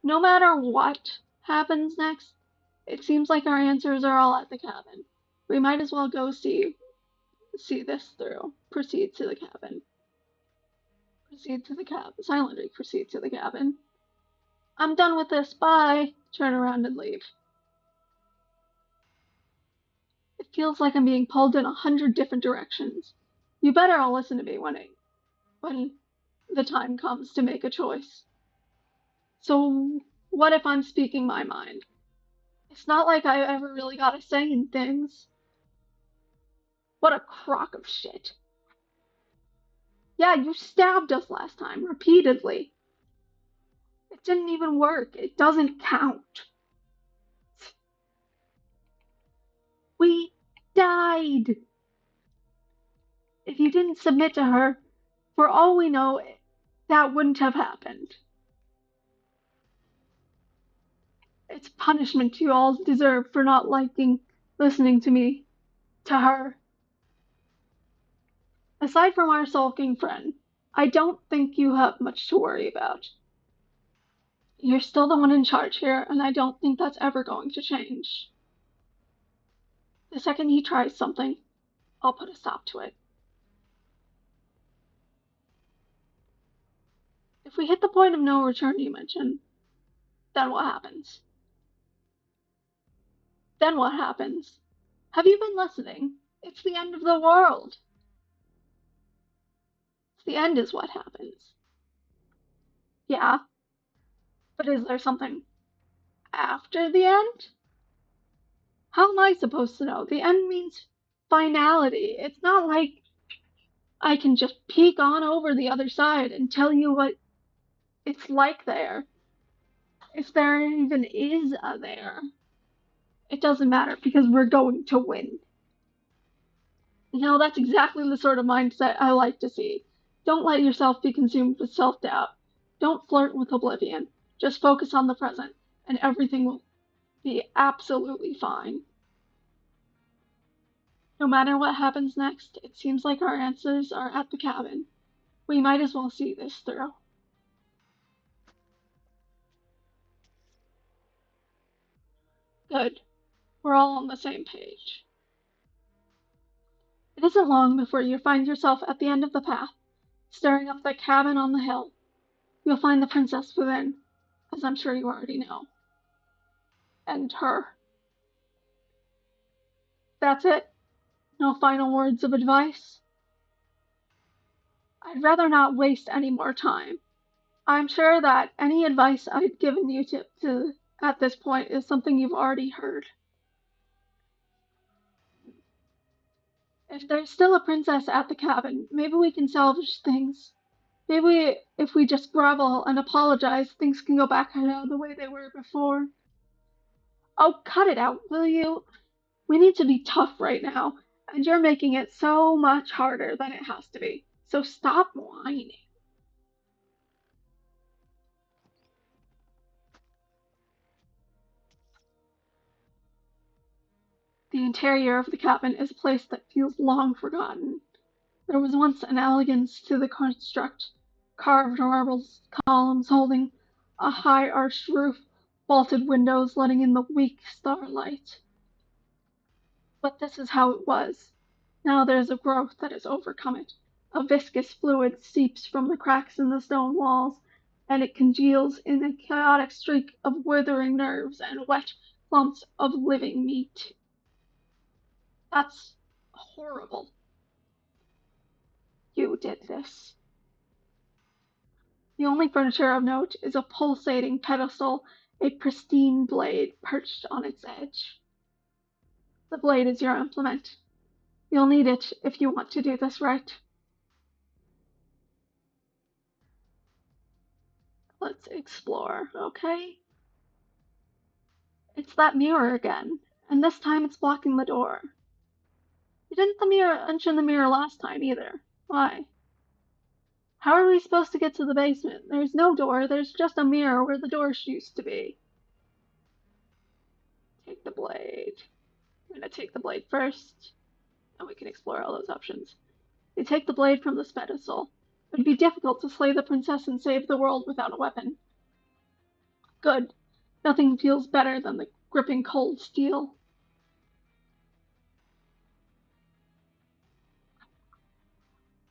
No matter what happens next, it seems like our answers are all at the cabin. We might as well go see this through. Proceed to the cabin. Silently proceed to the cabin. I'm done with this. Bye. Turn around and leave. It feels like I'm being pulled in 100 different directions. You better all listen to me when the time comes to make a choice. So, what if I'm speaking my mind? It's not like I ever really got a say in things. What a crock of shit. Yeah, you stabbed us last time, repeatedly. It didn't even work. It doesn't count. We died. If you didn't submit to her, for all we know, that wouldn't have happened. It's punishment you all deserve for not listening to me, to her. Aside from our sulking friend, I don't think you have much to worry about. You're still the one in charge here, and I don't think that's ever going to change. The second he tries something, I'll put a stop to it. If we hit the point of no return you mentioned, then what happens? Then what happens? Have you been listening? It's the end of the world. The end is what happens. Yeah, but is there something after the end? How am I supposed to know? The end means finality. It's not like I can just peek on over the other side and tell you what it's like there. If there even is a there, it doesn't matter because we're going to win. That's exactly the sort of mindset I like to see. Don't let yourself be consumed with self-doubt. Don't flirt with oblivion. Just focus on the present, and everything will be absolutely fine. No matter what happens next, it seems like our answers are at the cabin. We might as well see this through. Good. We're all on the same page. It isn't long before you find yourself at the end of the path, staring up the cabin on the hill. You'll find the princess within, as I'm sure you already know. And her. That's it? No final words of advice? I'd rather not waste any more time. I'm sure that any advice I've given you to at this point is something you've already heard. If there's still a princess at the cabin, maybe we can salvage things. Maybe if we just grovel and apologize, things can go back the way they were before. Oh, cut it out, will you? We need to be tough right now, and you're making it so much harder than it has to be. So stop whining. The interior of the cabin is a place that feels long forgotten. There was once an elegance to the construct, carved marble columns holding a high arched roof, vaulted windows letting in the weak starlight. But this is how it was. Now there is a growth that has overcome it. A viscous fluid seeps from the cracks in the stone walls, and it congeals in a chaotic streak of withering nerves and wet clumps of living meat. That's horrible. You did this. The only furniture of note is a pulsating pedestal, a pristine blade perched on its edge. The blade is your implement. You'll need it if you want to do this right. Let's explore, okay? It's that mirror again, and this time it's blocking the door. You didn't mention the mirror last time either. Why? How are we supposed to get to the basement? There's no door, there's just a mirror where the doors used to be. Take the blade. I'm gonna take the blade first, and we can explore all those options. You take the blade from the pedestal. It would be difficult to slay the princess and save the world without a weapon. Good. Nothing feels better than the gripping cold steel.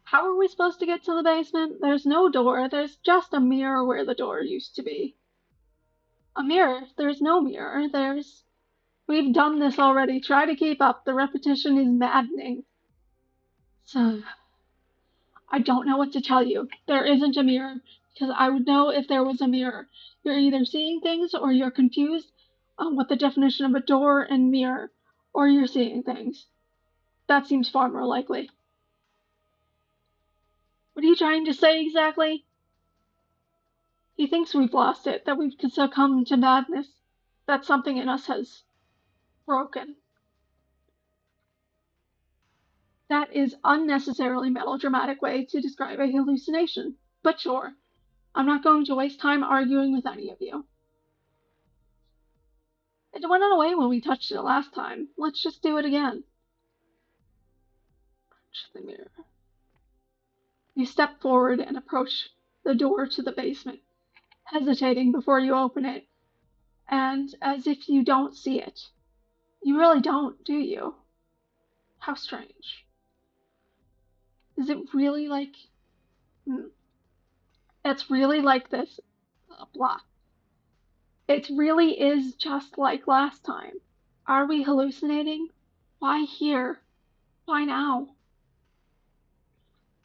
How are we supposed to get to the basement? There's no door. There's just a mirror where the door used to be. A mirror? There's no mirror. We've done this already. Try to keep up. The repetition is maddening. So, I don't know what to tell you. There isn't a mirror, because I would know if there was a mirror. You're either seeing things or you're confused on what the definition of a door and mirror, or you're seeing things. That seems far more likely. What are you trying to say exactly? He thinks we've lost it, that we've succumbed to madness, that something in us has broken. That is unnecessarily melodramatic way to describe a hallucination. But sure, I'm not going to waste time arguing with any of you. It went away when we touched it last time. Let's just do it again. Touch the mirror. You step forward and approach the door to the basement, hesitating before you open it, and as if you don't see it. You really don't, do you? How strange. Is it really like... It's really like this... blah. It really is just like last time. Are we hallucinating? Why here? Why now?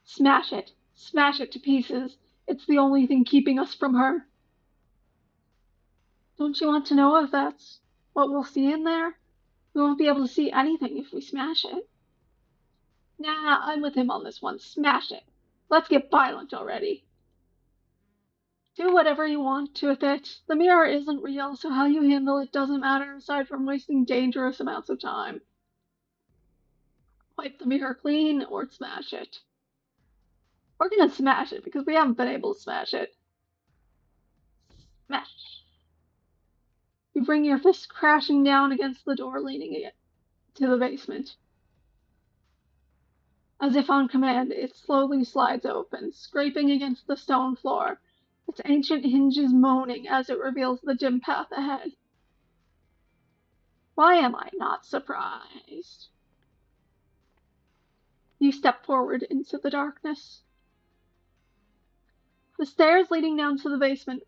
Smash it. Smash it to pieces. It's the only thing keeping us from her. Don't you want to know if that's what we'll see in there? We won't be able to see anything if we smash it. Nah, I'm with him on this one. Smash it. Let's get violent already. Do whatever you want with it. The mirror isn't real, so how you handle it doesn't matter aside from wasting dangerous amounts of time. Wipe the mirror clean or smash it. We're gonna smash it because we haven't been able to smash it. Smash. You bring your fist crashing down against the door leading it to the basement. As if on command, it slowly slides open, scraping against the stone floor, its ancient hinges moaning as it reveals the dim path ahead. Why am I not surprised? You step forward into the darkness. The stairs leading down to the basement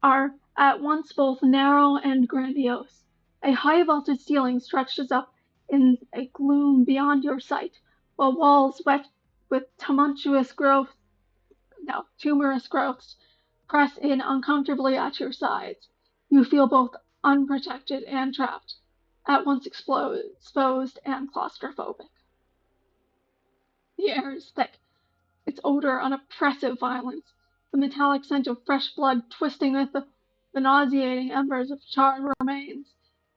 are at once both narrow and grandiose. A high vaulted ceiling stretches up in a gloom beyond your sight, while walls wet with tumultuous tumorous growths press in uncomfortably at your sides. You feel both unprotected and trapped, at once exposed and claustrophobic. The air is thick, its odor an oppressive violence, the metallic scent of fresh blood twisting with the nauseating embers of charred remains.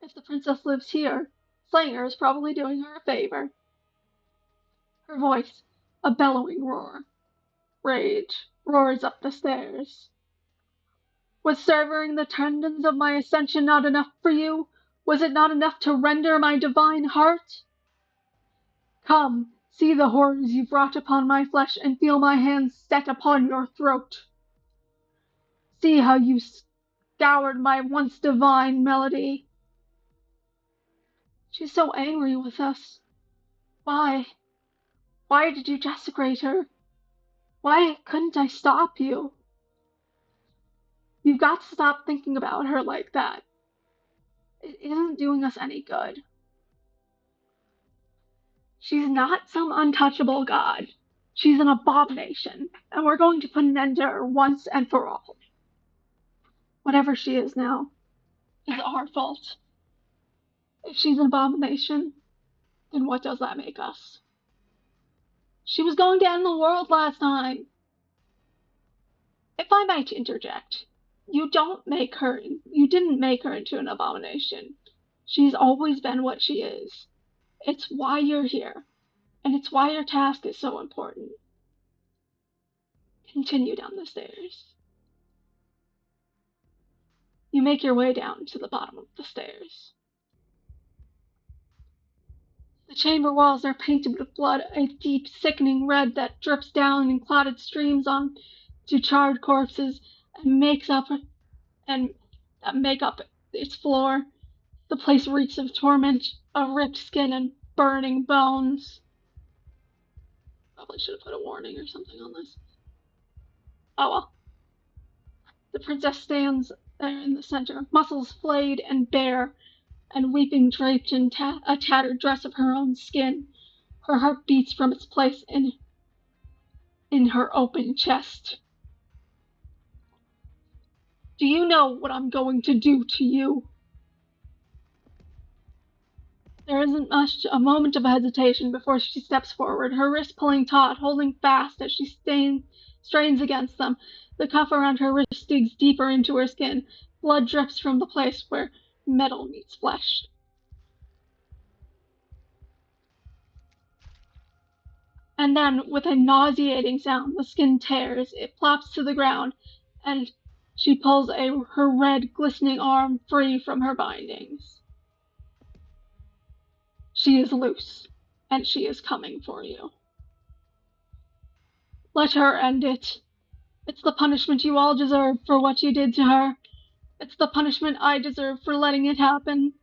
If the princess lives here, slaying her is probably doing her a favor. Her voice, a bellowing roar. Rage roars up the stairs. Was severing the tendons of my ascension not enough for you? Was it not enough to render my divine heart? Come, see the horrors you've wrought upon my flesh, and feel my hands set upon your throat. See how you scoured my once divine melody. She's so angry with us. Why? Why did you desecrate her? Why couldn't I stop you? You've got to stop thinking about her like that. It isn't doing us any good. She's not some untouchable god. She's an abomination, and we're going to put an end to her once and for all. Whatever she is now is our fault. If she's an abomination, then what does that make us? She was going to end the world last time. If I might interject, you didn't make her into an abomination. She's always been what she is. It's why you're here, and it's why your task is so important. Continue down the stairs. You make your way down to the bottom of the stairs. The chamber walls are painted with blood, a deep, sickening red that drips down in clotted streams onto charred corpses and make up its floor. The place reeks of torment, of ripped skin and burning bones. Probably should have put a warning or something on this. Oh well. The princess stands there in the center, muscles flayed and bare, and weeping draped in a tattered dress of her own skin. Her heart beats from its place in her open chest. Do you know what I'm going to do to you? There isn't much a moment of hesitation before she steps forward, her wrists pulling taut, holding fast as she strains against them. The cuff around her wrist digs deeper into her skin. Blood drips from the place where metal meets flesh. And then, with a nauseating sound, the skin tears, it plops to the ground, and she pulls her red, glistening arm free from her bindings. She is loose, and she is coming for you. Let her end it. It's the punishment you all deserve for what you did to her. It's the punishment I deserve for letting it happen.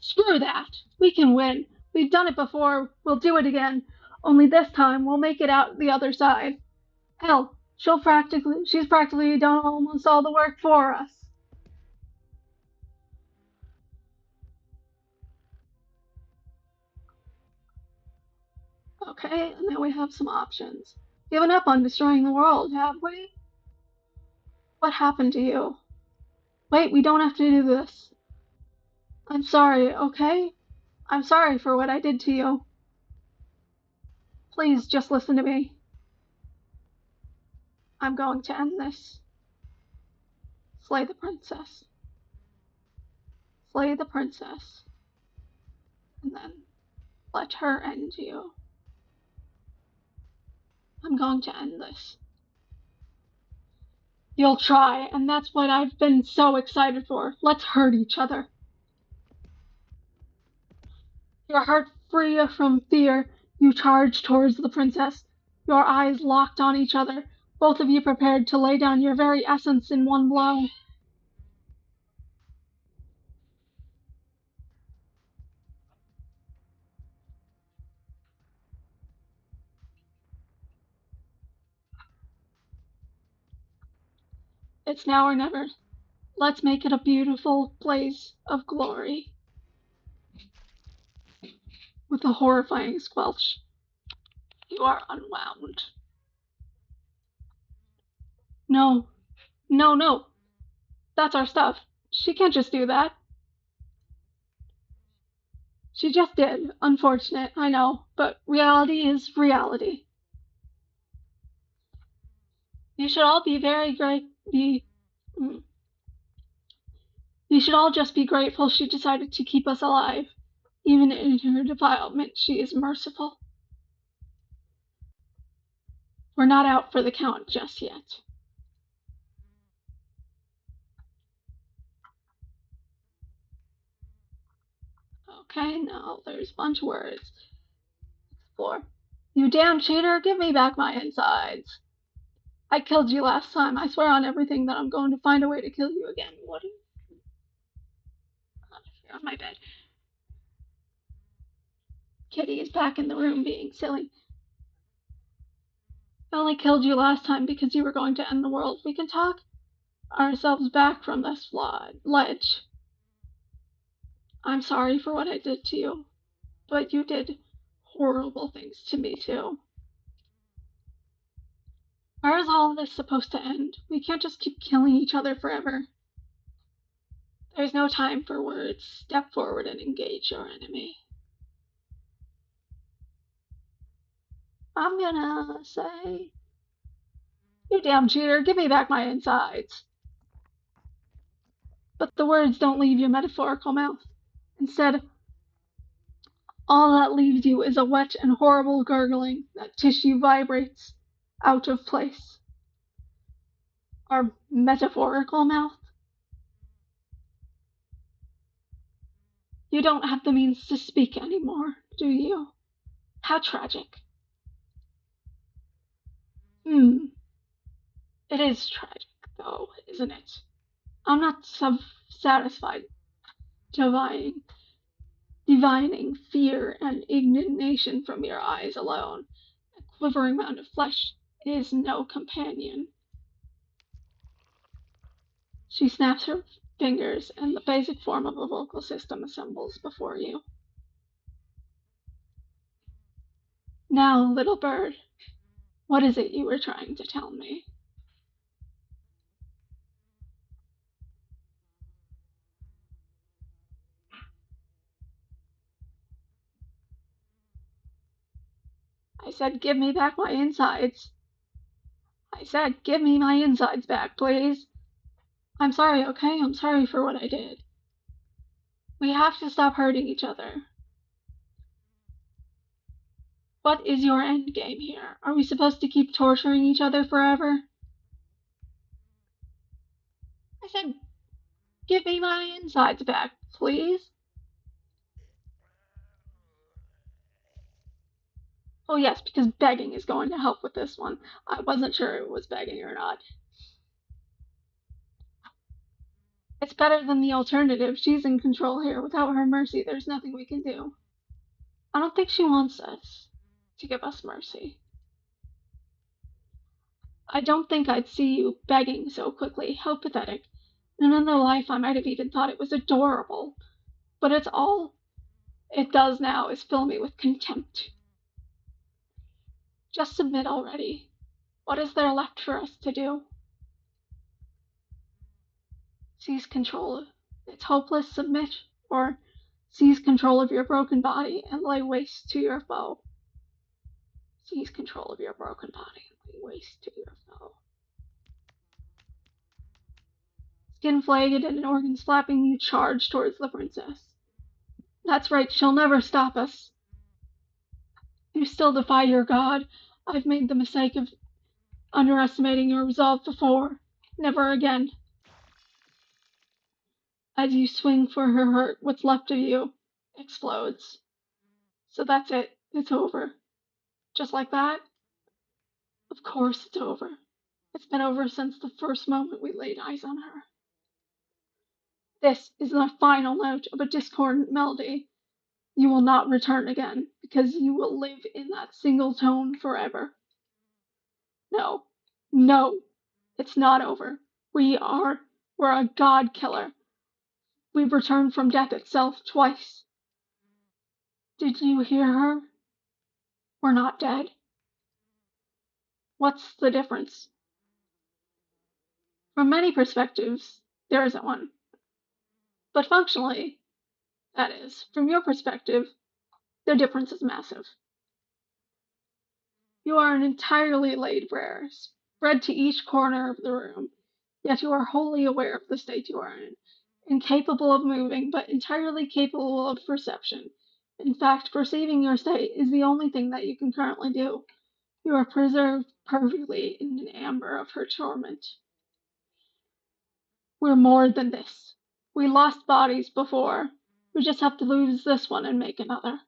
Screw that. We can win. We've done it before. We'll do it again. Only this time we'll make it out the other side. Hell, she's practically done almost all the work for us. Okay, and now we have some options. Given up on destroying the world, have we? What happened to you? Wait, we don't have to do this. I'm sorry, okay? I'm sorry for what I did to you. Please just listen to me. I'm going to end this. Slay the princess. Slay the princess. And then let her end you. I'm going to end this. You'll try, and that's what I've been so excited for. Let's hurt each other. Your heart free from fear, you charge towards the princess, your eyes locked on each other, both of you prepared to lay down your very essence in one blow. It's now or never. Let's make it a beautiful blaze of glory. With a horrifying squelch, you are unwound. No, no, no. That's our stuff. She can't just do that. She just did. Unfortunate, I know, but reality is reality. You should all be you should all just be grateful she decided to keep us alive. Even in her defilement, she is merciful. We're not out for the count just yet. Okay, now there's a bunch of words. Explore. You damn cheater, give me back my insides. I killed you last time. I swear on everything that I'm going to find a way to kill you again. What? You're on my bed. Kitty is back in the room being silly. I only killed you last time because you were going to end the world. We can talk ourselves back from this ledge. I'm sorry for what I did to you, but you did horrible things to me too. Where is all this supposed to end? We can't just keep killing each other forever. There's no time for words. Step forward and engage your enemy. I'm gonna say, you damn cheater, give me back my insides. But the words don't leave your metaphorical mouth. Instead, all that leaves you is a wet and horrible gurgling. That tissue vibrates out of place. Our metaphorical mouth. You don't have the means to speak anymore, do you? How tragic. It is tragic, though, isn't it? I'm not satisfied divining fear and indignation from your eyes alone. A quivering mound of flesh is no companion. She snaps her fingers, and the basic form of a vocal system assembles before you. Now, little bird, what is it you were trying to tell me? said, give me back my insides. I said, give me my insides back, please. I'm sorry, okay? I'm sorry for what I did. We have to stop hurting each other. What is your end game here? Are we supposed to keep torturing each other forever? I said, give me my insides back, please. Oh yes, because begging is going to help with this one. I wasn't sure it was begging or not. It's better than the alternative. She's in control here. Without her mercy, there's nothing we can do. I don't think she wants us to give us mercy. I don't think I'd see you begging so quickly. How pathetic. In another life, I might have even thought it was adorable. But it's all it does now is fill me with contempt. Just submit already. What is there left for us to do? Seize control. It's hopeless, submit, or seize control of your broken body and lay waste to your foe. Seize control of your broken body and lay waste to your foe. Skin flagged and an organ slapping, you charge towards the princess. That's right, she'll never stop us. You still defy your god. I've made the mistake of underestimating your resolve before. Never again. As you swing for her hurt, what's left of you explodes. So that's it. It's over. Just like that? Of course it's over. It's been over since the first moment we laid eyes on her. This is the final note of a discordant melody. You will not return again, because you will live in that single tone forever. No, no, it's not over. We're a god killer. We've returned from death itself twice. Did you hear her? We're not dead. What's the difference? From many perspectives, there isn't one. But functionally, that is, from your perspective, the difference is massive. You are an entirely laid prayer, spread to each corner of the room, yet you are wholly aware of the state you are in, incapable of moving, but entirely capable of perception. In fact, perceiving your state is the only thing that you can currently do. You are preserved perfectly in an amber of her torment. We're more than this. We lost bodies before. We just have to lose this one and make another.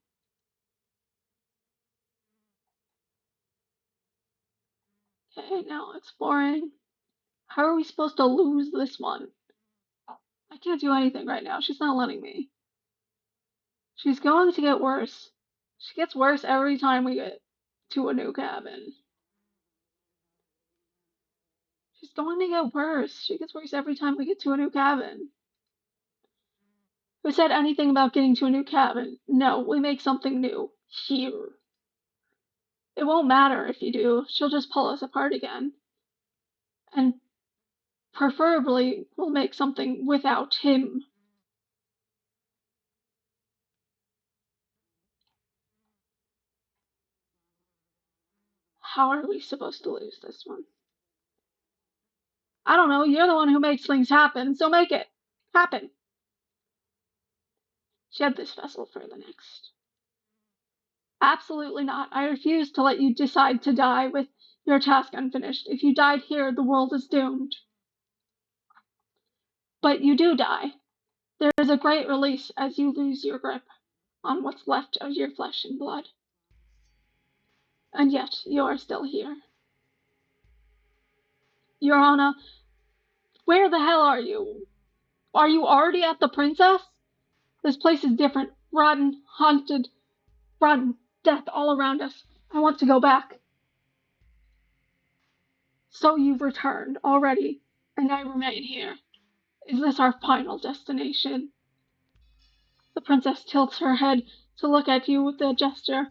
Okay, now exploring. How are we supposed to lose this one? I can't do anything right now. She's not letting me. She's going to get worse. She gets worse every time we get to a new cabin. She's going to get worse. She gets worse every time we get to a new cabin. Who said anything about getting to a new cabin? No, we make something new. Here. It won't matter if you do. She'll just pull us apart again. And preferably, we'll make something without him. How are we supposed to lose this one? I don't know. You're the one who makes things happen, so make it happen. Shed this vessel for the next. Absolutely not. I refuse to let you decide to die with your task unfinished. If you died here, the world is doomed. But you do die. There is a great release as you lose your grip on what's left of your flesh and blood. And yet, you are still here. Your Honor, where the hell are you? Are you already at the princess? This place is different. Rotten, haunted, rotten, death all around us. I want to go back. So you've returned already, and I remain here. Is this our final destination? The princess tilts her head to look at you with a gesture,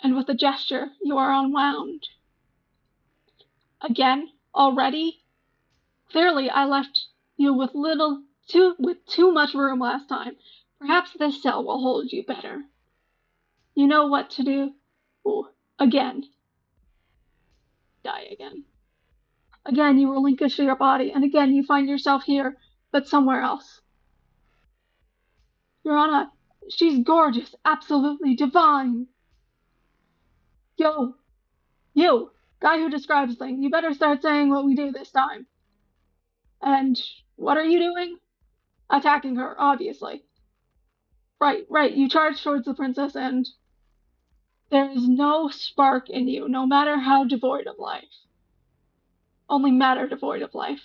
and with a gesture you are unwound. Again? Already? Clearly I left you with too much room last time. Perhaps this cell will hold you better. You know what to do. Ooh. Again. Die again. Again, you relinquish your body, and again, you find yourself here, but somewhere else. Your Honor, she's gorgeous, absolutely divine. Yo, you, guy who describes things, you better start saying what we do this time. And what are you doing? Attacking her, obviously. Right, you charge towards the princess, and there is no spark in you, no matter how devoid of life. Only matter devoid of life.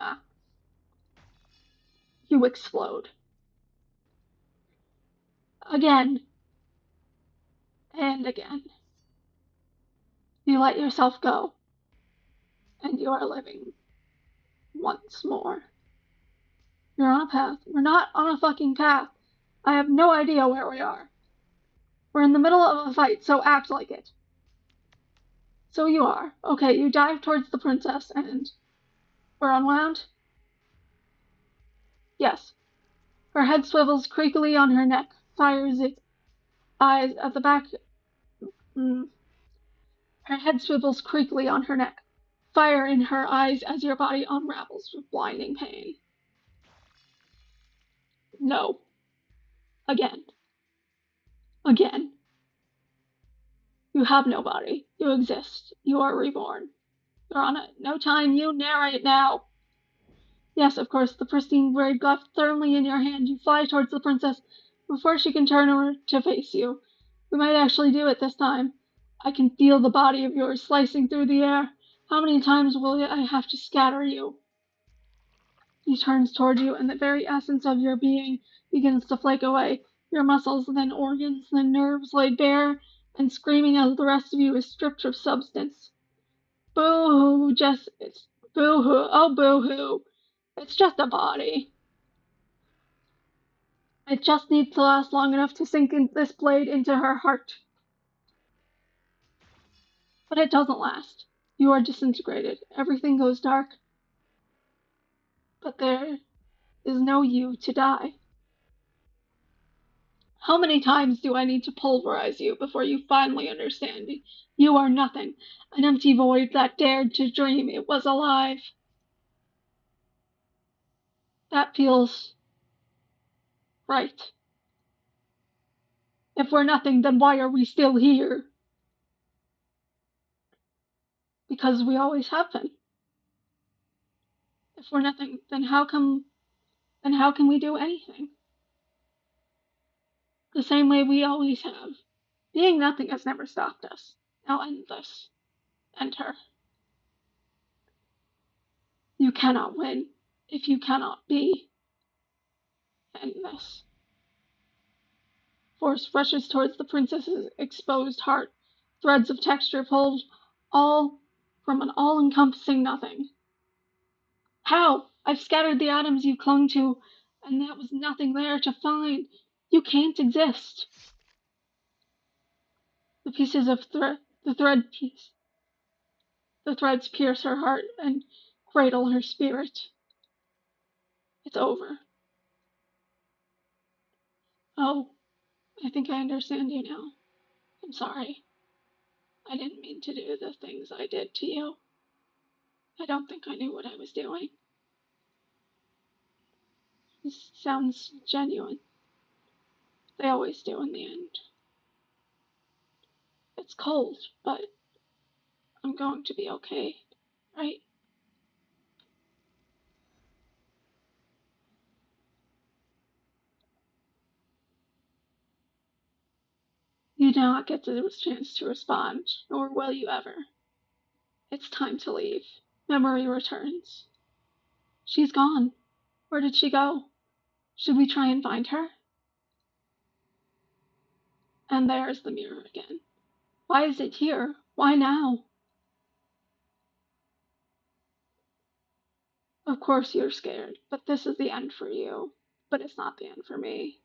Ah. You explode. Again. And again. You let yourself go. And you are living once more. You're on a path. We're not on a fucking path. I have no idea where we are. We're in the middle of a fight, so act like it. So you are. Okay, you dive towards the princess, and we're unwound? Yes. Her head swivels creakily on her neck, fires its eyes at the back. Her head swivels creakily on her neck, fire in her eyes as your body unravels with blinding pain. No. Again. Again. You have no body. You exist. You are reborn. You're on it. No time. You narrate now. Yes, of course, the pristine braid left firmly in your hand. You fly towards the princess before she can turn over to face you. We might actually do it this time. I can feel the body of yours slicing through the air. How many times will I have to scatter you? He turns toward you, and the very essence of your being begins to flake away. Your muscles, then organs, then nerves laid bare, and screaming as the rest of you is stripped of substance. Boo-hoo, it's boo-hoo, oh boo-hoo. It's just a body. It just needs to last long enough to sink this blade into her heart. But it doesn't last. You are disintegrated. Everything goes dark. But there is no you to die. How many times do I need to pulverize you before you finally understand? You are nothing. An empty void that dared to dream it was alive. That feels right. If we're nothing, then why are we still here? Because we always have been. If we're nothing, then how can we do anything? The same way we always have. Being nothing has never stopped us. Now end this. End her. You cannot win if you cannot be. End this. Force rushes towards the princess's exposed heart, threads of texture pulled all from an all-encompassing nothing. How? I've scattered the atoms you clung to, and that was nothing there to find. You can't exist. The pieces of the threads pierce her heart and cradle her spirit. It's over. Oh, I think I understand you now. I'm sorry. I didn't mean to do the things I did to you. I don't think I knew what I was doing. This sounds genuine. They always do in the end. It's cold, but I'm going to be okay, right? You do not get the chance to respond, nor will you ever. It's time to leave. Memory returns. She's gone. Where did she go? Should we try and find her? And there's the mirror again. Why is it here? Why now? Of course you're scared, but this is the end for you. But it's not the end for me.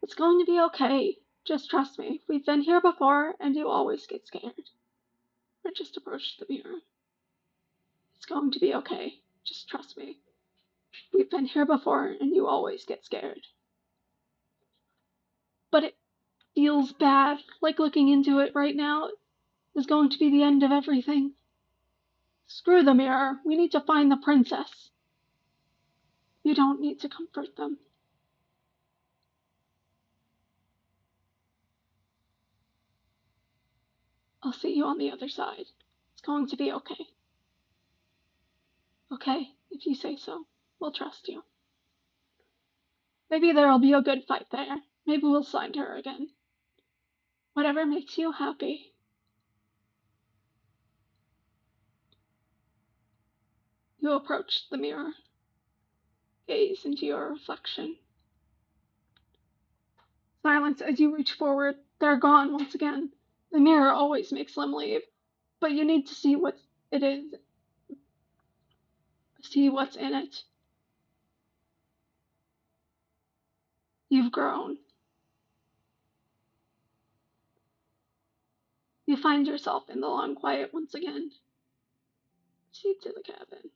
It's going to be okay. Just trust me. We've been here before, and you always get scared. Or just approach the mirror. It's going to be okay. Just trust me. We've been here before, and you always get scared. But feels bad, like looking into it right now is going to be the end of everything. Screw the mirror. We need to find the princess. You don't need to comfort them. I'll see you on the other side. It's going to be okay. Okay, if you say so. We'll trust you. Maybe there'll be a good fight there. Maybe we'll find her again. Whatever makes you happy. You approach the mirror. Gaze into your reflection. Silence as you reach forward. They're gone once again. The mirror always makes them leave, but you need to see what it is. See what's in it. You've grown. You find yourself in the long quiet once again. Proceed to the cabin.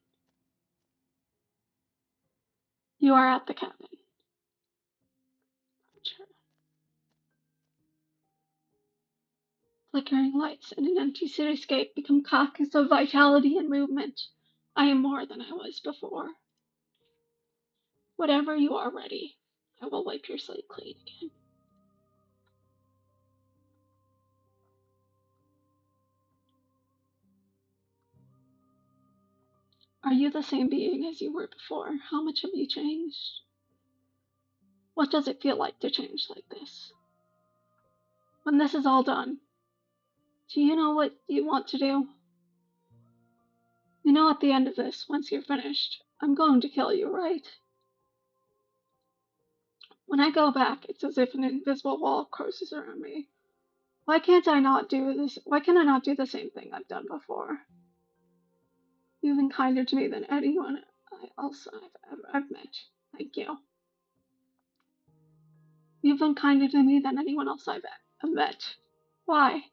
You are at the cabin. Sure. Flickering lights in an empty cityscape become pockets of vitality and movement. I am more than I was before. Whatever you are ready, I will wipe your slate clean again. Are you the same being as you were before? How much have you changed? What does it feel like to change like this? When this is all done, do you know what you want to do? You know at the end of this, once you're finished, I'm going to kill you, right? When I go back, it's as if an invisible wall closes around me. Why can't I not do this? Why can I not do the same thing I've done before? You've been kinder to me than anyone I've met. Thank you. You've been kinder to me than anyone else I've met. Why?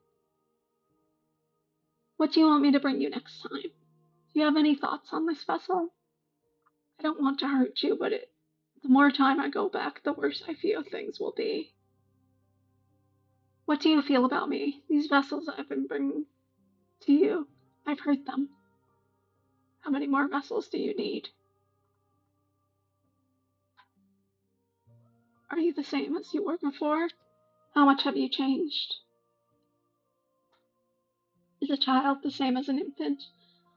What do you want me to bring you next time? Do you have any thoughts on this vessel? I don't want to hurt you, but the more time I go back, the worse I feel things will be. What do you feel about me? These vessels I've been bringing to you, I've hurt them. How many more vessels do you need? Are you the same as you were before? How much have you changed? Is a child the same as an infant?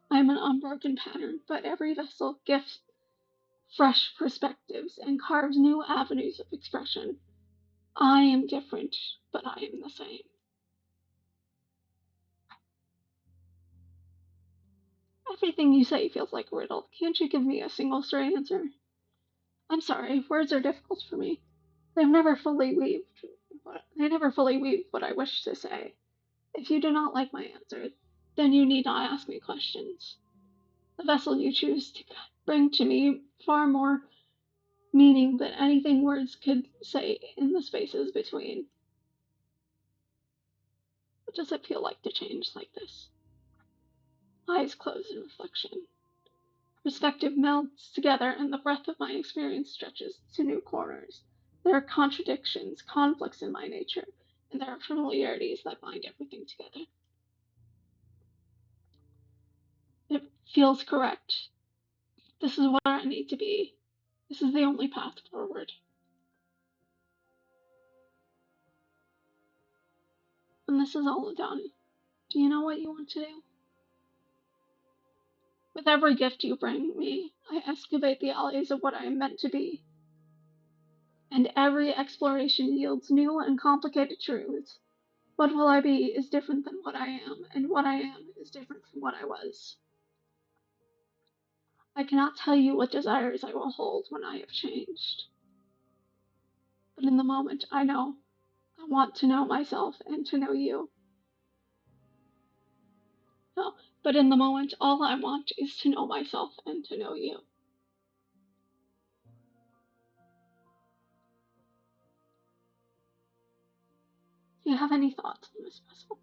I am an unbroken pattern, but every vessel gifts fresh perspectives and carves new avenues of expression. I am different, but I am the same. Everything you say feels like a riddle. Can't you give me a single straight answer? I'm sorry, words are difficult for me. They never fully weave what I wish to say. If you do not like my answer, then you need not ask me questions. The vessel you choose to bring to me far more meaning than anything words could say in the spaces between. What does it feel like to change like this? Eyes closed in reflection. Perspective melds together, and the breadth of my experience stretches to new corners. There are contradictions, conflicts in my nature, and there are familiarities that bind everything together. It feels correct. This is where I need to be. This is the only path forward. When this is all done, do you know what you want to do? With every gift you bring me, I excavate the alleys of what I am meant to be. And every exploration yields new and complicated truths. What will I be is different than what I am, and what I am is different from what I was. I cannot tell you what desires I will hold when I have changed. But in the moment, I know I want to know myself and to know you. No, but in the moment, all I want is to know myself and to know you. Do you have any thoughts on this vessel?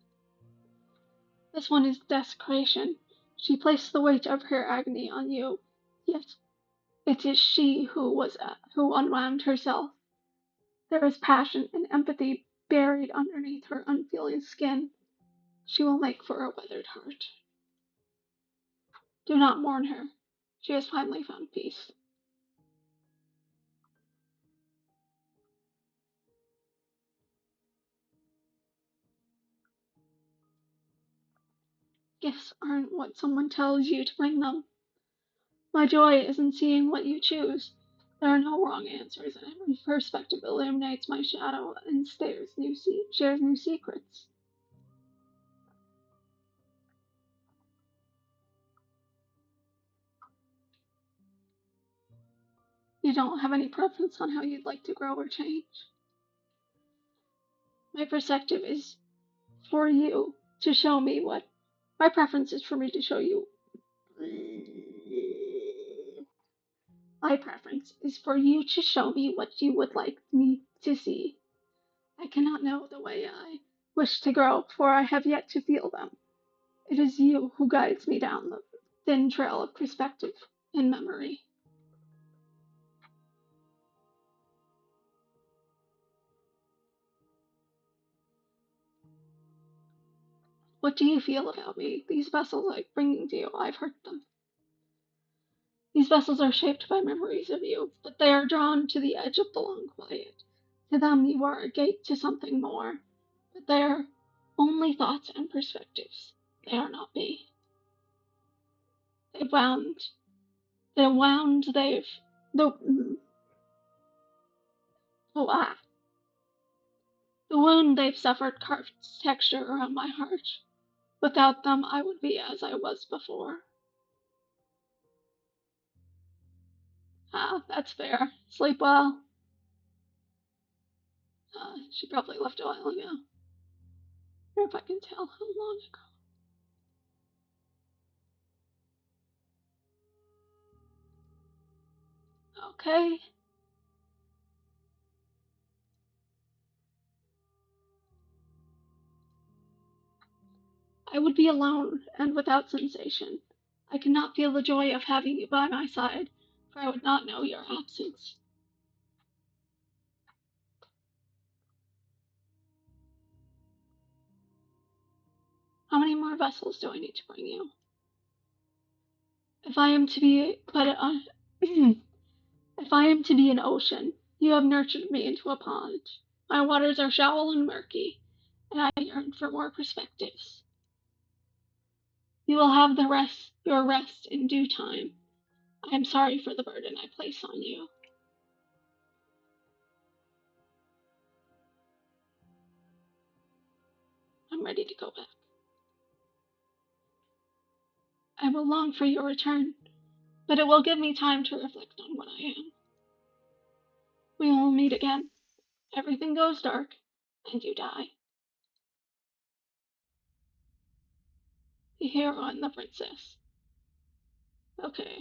This one is desecration. She placed the weight of her agony on you, yet it is she who unwound herself. There is passion and empathy buried underneath her unfeeling skin, she will make for a weathered heart. Do not mourn her. She has finally found peace. Gifts aren't what someone tells you to bring them. My joy is in seeing what you choose. There are no wrong answers, and every perspective illuminates my shadow and shares new secrets. You don't have any preference on how you'd like to grow or change. My perspective is for you to show me what. My preference is for me to show you. My preference is for you to show me what you would like me to see. I cannot know the way I wish to grow, for I have yet to feel them. It is you who guides me down the thin trail of perspective and memory. What do you feel about me? These vessels I'm bringing to you, I've hurt them. These vessels are shaped by memories of you, but they are drawn to the edge of the long quiet. To them you are a gate to something more, but they are only thoughts and perspectives. They are not me. They've wound, they've, the, ah, the wound they've suffered carved texture around my heart. Without them, I would be as I was before. Ah, that's fair. Sleep well. She probably left a while ago. Or if I can tell how long ago. Okay. I would be alone and without sensation. I cannot feel the joy of having you by my side, for I would not know your absence. How many more vessels do I need to bring you? If I am to be, if I am to be an ocean, you have nurtured me into a pond. My waters are shallow and murky, and I yearn for more perspectives. You will have your rest in due time. I am sorry for the burden I place on you. I'm ready to go back. I will long for your return, but it will give me time to reflect on what I am. We will meet again. Everything goes dark, and you die. The hero and the princess. Okay.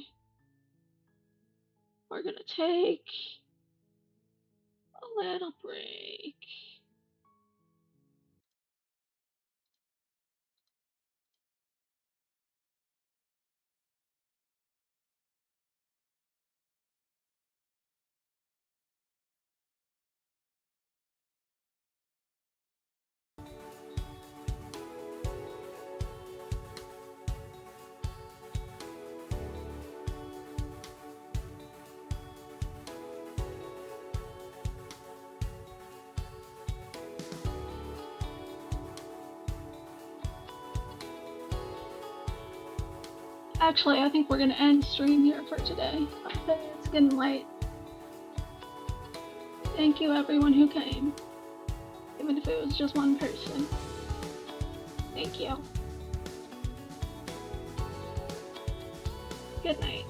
We're gonna take a little break. Actually, I think we're gonna end stream here for today. Okay, it's getting late. Thank you everyone who came. Even if it was just one person. Thank you. Good night.